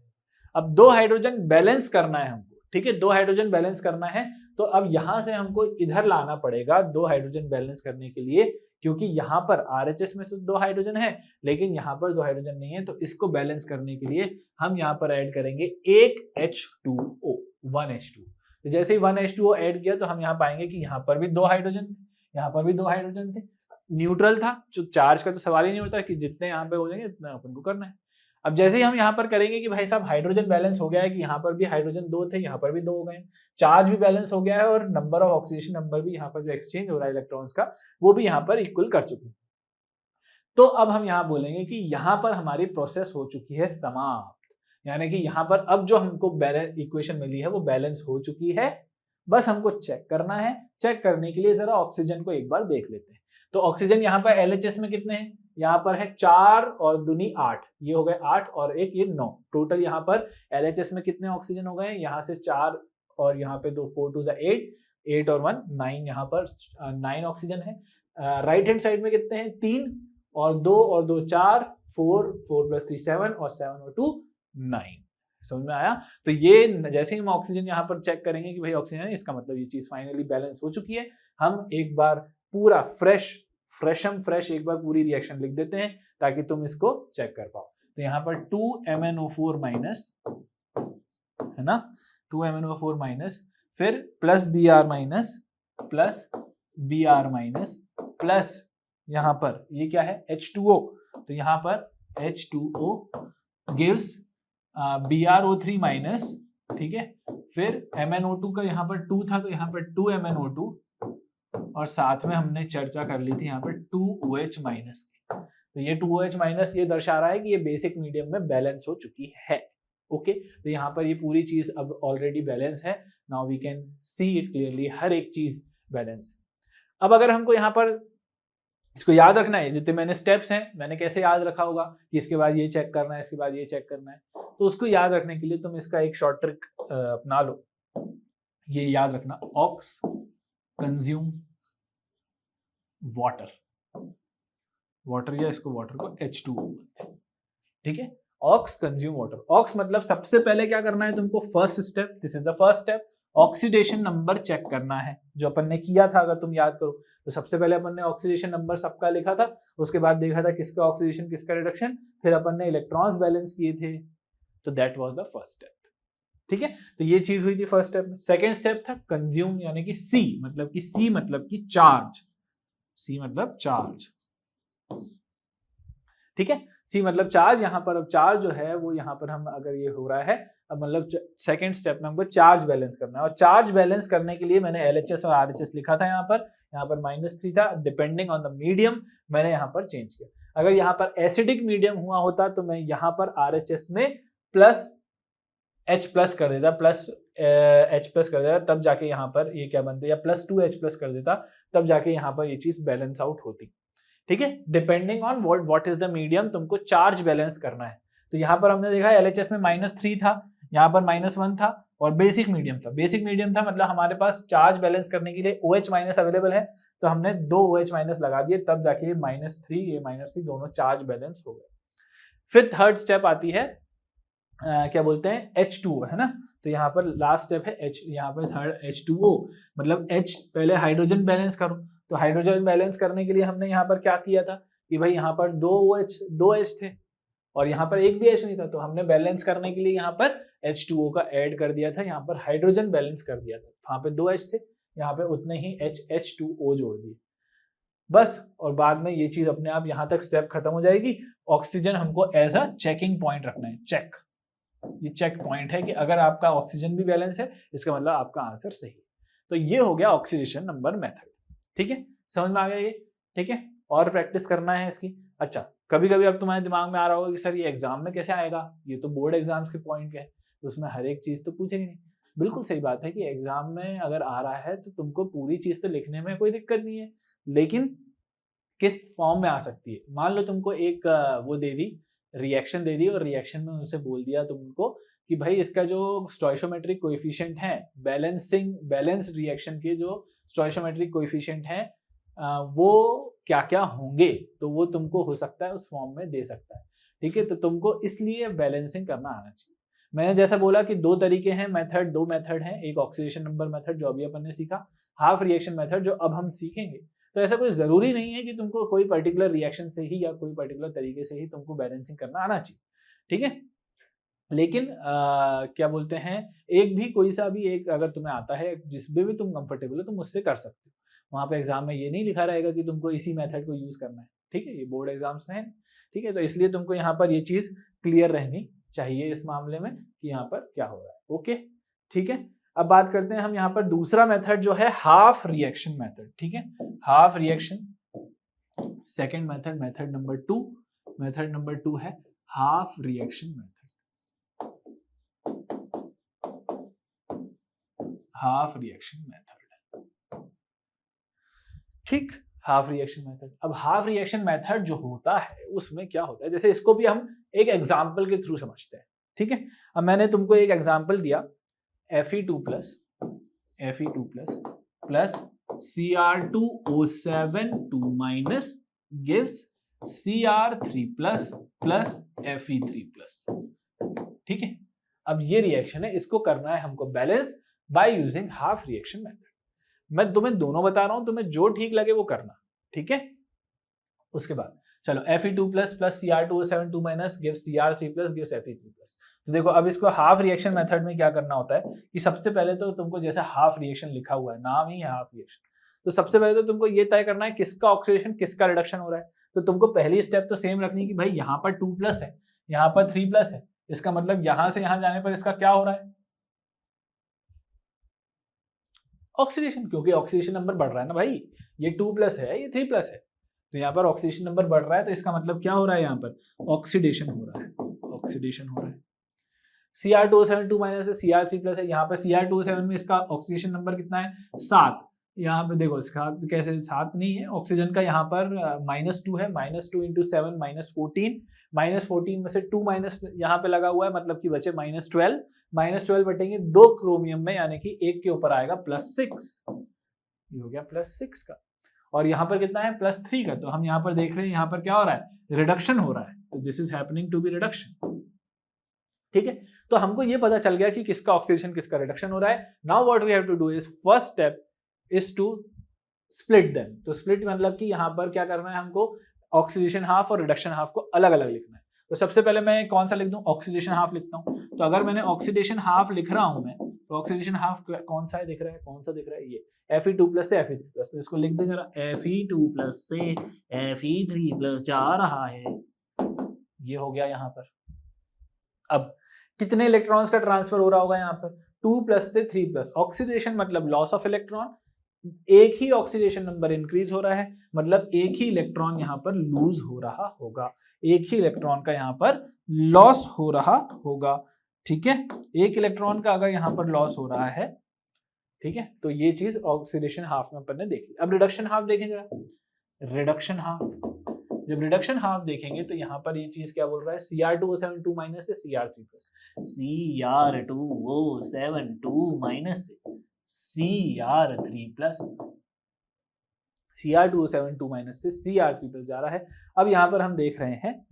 अब 2 हाइड्रोजन बैलेंस करना है हमको। ठीक है, 2 हाइड्रोजन बैलेंस करना है, तो अब यहां से हमको इधर लाना पड़ेगा 2 हाइड्रोजन बैलेंस करने के लिए, क्योंकि यहाँ पर RHS में से 2 हाइड्रोजन है लेकिन यहाँ पर 2 हाइड्रोजन नहीं है। तो इसको बैलेंस करने के लिए हम यहाँ पर ऐड करेंगे एक H2O, 1H2। तो जैसे ही 1H2O ऐड किया तो हम यहाँ पाएंगे कि यहाँ पर भी 2 हाइड्रोजन थे, यहाँ पर भी 2 हाइड्रोजन थे। न्यूट्रल था, जो चार्ज का तो सवाल ही नहीं होता कि जितने यहाँ पे हो जाएंगे उतना अपन को करना है। अब जैसे ही हम यहाँ पर करेंगे कि भाई साहब हाइड्रोजन बैलेंस हो गया है कि यहाँ पर भी हाइड्रोजन 2 थे, यहाँ पर भी 2 हो गए, चार्ज भी बैलेंस हो गया है और नंबर ऑफ ऑक्सीडेशन नंबर भी यहाँ पर जो एक्सचेंज हो रहा है इलेक्ट्रॉन्स का वो भी यहाँ पर इक्वल कर चुके हैं। तो अब हम यहाँ बोलेंगे कि यहाँ पर हमारी प्रोसेस हो चुकी है समाप्त, यानी कि यहाँ पर अब जो हमको बैलेंस इक्वेशन मिली है वो बैलेंस हो चुकी है। बस हमको चेक करना है। चेक करने के लिए जरा ऑक्सीजन को एक बार देख लेते हैं। तो ऑक्सीजन यहाँ पर LHS में कितने हैं? यहाँ पर है 4 और दूनी 8, ये हो गए 8 और एक ये 9। टोटल यहाँ पर LHS में कितने ऑक्सीजन हो गए? यहाँ से 4 और यहाँ पे 2, 4 2 8, 8 और 1 9, यहाँ पर 9 ऑक्सीजन है। राइट हैंड साइड में कितने हैं? 3 और 2 और 2 4, 4 4 + 3 7 और 7 और 2 9। समझ में आया? तो ये जैसे ही हम ऑक्सीजन यहाँ पर चेक करेंगे कि भाई ऑक्सीजन है, इसका मतलब ये चीज फाइनली बैलेंस हो चुकी है। हम एक बार पूरा फ्रेश एक बार पूरी रिएक्शन लिख देते हैं ताकि तुम इसको चेक कर पाओ। तो यहाँ पर 2MnO4- है ना, 2MnO4- फिर +Br- प्लस Br- प्लस यहाँ पर ये क्या है? H2O। तो यहाँ पर H2O गिव्स BrO3-, ठीक है। फिर MnO2 का यहाँ पर 2 था तो यहाँ पर 2MnO2 और साथ में हमने चर्चा कर ली थी यहाँ पर 2OH- की। तो ये 2OH- ये दर्शा रहा है कि ये बेसिक मीडियम में बैलेंस हो चुकी है। ओके, तो यहाँ पर ये पूरी चीज अब ऑलरेडी बैलेंस है। Now we can see it clearly, हर एक चीज बैलेंस। अब अगर हमको यहाँ पर इसको याद रखना है, जितने मैंने स्टेप्स हैं मैंने कैसे याद रखा होगा कि इसके बाद ये चेक करना है, इसके बाद ये चेक करना है, तो उसको याद रखने के लिए तुम इसका एक शॉर्ट ट्रिक अपना लो। ये याद रखना, ऑक्स कंज्यूम वाटर, वाटर या इसको वाटर को H2O, ठीक है, ऑक्स कंज्यूम वाटर। ऑक्स मतलब सबसे पहले क्या करना है तुमको, first step, this is the first step, oxidation number check करना है, जो अपन ने किया था अगर तुम याद करो। तो सबसे पहले अपन ने ऑक्सीडेशन नंबर सबका लिखा था, उसके बाद देखा था किसका ऑक्सीडेशन किसका रिडक्शन, फिर अपन ने इलेक्ट्रॉन्स बैलेंस किए थे, तो that was the first step, ठीक है। तो ये चीज हुई थी फर्स्ट स्टेप में। सेकेंड स्टेप था कंज्यूम, यानी कि सी मतलब कि चार्ज, सी मतलब चार्ज, ठीक है, सी मतलब चार्ज। यहाँ पर अब चार्ज जो है वो यहाँ पर हम अगर ये हो रहा है, अब मतलब सेकंड स्टेप में हमको चार्ज बैलेंस करना है, और चार्ज बैलेंस करने के लिए मैंने LHS और RHS लिखा था, यहाँ पर -3 था, डिपेंडिंग ऑन द मीडियम मैंने यहाँ पर चेंज किया। अगर यहाँ पर एसिडिक मीडियम हुआ होता तो मैं यहाँ पर RHS में +H+ कर देता, +H+ कर देता, तब जाके यहाँ पर ये क्या बनता, या +2H+ कर देता, तब जाके यहाँ पर ये चीज बैलेंस आउट होती, ठीक है। Depending on what is the medium, तुमको चार्ज बैलेंस करना है। तो यहाँ पर हमने देखा LHS में -3 था, यहाँ पर -1 था, और बेसिक मीडियम था। बेसिक मीडियम था मतलब हमारे पास चार्ज बैलेंस करने के लिए OH- अवेलेबल है, तो हमने 2 OH- लगा दिए, तब जाके ये -3 ये -3 दोनों चार्ज बैलेंस हो गए। फिर थर्ड स्टेप आती है क्या बोलते हैं, H2O, है ना। तो यहाँ पर लास्ट स्टेप है H, यहाँ पर थर्ड H2O, मतलब H पहले हाइड्रोजन बैलेंस करो। तो हाइड्रोजन बैलेंस करने के लिए हमने यहाँ पर क्या किया था कि भाई यहाँ पर 2 H थे और यहाँ पर एक भी H नहीं था, तो हमने बैलेंस करने के लिए यहाँ पर H2O का ऐड कर दिया था, यहाँ पर हाइड्रोजन बैलेंस कर दिया था। वहां पे 2 H थे, यहाँ पे उतने ही H2O जोड़ दिए बस, और बाद में ये चीज अपने आप यहाँ तक स्टेप खत्म हो जाएगी। ऑक्सीजन हमको एज अ चेकिंग पॉइंट रखना है, चेक, ये चेक पॉइंट है कि अगर आपका ऑक्सीजन भी बैलेंस है, इसका मतलब आपका आंसर सही है। तो ये हो गया ऑक्सीडेशन नंबर मेथड, ठीक है, समझ में आ गया ये, ठीक है। और प्रैक्टिस करना है इसकी। अच्छा, कभी कभी अब तुम्हारे दिमाग में आ रहा होगा कि सर ये एग्जाम में कैसे आएगा, ये तो बोर्ड एग्जाम्स के पॉइंट है, तो उसमें हर एक चीज तो पूछेगी नहीं। बिल्कुल सही बात है कि एग्जाम में अगर आ रहा है तो तुमको पूरी चीज तो लिखने में कोई दिक्कत नहीं है, लेकिन किस फॉर्म में आ सकती है। मान लो तुमको एक वो दे दी, रिएक्शन दे दी, और रिएक्शन में उनसे बोल दिया तुमको कि भाई इसका जो स्टोइशियोमेट्रिक कोएफिशिएंट है, बैलेंस रिएक्शन के जो स्टोइशियोमेट्रिक कोएफिशिएंट है वो क्या क्या होंगे, तो वो तुमको हो सकता है उस फॉर्म में दे सकता है, ठीक है। तो तुमको इसलिए बैलेंसिंग करना आना चाहिए। मैंने जैसा बोला कि 2 तरीके हैं, दो मेथड हैं, एक ऑक्सीडेशन नंबर मेथड जो अभी अपन ने सीखा, हाफ रिएक्शन मेथड जो अब हम सीखेंगे। तो ऐसा कोई जरूरी नहीं है कि तुमको कोई पर्टिकुलर रिएक्शन से ही या कोई पर्टिकुलर तरीके से ही तुमको बैलेंसिंग करना आना चाहिए, ठीक है। लेकिन क्या बोलते हैं, एक भी कोई सा भी एक अगर तुम्हें आता है, जिसमें भी तुम कंफर्टेबल हो तुम उससे कर सकते हो। वहां पे एग्जाम में ये नहीं लिखा रहेगा कि तुमको इसी मेथड को यूज करना है, ठीक है, ये बोर्ड एग्जाम्स में है, ठीक है। तो इसलिए तुमको यहाँ पर ये चीज क्लियर रहनी चाहिए इस मामले में कि यहाँ पर क्या हो रहा है, ओके, ठीक है। अब बात करते हैं हम यहाँ पर दूसरा मेथड जो है हाफ रिएक्शन मेथड, ठीक है, half reaction. Second method number 2 है half reaction method, half reaction method, ठीक, हाफ रिएक्शन मेथड। अब हाफ रिएक्शन मेथड जो होता है उसमें क्या होता है, जैसे इसको भी हम एक एग्जांपल के थ्रू समझते हैं, ठीक है। अब मैंने तुमको एक एग्जांपल दिया, Fe2 plus Cr2O7 2 minus gives Cr3 plus Fe3 plus, ठीक है। अब ये रिएक्शन है, इसको करना है हमको balance by using half reaction method. मैं तुम्हें दोनों बता रहा हूं, तुम्हें जो ठीक लगे वो करना, ठीक है। उसके बाद चलो Fe2 plus Cr2O7 2 minus gives Cr3 plus gives Fe3 plus. तो देखो अब इसको हाफ रिएक्शन मेथड में क्या करना होता है कि सबसे पहले तो तुमको जैसे हाफ रिएक्शन लिखा हुआ है, नाम ही है हाफ रिएक्शन, तो सबसे पहले तो तुमको ये तय करना है किसका ऑक्सीडेशन किसका रिडक्शन हो रहा है। तो तुमको पहली स्टेप तो सेम रखनी है कि भाई यहाँ पर 2 प्लस है, यहाँ पर 3 प्लस है, इसका मतलब यहां से यहां जाने पर इसका क्या हो रहा है, ऑक्सीडेशन, क्योंकि ऑक्सीडेशन नंबर बढ़ रहा है ना भाई, ये 2 प्लस है ये 3 प्लस है, तो यहाँ पर ऑक्सीडेशन नंबर बढ़ रहा है, तो इसका मतलब क्या हो रहा है, यहाँ पर ऑक्सीडेशन हो रहा है, ऑक्सीडेशन हो रहा है। Cr2O7 2 माइनस है, Cr3 प्लस है, यहाँ पर Cr2O7 में इसका ऑक्सीडेशन नंबर कितना है 7, यहाँ पे देखो सात कैसे, सात नहीं है ऑक्सीजन का, यहाँ पर -2 है, -2 इंटू 7 -14, -14 में से 2 माइनस यहाँ पे लगा हुआ है, मतलब कि बचे -12, -12 बटेंगे 2 क्रोमियम में, यानी कि एक के ऊपर आएगा +6, ये हो गया +6 का, और यहाँ पर कितना है +3 का। तो हम यहाँ पर देख रहे हैं यहाँ पर क्या हो रहा है, रिडक्शन हो रहा है, तो this is happening to be reduction. ठीक है, तो हमको ये पता चल गया कि किसका ऑक्सीडेशन किसका रिडक्शन हो रहा है। Now what we have to do is, first step is to split them. तो स्प्लिट मतलब कि यहाँ पर क्या करना है हमको, ऑक्सीडेशन हाफ और रिडक्शन हाफ को अलग अलग लिखना है। तो सबसे पहले मैं कौन सा लिख दूं, ऑक्सीडेशन हाफ लिखता हूं। तो अगर मैंने ऑक्सीडेशन हाफ लिख रहा हूं मैं, तो ऑक्सीडेशन हाफ कौन सा है दिख रहा है, कौन सा दिख रहा है, ये Fe2+ से Fe3+। तो इसको लिख दे जरा, Fe2+ से Fe3+ जा रहा है, ये हो गया यहाँ पर। अब कितने इलेक्ट्रॉन्स का ट्रांसफर हो रहा होगा यहाँ पर, 2+ से 3+। ऑक्सीडेशन मतलब लॉस ऑफ इलेक्ट्रॉन, एक ही ऑक्सीडेशन नंबर इंक्रीज हो रहा है, मतलब एक ही इलेक्ट्रॉन यहाँ पर लूज हो रहा होगा, एक ही इलेक्ट्रॉन का यहाँ पर लॉस हो रहा होगा। ठीक है, एक इलेक्ट्रॉन का अगर यहाँ पर लॉस हो रहा है, ठीक है, तो ये चीज ऑक्सीडेशन हाफ में अपन ने देखी। अब रिडक्शन हाफ देखें जरा, रिडक्शन हाफ, जब रिडक्शन हाफ देखेंगे तो यहाँ पर ये चीज क्या बोल रहा है, Cr2O72- से Cr3+, Cr2O72- से Cr3+, Cr2O72- से Cr3+ जा रहा है। अब यहाँ पर हम देख रहे हैं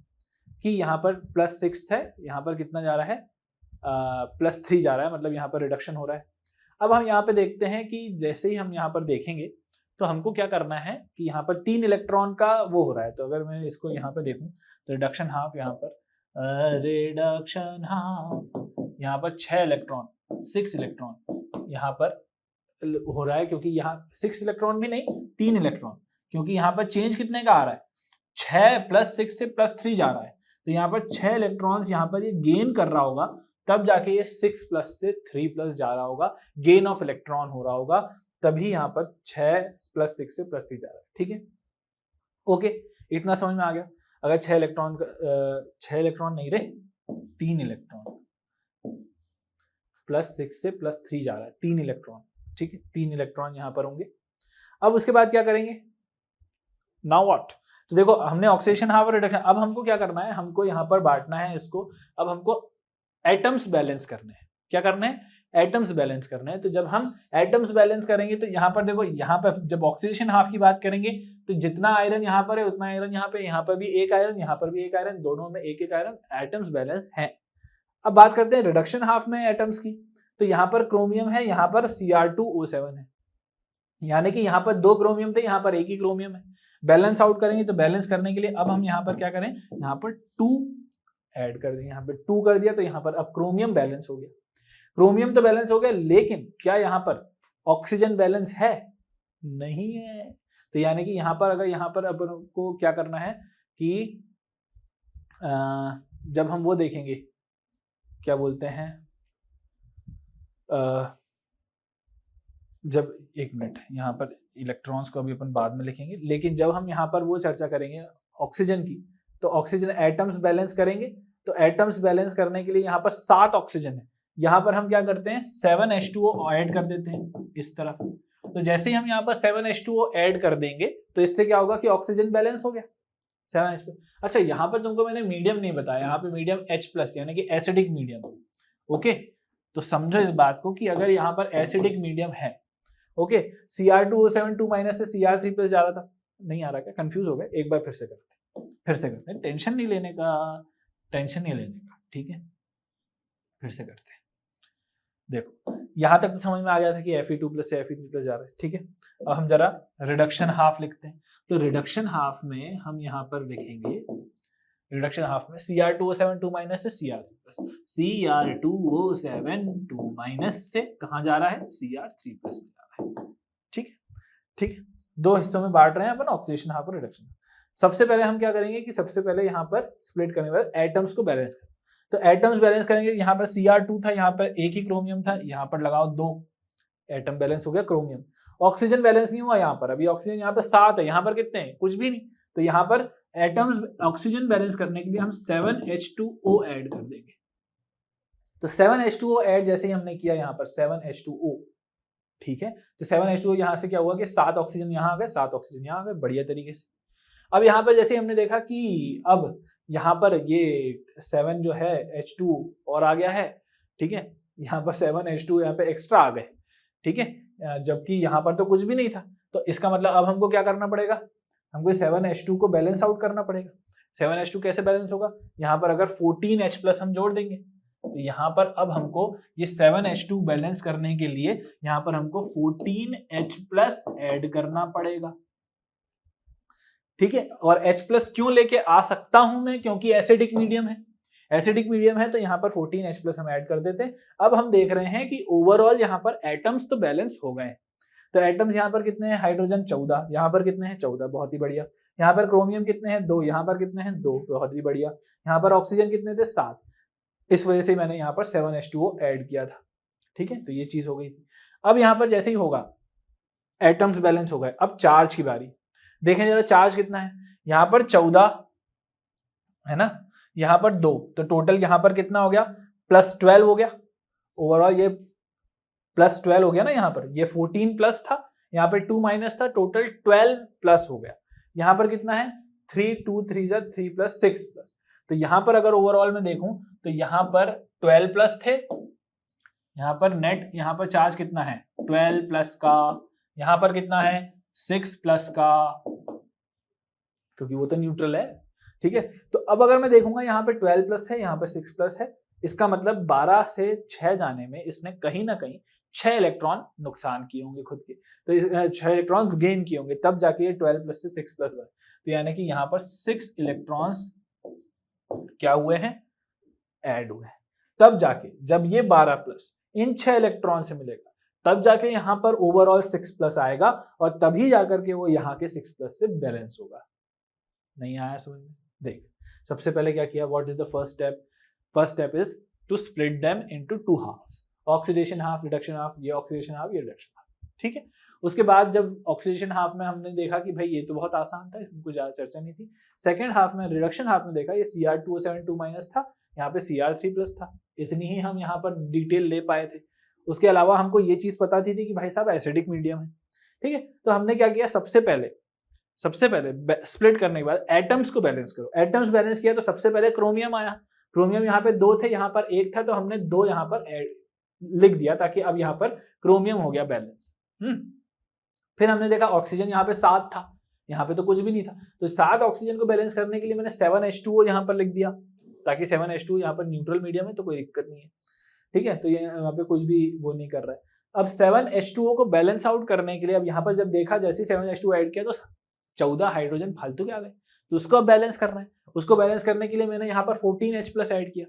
कि यहाँ पर +6 है, यहाँ पर कितना जा रहा है, +3 जा रहा है, मतलब यहाँ पर रिडक्शन हो रहा है। अब हम यहाँ पे देखते हैं कि जैसे ही हम यहाँ पर देखेंगे तो हमको क्या करना है कि यहाँ पर 3 इलेक्ट्रॉन का वो हो रहा है। तो अगर मैं इसको यहाँ पे देखूं तो रिडक्शन हाफ, यहाँ पर रिडक्शन हाफ, यहाँ पर 6 इलेक्ट्रॉन, 6 इलेक्ट्रॉन यहाँ पर हो रहा है, क्योंकि यहाँ 6 इलेक्ट्रॉन भी नहीं, 3 इलेक्ट्रॉन, क्योंकि यहाँ पर चेंज कितने का आ रहा है, 6 + 6 से +3 जा रहा है। तो यहाँ पर 6 इलेक्ट्रॉन्स यहाँ पर ये गेन कर रहा होगा, तब जाके ये 6+ से 3+ जा रहा होगा, गेन ऑफ इलेक्ट्रॉन हो रहा होगा, तभी यहाँ पर 6 + 6 से +3 जा रहा है। ठीक है, ओके, इतना समझ में आ गया। अगर 6 इलेक्ट्रॉन 6 इलेक्ट्रॉन नहीं रहे, 3 इलेक्ट्रॉन, +6 से +3 जा रहा है, 3 इलेक्ट्रॉन। ठीक है, 3 इलेक्ट्रॉन यहाँ पर होंगे। अब उसके बाद क्या करेंगे, नाउ व्हाट, तो देखो हमने ऑक्सीडेशन हाफ और रिडक्शन, अब हमको क्या करना है, हमको यहाँ पर बांटना है इसको, अब हमको एटम्स बैलेंस करने हैं। क्या करना है, एटम्स बैलेंस करना है। तो जब हम एटम्स बैलेंस करेंगे तो यहाँ पर देखो, यहाँ पर जब ऑक्सीडेशन हाफ की बात करेंगे तो जितना आयरन यहाँ पर है उतना आयरन यहाँ पर भी एक आयरन, यहाँ पर भी एक आयरन, दोनों में एक एक आयरन, एटम्स बैलेंस है। अब बात करते हैं रिडक्शन हाफ में एटम्स की। तो यहाँ पर क्रोमियम है, यहाँ पर Cr2O7 है, यानी कि यहाँ पर 2 क्रोमियम थे, यहाँ पर एक ही क्रोमियम है। बैलेंस आउट करेंगे, तो बैलेंस करने के लिए अब हम यहाँ पर क्या करें, यहाँ पर 2 ऐड कर दें, यहाँ पे 2 कर दिया, तो यहाँ पर अब क्रोमियम बैलेंस हो गया। क्रोमियम तो बैलेंस हो गया, लेकिन क्या यहाँ पर ऑक्सीजन बैलेंस है, नहीं है। तो यानी कि यहाँ पर अगर यहाँ पर अपन को क्या करना है कि जब हम वो देखेंगे, क्या बोलते हैं, जब एक मिनट, यहाँ पर इलेक्ट्रॉन्स को अभी अपन बाद में लिखेंगे, लेकिन जब हम यहाँ पर वो चर्चा करेंगे ऑक्सीजन की, तो ऑक्सीजन एटम्स बैलेंस करेंगे। तो एटम्स बैलेंस करने के लिए यहाँ पर 7 ऑक्सीजन है, यहाँ पर हम क्या करते हैं 7H2O ऐड कर देते हैं इस तरफ। तो जैसे ही हम यहाँ पर 7H2O ऐड कर देंगे तो इससे क्या होगा कि ऑक्सीजन बैलेंस हो गया 7H2। अच्छा, यहाँ पर तुमको मैंने मीडियम नहीं बताया, यहाँ पे मीडियम H+ यानी कि एसिडिक मीडियम। ओके, तो समझो इस बात को कि अगर यहाँ पर एसिडिक मीडियम है, ओके, Cr2O72- से Cr3+ जा रहा था, नहीं आ रहा, क्या कंफ्यूज हो गए, एक बार फिर से करते हैं, टेंशन नहीं लेने का, ठीक है, फिर से करते हैं। देखो यहां तक तो समझ में आ गया था कि Fe2+ से Fe3+ जा रहा है। ठीक है, अब हम जरा रिडक्शन हाफ लिखते हैं। तो रिडक्शन हाफ में हम यहाँ पर लिखेंगे, रिडक्शन हाफ में Cr2O72- से Cr3+, Cr2O72- से कहाँ जा रहा है, Cr3+ में जा रहा है। ठीक है, ठीक है, 2 हिस्सों में बांट रहे हैं अपन ऑक्सीडेशन हाफ और रिडक्शन। सबसे पहले हम क्या करेंगे कि सबसे पहले यहाँ पर स्प्लिट करने के बाद एटम्स को बैलेंस करें। तो एटम्स बैलेंस करेंगे, यहाँ पर Cr2 था, यहाँ पर एक ही क्रोमियम था, यहाँ पर लगाओ 2, एटम बैलेंस हो गया क्रोमियम। ऑक्सीजन बैलेंस नहीं हुआ यहाँ पर, अभी ऑक्सीजन यहाँ पर 7 है, यहाँ पर कितने हैं, कुछ भी नहीं। तो यहाँ पर एटम्स ऑक्सीजन बैलेंस करने के लिए हम 7H2O ऐड कर देंगे। तो 7H2O ऐड जैसे ही हमने किया यहाँ पर 7H2O, ठीक है, तो 7H2O यहाँ से क्या हुआ कि 7 ऑक्सीजन यहाँ आ गए, 7 ऑक्सीजन यहाँ आ गए, बढ़िया तरीके से। अब यहाँ पर जैसे हमने देखा कि अब यहाँ पर ये 7 जो है H2 और आ गया है, ठीक है, यहाँ पर 7H2 यहाँ पे एक्स्ट्रा आ गए, ठीक है, जबकि यहाँ पर तो कुछ भी नहीं था। तो इसका मतलब अब हमको क्या करना पड़ेगा, हमको 7H2 को बैलेंस आउट करना पड़ेगा। 7H2 कैसे बैलेंस होगा, यहाँ पर अगर 14H+ हम जोड़ देंगे तो यहाँ पर अब हमको ये 7H2 बैलेंस करने के लिए यहाँ पर हमको 14H+ ऐड करना पड़ेगा, ठीक है। और H+ क्यों लेके आ सकता हूं मैं, क्योंकि एसिडिक मीडियम है, एसिडिक मीडियम है तो यहाँ पर 14H+ हम ऐड कर देते हैं। अब हम देख रहे हैं कि ओवरऑल यहाँ पर एटम्स तो बैलेंस हो गए हैं। तो एटम्स यहाँ पर कितने हैं, हाइड्रोजन 14, यहाँ पर कितने हैं 14, बहुत ही बढ़िया। यहाँ पर क्रोमियम कितने हैं 2, यहाँ पर कितने हैं 2, बहुत ही बढ़िया। यहाँ पर ऑक्सीजन कितने थे 7, इस वजह से मैंने यहाँ पर 7H2O ऐड किया था, ठीक है। तो ये चीज हो गई थी। अब यहाँ पर जैसे ही होगा एटम्स बैलेंस हो गए, अब चार्ज की बारी। देखें जरा चार्ज कितना है, यहाँ पर 14 है ना, यहाँ पर 2, तो टोटल यहाँ पर कितना हो गया, +12 हो गया। ओवरऑल ये +12 हो गया ना, यहाँ पर ये 14+ था, यहाँ पे 2- था, टोटल 12+ हो गया। यहाँ पर कितना है 3, 2 3 3 + 6+। तो यहाँ पर अगर ओवरऑल में देखूं तो यहाँ पर 12+ थे, यहाँ पर नेट यहाँ पर चार्ज कितना है 12+ का, यहाँ पर कितना है 6+ का, क्योंकि वो तो न्यूट्रल है, ठीक है। तो अब अगर मैं देखूंगा यहाँ पे 12+ है, यहाँ पे 6+ है, इसका मतलब 12 से 6 जाने में इसने कहीं ना कहीं 6 इलेक्ट्रॉन नुकसान किए होंगे खुद के, तो 6 इलेक्ट्रॉन्स गेन किए होंगे, तब जाके ये 12+ से 6+ बने। तो यानी कि यहाँ पर 6 इलेक्ट्रॉन्स क्या हुए हैं, ऐड हुए हैं। तब जाके जब ये 12+ इन 6 इलेक्ट्रॉन से मिलेगा, तब जाके यहाँ पर ओवरऑल 6+ आएगा, और तभी जाकर के वो यहाँ के 6+ से बैलेंस होगा। नहीं आया समझ में, देख सबसे पहले क्या किया, what is the first step, first step is to split them into 2 halves, oxidation half, reduction half, ये ऑक्सीडेशन हाफ, ये रिडक्शन हाफ, ठीक है। उसके बाद जब ऑक्सीडेशन हाफ में हमने देखा कि भाई ये तो बहुत आसान था, इसमें कोई ज्यादा चर्चा नहीं थी। सेकंड हाफ में, रिडक्शन हाफ में देखा ये Cr2O7 था, यहाँ पे Cr3+ था, इतनी ही हम यहाँ पर डिटेल ले पाए थे। उसके अलावा हमको ये चीज पता थी कि भाई साहब एसिडिक मीडियम है, ठीक है। तो हमने क्या किया, सबसे पहले स्प्लिट करने के बाद एटम्स को बैलेंस करो। एटम्स बैलेंस किया तो सबसे पहले क्रोमियम आया, क्रोमियम यहाँ पे 2 थे, यहाँ पर 1 था, तो हमने 2 यहाँ पर लिख दिया, ताकि अब यहाँ पर क्रोमियम हो गया बैलेंस। फिर हमने देखा ऑक्सीजन यहाँ पे 7 था, यहाँ पे तो कुछ भी नहीं था, तो 7 ऑक्सीजन को बैलेंस करने के लिए मैंने 7H2O यहाँ पर लिख दिया, ताकि 7H2 यहाँ पर न्यूट्रल मीडियम है तो कोई दिक्कत नहीं है, ठीक है। तो ये यहाँ पे कुछ भी वो नहीं कर रहा है। अब 7H2O को बैलेंस आउट करने के लिए, अब यहाँ पर जब देखा जैसे 7H2O ऐड किया तो 14 हाइड्रोजन फालतू के आ गए, तो उसको अब बैलेंस करना है। उसको बैलेंस करने के लिए मैंने यहाँ पर 14H+ ऐड किया।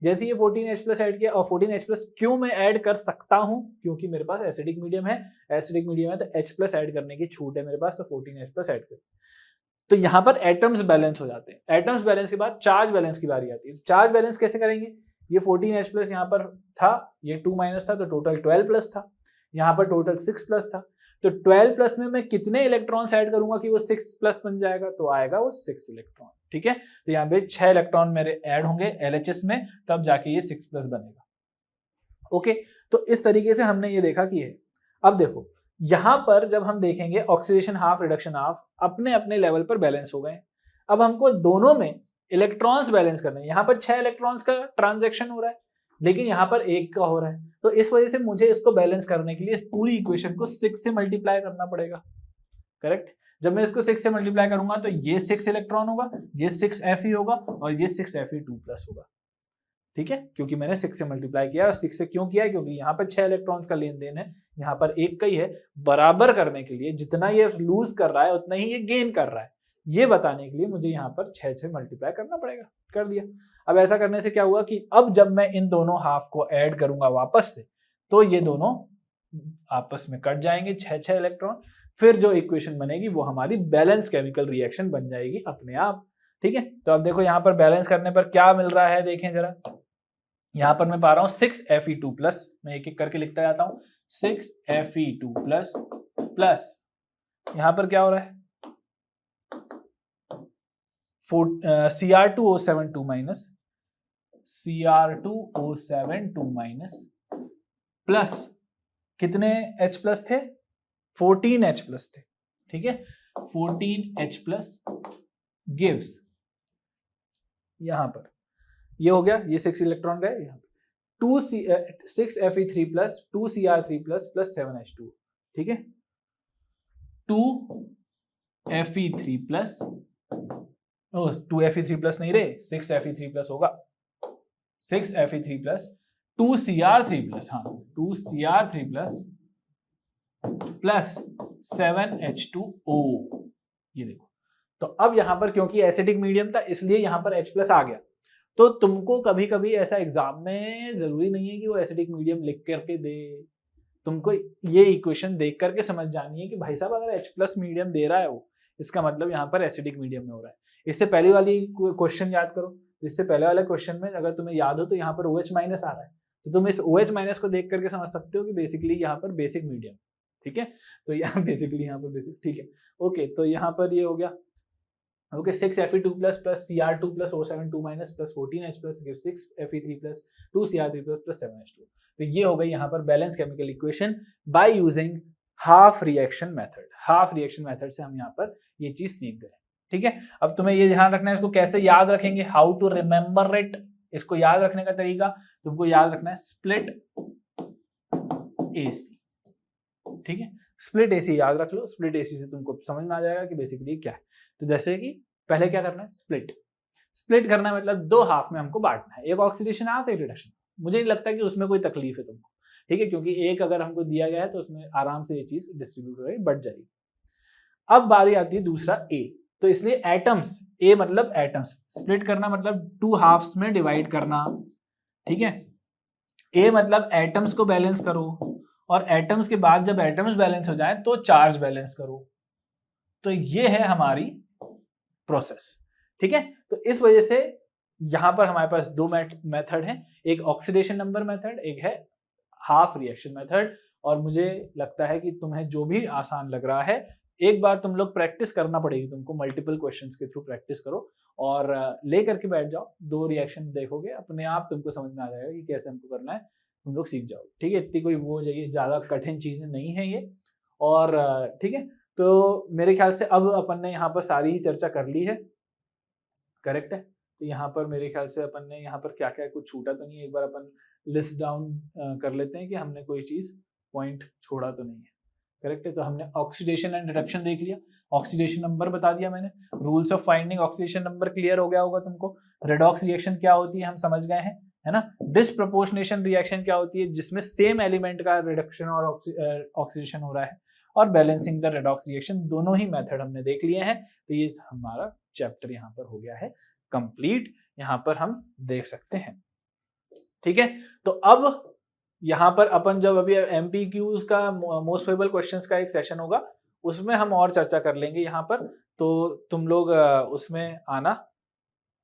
जैसे ये 14H+ ऐड किया, और 14H+ क्यों मैं ऐड कर सकता हूं, क्योंकि मेरे पास एसिडिक मीडियम है, एसिडिक मीडियम है तो H+ ऐड करने की छूट है मेरे पास, तो 14H+ ऐड कर। तो यहाँ पर एटम्स बैलेंस हो जाते हैं। एटम्स बैलेंस के बाद चार्ज बैलेंस की बारी आती है। चार्ज बैलेंस कैसे करेंगे, ये 14H+ यहाँ पर था, ये 2- था, तो टोटल 12+ था, यहाँ पर टोटल 6+ था, तो 12+ में मैं कितने इलेक्ट्रॉन्स ऐड करूंगा कि वो 6+ बन जाएगा, तो आएगा वो 6 इलेक्ट्रॉन, ठीक है। तो यहाँ पे 6 इलेक्ट्रॉन मेरे ऐड होंगे LHS में, तब जाके ये 6+ बनेगा, ओके। तो इस तरीके से हमने ये देखा कि है। अब देखो यहां पर जब हम देखेंगे ऑक्सीडेशन हाफ, रिडक्शन हाफ अपने अपने लेवल पर बैलेंस हो गए। अब हमको दोनों में इलेक्ट्रॉन्स बैलेंस करने हैं। यहाँ पर 6 इलेक्ट्रॉन्स का ट्रांजेक्शन हो रहा है, लेकिन यहाँ पर 1 का हो रहा है, तो इस वजह से मुझे इसको बैलेंस करने के लिए इस पूरी इक्वेशन को 6 से मल्टीप्लाई करना पड़ेगा, करेक्ट। जब मैं इसको 6 से मल्टीप्लाई करूंगा तो ये 6 इलेक्ट्रॉन होगा, ये 6Fe होगा, और ये 6Fe2+ होगा, ठीक है, क्योंकि मैंने 6 से मल्टीप्लाई किया। और 6 से क्यों किया है, क्योंकि यहाँ पर 6 इलेक्ट्रॉन्स का लेन देन है, यहाँ पर 1 का ही है। बराबर करने के लिए जितना ये लूज कर रहा है उतना ही ये गेन कर रहा है, ये बताने के लिए मुझे यहाँ पर 6 से मल्टीप्लाई करना पड़ेगा, कर दिया। अब ऐसा करने से क्या हुआ कि अब जब मैं इन दोनों हाफ को ऐड करूंगा वापस से, तो ये दोनों आपस में कट जाएंगे, 6 इलेक्ट्रॉन। फिर जो इक्वेशन बनेगी वो हमारी बैलेंस केमिकल रिएक्शन बन जाएगी अपने आप, ठीक है। तो अब देखो यहाँ पर बैलेंस करने पर क्या मिल रहा है, देखें जरा। यहां पर मैं पा रहा हूं 6Fe2+, मैं एक एक करके लिखता जाता हूं, 6Fe2+ प्लस यहां पर क्या हो रहा है, Cr2O7 2- प्लस कितने H प्लस थे? 14 H प्लस थे, ठीक है। 14 H प्लस गिव्स, यहां पर ये हो गया, ये 6 इलेक्ट्रॉन गए यहाँ पे 6 Fe3 plus 2 Cr3 plus 7 H2, ठीक है। 2 Fe3 प्लस 2 Fe3 प्लस नहीं रहे, 6 Fe3 प्लस होगा, 6 Fe3 प्लस 2 Cr3 प्लस, हाँ 2 Cr3 प्लस 7 H2O, ये देखो। तो अब यहां पर क्योंकि एसिडिक मीडियम था इसलिए यहां पर H प्लस आ गया। तो तुमको कभी कभी ऐसा एग्जाम में जरूरी नहीं है कि वो एसिडिक मीडियम लिख करके दे, तुमको ये इक्वेशन देख करके समझ जानी है कि भाई साहब अगर H प्लस मीडियम दे रहा है वो, इसका मतलब यहाँ पर एसिडिक मीडियम में हो रहा है। इससे पहले वाली क्वेश्चन याद करो, इससे पहले वाले क्वेश्चन में अगर तुम्हें याद हो तो यहाँ पर OH माइनस आ रहा है, तो तुम इस OH माइनस को देख करके समझ सकते हो कि बेसिकली यहाँ पर बेसिक मीडियम, ठीक है। तो यहाँ बेसिकली यहाँ पर बेसिक, ठीक है, ओके। तो यहाँ पर ये हो गया, okay. 6 Fe2 plus Cr2 plus O72 minus plus 14 H plus 6 Fe3 plus 2 Cr3 plus 7 H2। तो ये हो गई यहाँ पर balance chemical equation by using half reaction method. Half reaction method से हम यहाँ पर ये चीज सीख गए, ठीक है। अब तुम्हें ये ध्यान रखना है, इसको कैसे याद रखेंगे, हाउ टू रिमेम्बर इट। इसको याद रखने का तरीका तुमको याद रखना है स्प्लिट AC, ठीक है। स्प्लिट AC याद रख लो, स्प्लिट AC से तुमको समझ में आ जाएगा कि बेसिकली क्या है। तो जैसे कि पहले क्या करना है, स्प्लिट करना है, मतलब दो हाफ में हमको बांटना है, एक ऑक्सीडेशन हाफ, एक रिडक्शन। मुझे नहीं लगता कि उसमें कोई तकलीफ है तुमको, ठीक है, क्योंकि एक अगर हमको दिया गया है तो उसमें आराम से ये चीज डिस्ट्रीब्यूट होगी, बढ़ जाएगी। अब बारी आती है दूसरा A, तो इसलिए एटम्स, A मतलब एटम्स, स्प्लिट करना मतलब टू हाफ्स में डिवाइड करना, ठीक है। A मतलब एटम्स को बैलेंस करो, और एटम्स के बाद जब एटम्स बैलेंस हो जाए तो चार्ज बैलेंस करो। तो ये है हमारी प्रोसेस, ठीक है। तो इस वजह से यहां पर हमारे पास दो मेथड हैं, एक ऑक्सीडेशन नंबर मेथड, एक है हाफ रिएक्शन मेथड। और मुझे लगता है कि तुम्हें जो भी आसान लग रहा है, एक बार तुम लोग प्रैक्टिस करना पड़ेगी तुमको, मल्टीपल क्वेश्चंस के थ्रू प्रैक्टिस करो और ले करके बैठ जाओ, दो रिएक्शन देखोगे, अपने आप तुमको समझ में आ जाएगा कि कैसे हमको करना है, तुम लोग सीख जाओ, ठीक है। इतनी कोई वो चाहिए, ज्यादा कठिन चीजें नहीं है ये, और ठीक है। तो मेरे ख्याल से अब अपन ने यहाँ पर सारी ही चर्चा कर ली है, करेक्ट है। तो यहाँ पर मेरे ख्याल से अपन ने यहाँ पर क्या क्या कुछ छूटा तो नहीं है, एक बार अपन लिस्ट डाउन कर लेते हैं कि हमने कोई चीज पॉइंट छोड़ा तो नहीं है, करेक्ट है। तो हमने ऑक्सीडेशन एंड रिडक्शन देख लिया, ऑक्सीडेशन नंबर बता दिया मैंने, rules of finding oxidation number clear हो गया होगा तुमको, रेडॉक्स रिएक्शन क्या होती है हम समझ गए हैं, है ना। डिसप्रोपोर्शनेशन रिएक्शन क्या होती है, जिसमें सेम एलिमेंट का रिडक्शन और ऑक्सीडेशन हो रहा है, और बैलेंसिंग द रेडॉक्स रिएक्शन, दोनों ही मेथड हमने देख लिए हैं। तो ये हमारा चैप्टर यहाँ पर हो गया है कंप्लीट, यहाँ पर हम देख सकते हैं, ठीक है। तो अब यहाँ पर अपन जब अभी MPQs का मोस्ट फेवरेबल क्वेश्चंस का एक सेशन होगा, उसमें हम और चर्चा कर लेंगे यहाँ पर, तो तुम लोग उसमें आना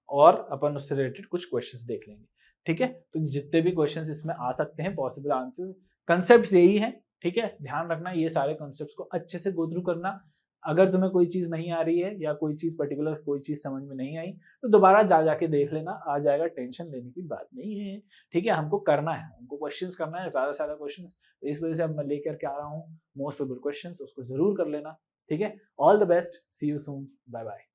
और अपन उससे रिलेटेड कुछ क्वेश्चंस देख लेंगे, ठीक है। तो जितने भी क्वेश्चंस इसमें आ सकते हैं, पॉसिबल आंसर, कंसेप्ट यही है, ठीक है। ध्यान रखना ये सारे कॉन्सेप्ट्स को अच्छे से गो थ्रू करना। अगर तुम्हें कोई चीज नहीं आ रही है या कोई चीज पर्टिकुलर कोई चीज समझ में नहीं आई तो दोबारा जाके देख लेना, आ जाएगा, टेंशन लेने की बात नहीं है, ठीक है। हमको करना है, हमको क्वेश्चंस करना है, ज्यादा से ज्यादा क्वेश्चंस, तो इस वजह से अब मैं लेकर के आ रहा हूँ मोस्ट फेवरेबल क्वेश्चंस, उसको जरूर कर लेना, ठीक है। All the best, see you soon, bye bye.